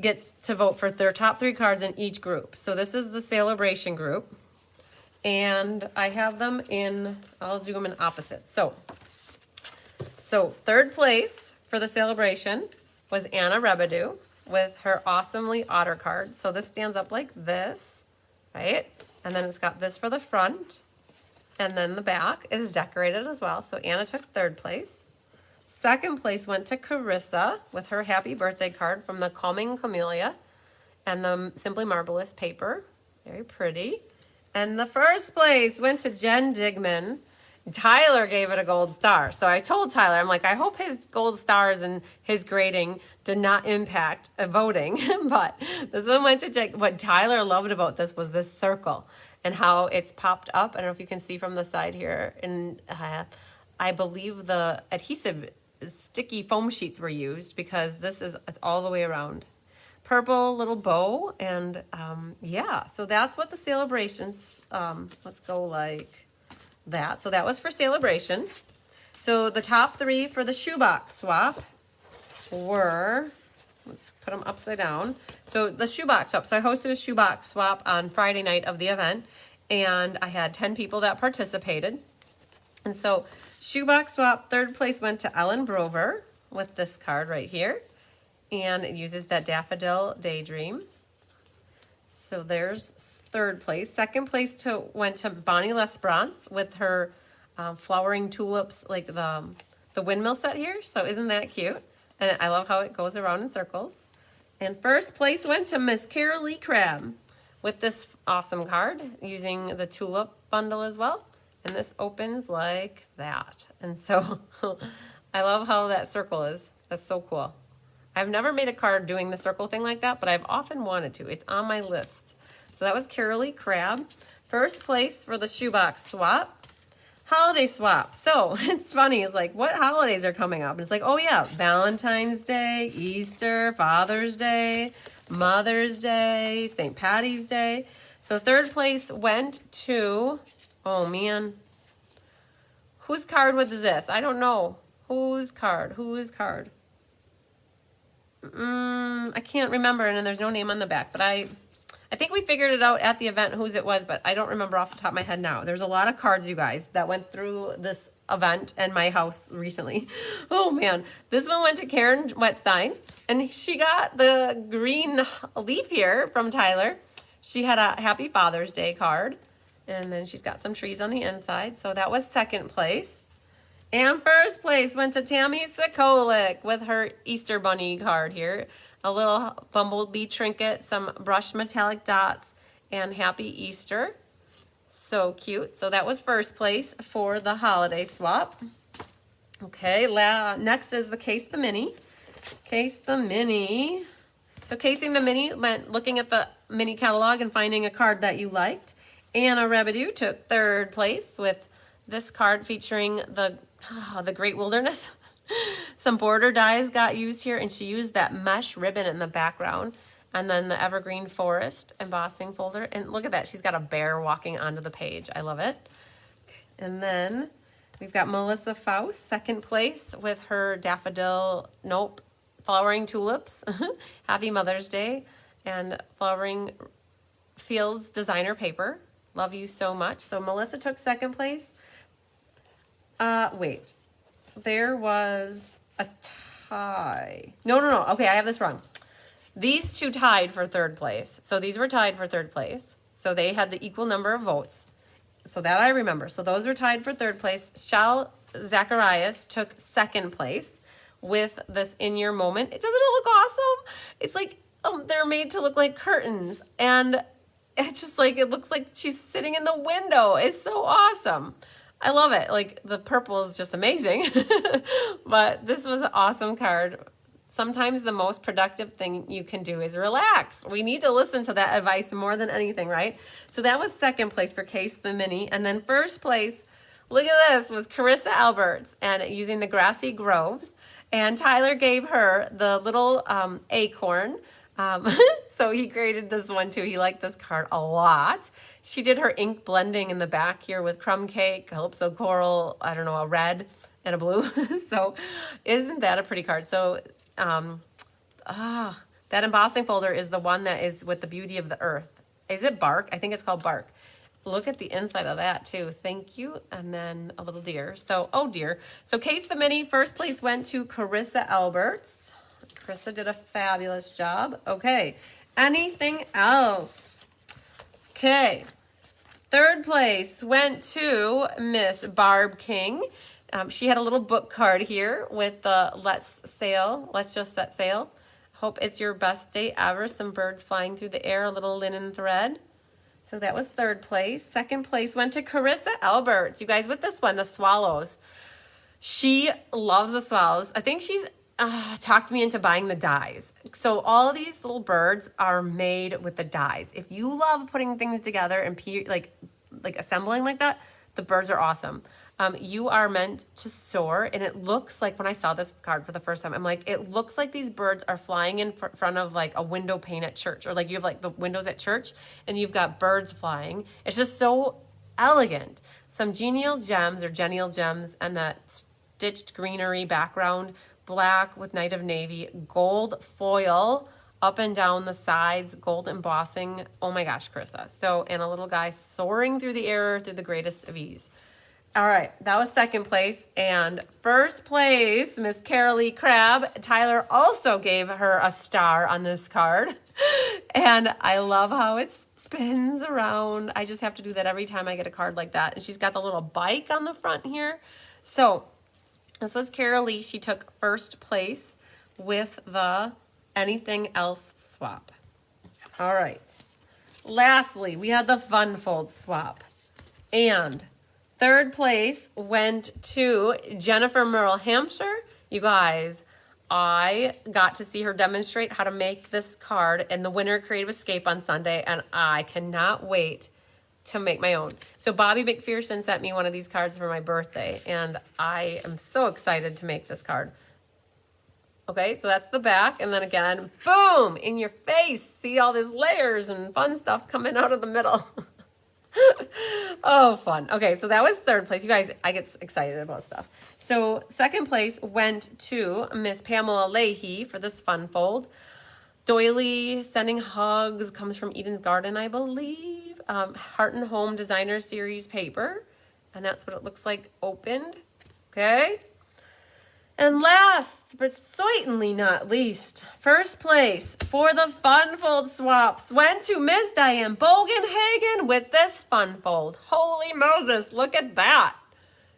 gets to vote for their top 3 cards in each group. So this is the sale-a-bration group. And I have them in, I'll do them in opposite. So 3rd place for the sale-a-bration was Anna Rebedu with her awesomely otter card. So this stands up like this, right? And then it's got this for the front. And then the back is decorated as well. So Anna took 3rd place. Second place went to Carissa with her happy birthday card from the Calming Camellia and the Simply Marvelous paper. Very pretty. And the first place went to Jen Digman. Tyler gave it a gold star. So I told Tyler, I'm like, I hope his gold stars and his grading did not impact voting. But this one went to Jen. What Tyler loved about this was this circle and how it's popped up. I don't know if you can see from the side here. And I believe the adhesive sticky foam sheets were used because it's all the way around. Purple little bow. And yeah, so that's what the sale-a-brations, let's go like that. So that was for sale-a-bration. So the top three for the shoebox swap were, let's put them upside down. So the shoebox swap. So I hosted a shoebox swap on Friday night of the event, and I had 10 people that participated. And so shoebox swap, third place went to Ellen Brover with this card right here. And it uses that Daffodil Daydream. So there's third place. Second place went to Bonnie Lesbrance with her flowering tulips, like the windmill set here. So isn't that cute? And I love how it goes around in circles. And first place went to Miss Carol Lee Crabb with this awesome card using the tulip bundle as well. And this opens like that. And so I love how that circle is. That's so cool. I've never made a card doing the circle thing like that, but I've often wanted to. It's on my list. So that was Carolee Crabb. First place for the shoebox swap. Holiday swap. So it's funny. It's like, what holidays are coming up? And it's like, oh yeah, Valentine's Day, Easter, Father's Day, Mother's Day, St. Patty's Day. So third place went to, oh man, whose card was this? I don't know. Whose card? I can't remember, and then there's no name on the back, but I think we figured it out at the event whose it was, but I don't remember off the top of my head now. There's a lot of cards, you guys, that went through this event and my house recently. Oh man, this one went to Karen Wetstein, and she got the green leaf here from Tyler. She had a Happy Father's Day card, and then she's got some trees on the inside, so that was second place. And first place went to Tammy Sikolik with her Easter Bunny card here. A little bumblebee trinket, some brushed metallic dots, and Happy Easter. So cute. So that was first place for the holiday swap. Okay, next is the Case the Mini. Case the Mini. So casing the Mini meant looking at the mini catalog and finding a card that you liked. Anna Rebideau took third place with this card featuring the Great Wilderness. Some border dies got used here, and she used that mesh ribbon in the background, and then the Evergreen Forest embossing folder. And look at that, she's got a bear walking onto the page. I love it. And then we've got Melissa Faust, second place with her flowering tulips. Happy Mother's Day, and Flowering Fields designer paper. Love you so much. So Melissa took second place. Wait, there was a tie. No. Okay, I have this wrong. These two tied for third place. So these were tied for third place. So they had the equal number of votes. So that I remember. So those were tied for third place. Shell Zacharias took second place with this In Your Moment. Doesn't it look awesome? It's like they're made to look like curtains. And it's just like, it looks like she's sitting in the window. It's so awesome. I love it. Like, the purple is just amazing. But this was an awesome card. Sometimes the most productive thing you can do is relax. We need to listen to that advice more than anything, right? So that was second place for Case the Mini. And then first place, look at this, was Carissa Alberts, and using the Grassy Groves. And Tyler gave her the little acorn. So he graded this one too. He liked this card a lot. She did her ink blending in the back here with crumb cake, calypso coral, I don't know, a red and a blue. So isn't that a pretty card? So that embossing folder is the one that is with the beauty of the earth. Is it bark? I think it's called bark. Look at the inside of that too. Thank you. And then a little deer. So, oh dear. So Case the Mini, first place went to Carissa Alberts. Carissa did a fabulous job. Okay. Anything else? Okay. Third place went to Miss Barb King. She had a little book card here with the let's just set sail. Hope it's your best day ever. Some birds flying through the air, a little linen thread. So that was third place. Second place went to Carissa Alberts. You guys, with this one, the swallows. She loves the swallows. I think she's talked me into buying the dies. So all of these little birds are made with the dies. If you love putting things together and like assembling like that, the birds are awesome. You are meant to soar, and it looks like, when I saw this card for the first time, I'm like, it looks like these birds are flying in front of like a window pane at church, or like you have like the windows at church and you've got birds flying. It's just so elegant. Some genial gems and that stitched greenery background, black with night of navy, gold foil up and down the sides, gold embossing. Oh my gosh, Carissa. So, and a little guy soaring through the air through the greatest of ease. All right, that was second place. And first place, Miss Carolee Crabb. Tyler also gave her a star on this card. And I love how it spins around. I just have to do that every time I get a card like that. And she's got the little bike on the front here. So this was Carolee. She took first place with the anything else swap. All right. Lastly, we had the fun fold swap. And third place went to Jennifer Merle Hampshire. You guys, I got to see her demonstrate how to make this card in the Winter Creative Escape on Sunday, and I cannot wait to make my own. So Bobby McPherson sent me one of these cards for my birthday, and I am so excited to make this card. Okay, so that's the back, and then again, boom, in your face. See all these layers and fun stuff coming out of the middle. Oh, fun. Okay, so that was third place. You guys, I get excited about stuff. So second place went to Miss Pamela Leahy for this fun fold. Doily Sending Hugs comes from Eden's Garden, I believe. Heart and Home Designer Series paper. And that's what it looks like opened. Okay. And last, but certainly not least, first place for the fun fold swaps went to Miss Diane Bogenhagen with this fun fold. Holy Moses, look at that.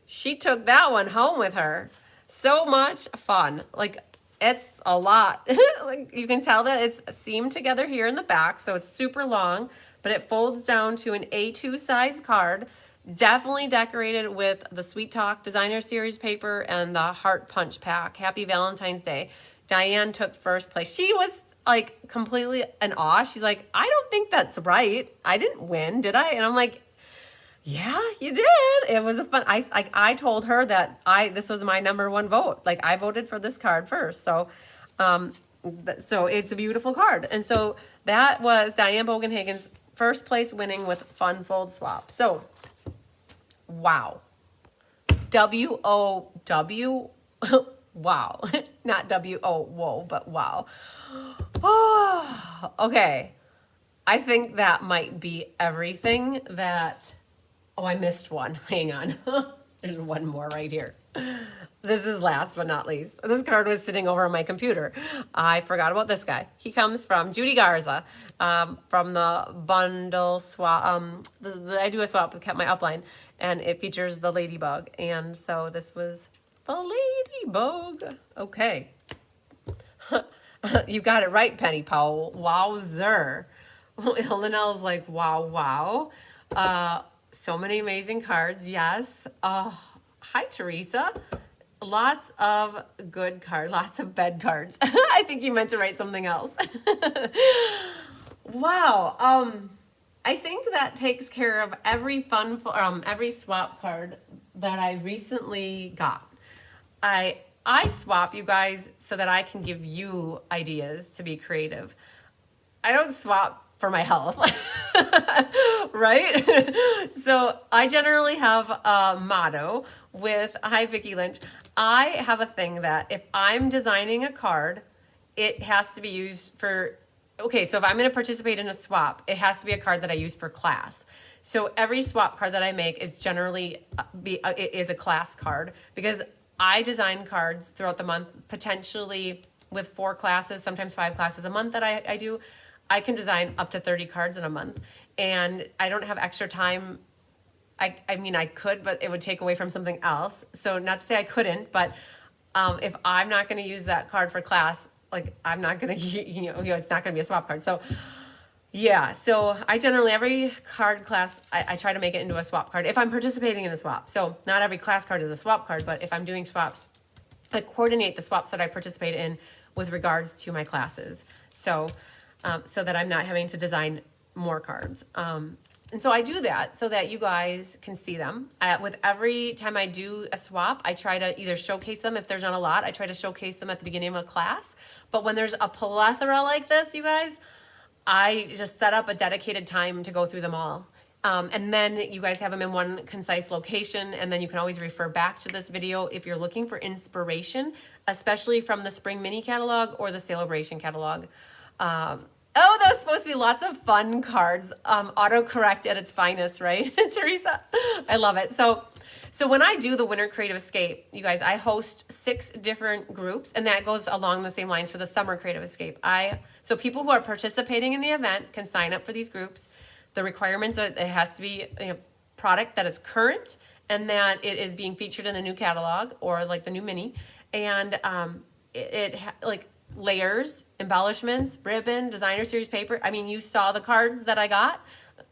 She took that one home with her. So much fun. Like, it's a lot. Like, you can tell that it's seamed together here in the back, so it's super long, but it folds down to an A2 size card. Definitely decorated with the Sweet Talk Designer Series paper and the Heart Punch Pack. Happy Valentine's Day. Diane took first place. She was like completely in awe. She's like, I don't think that's right. I didn't win, did I? And I'm like, yeah, you did. It was a fun. I told her that this was my number one vote. Like, I voted for this card first. So it's a beautiful card. And so that was Diane Bogenhagen's first place winning with Fun Fold Swap. So wow. W-O-W. Wow. Not W-O, whoa, but wow. Oh, okay. I think that might be everything that... Oh, I missed one. Hang on. There's one more right here. This is last but not least. This card was sitting over on my computer. I forgot about this guy. He comes from Judy Garza from the bundle swap. I do a swap with Kept My Upline, and it features the ladybug. And so this was the ladybug. Okay. You got it right, Penny Powell. Wowzer. Linnell's like, wow, wow. So many amazing cards. Yes. Hi, Teresa. Lots of good cards. Lots of bed cards. I think you meant to write something else. Wow. I think that takes care of every every swap card that I recently got. I swap, you guys, so that I can give you ideas to be creative. I don't swap for my health, right? So I generally have a motto with, hi, Vicki Lynch. I have a thing that if I'm designing a card, it has to be used for, okay, so if I'm going to participate in a swap, it has to be a card that I use for class. So every swap card that I make is generally is a class card, because I design cards throughout the month, potentially with 4 classes, sometimes 5 classes a month that I do. I can design up to 30 cards in a month, and I don't have extra time I mean, I could, but it would take away from something else. So not to say I couldn't, but if I'm not going to use that card for class, like I'm not going to, it's not going to be a swap card. So yeah, so I generally, every card class, I try to make it into a swap card if I'm participating in a swap. So not every class card is a swap card, but if I'm doing swaps, I coordinate the swaps that I participate in with regards to my classes. So, so that I'm not having to design more cards. And so I do that so that you guys can see them. With every time I do a swap, I try to either showcase them. If there's not a lot, I try to showcase them at the beginning of a class. But when there's a plethora like this, you guys, I just set up a dedicated time to go through them all. And then you guys have them in one concise location, and then you can always refer back to this video if you're looking for inspiration, especially from the Spring Mini Catalog or the Sale-a-bration catalog. Oh, that was supposed to be lots of fun cards. Autocorrect at its finest, right, Teresa? I love it. So when I do the Winter Creative Escape, you guys, I host 6 different groups, and that goes along the same lines for the Summer Creative Escape. So people who are participating in the event can sign up for these groups. The requirements are it has to be a product that is current and that it is being featured in the new catalog or like the new mini, and like layers, embellishments, ribbon, designer series paper. I mean, you saw the cards that I got.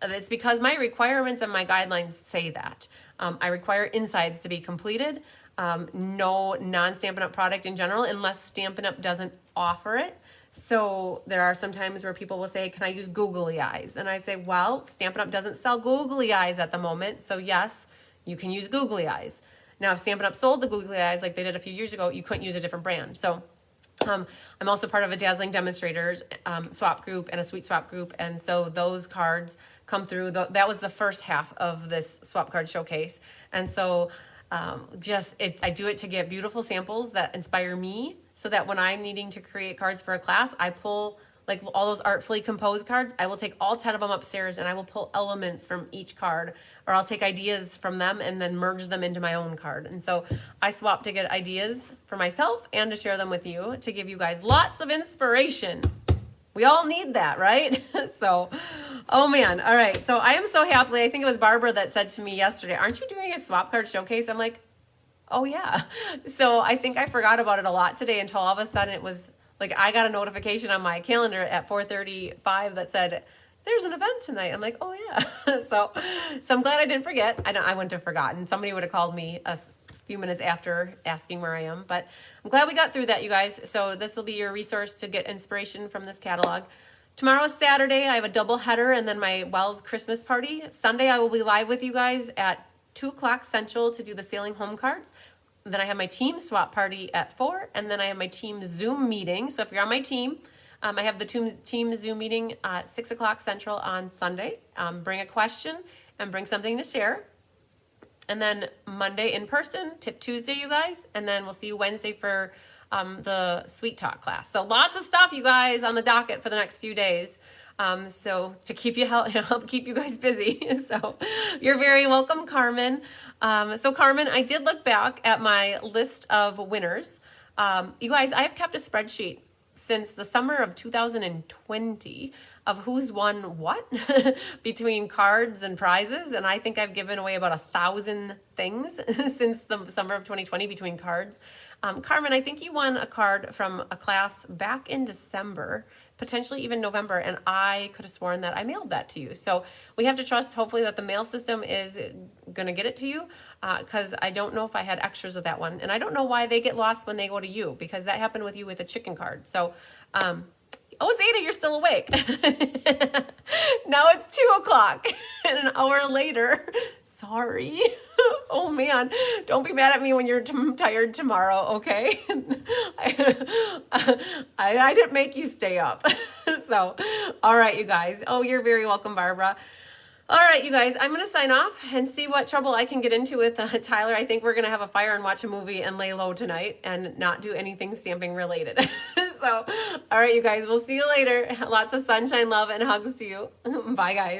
It's because my requirements and my guidelines say that. I require insides to be completed, no non-Stampin' Up! Product in general, unless Stampin' Up! Doesn't offer it. So there are some times where people will say, can I use googly eyes? And I say, well, Stampin' Up! Doesn't sell googly eyes at the moment. So yes, you can use googly eyes. Now, if Stampin' Up! Sold the googly eyes like they did a few years ago, you couldn't use a different brand. So I'm also part of a Dazzling Demonstrators swap group and a Sweet Swap group. And so those cards come through. That was the first half of this swap card showcase. And so I do it to get beautiful samples that inspire me, so that when I'm needing to create cards for a class, I pull like all those artfully composed cards. I will take all 10 of them upstairs and I will pull elements from each card, or I'll take ideas from them and then merge them into my own card. And so I swap to get ideas for myself and to share them with you, to give you guys lots of inspiration. We all need that, right? So, oh man. All right. So I am so happy. I think it was Barbara that said to me yesterday, aren't you doing a swap card showcase? I'm like, oh yeah. So I think I forgot about it a lot today until all of a sudden it was like, I got a notification on my calendar at 4:35 that said, there's an event tonight. I'm like, oh yeah. So I'm glad I didn't forget. I wouldn't have forgotten. Somebody would have called me a few minutes after asking where I am, but I'm glad we got through that, you guys. So this will be your resource to get inspiration from this catalog. Tomorrow is Saturday. I have a double header and then my Wells Christmas party. Sunday, I will be live with you guys at 2 o'clock Central to do the Sailing Home cards. Then I have my team swap party at 4, and then I have my team Zoom meeting. So if you're on my team, I have the team Zoom meeting at 6 o'clock Central on Sunday. Bring a question and bring something to share. And then Monday in person, Tip Tuesday, you guys. And then we'll see you Wednesday for the Sweet Talk class. So lots of stuff, you guys, on the docket for the next few days. So to keep you help keep you guys busy. So you're very welcome, Carmen. So Carmen, I did look back at my list of winners. You guys, I have kept a spreadsheet since the summer of 2020 of who's won what between cards and prizes. And I think I've given away about 1,000 things since the summer of 2020 between cards. Carmen, I think you won a card from a class back in December, potentially even November, and I could have sworn that I mailed that to you. So we have to trust, hopefully, that the mail system is going to get it to you, because I don't know if I had extras of that one. And I don't know why they get lost when they go to you, because that happened with you with a chicken card. So, oh, Zeta, you're still awake. Now it's 2 o'clock and an hour later. Sorry. Oh man, don't be mad at me when you're tired tomorrow, okay? I didn't make you stay up. So, all right, you guys. Oh, you're very welcome, Barbara. All right, you guys, I'm going to sign off and see what trouble I can get into with Tyler. I think we're going to have a fire and watch a movie and lay low tonight and not do anything stamping related. So, all right, you guys, we'll see you later. Lots of sunshine, love, and hugs to you. Bye, guys.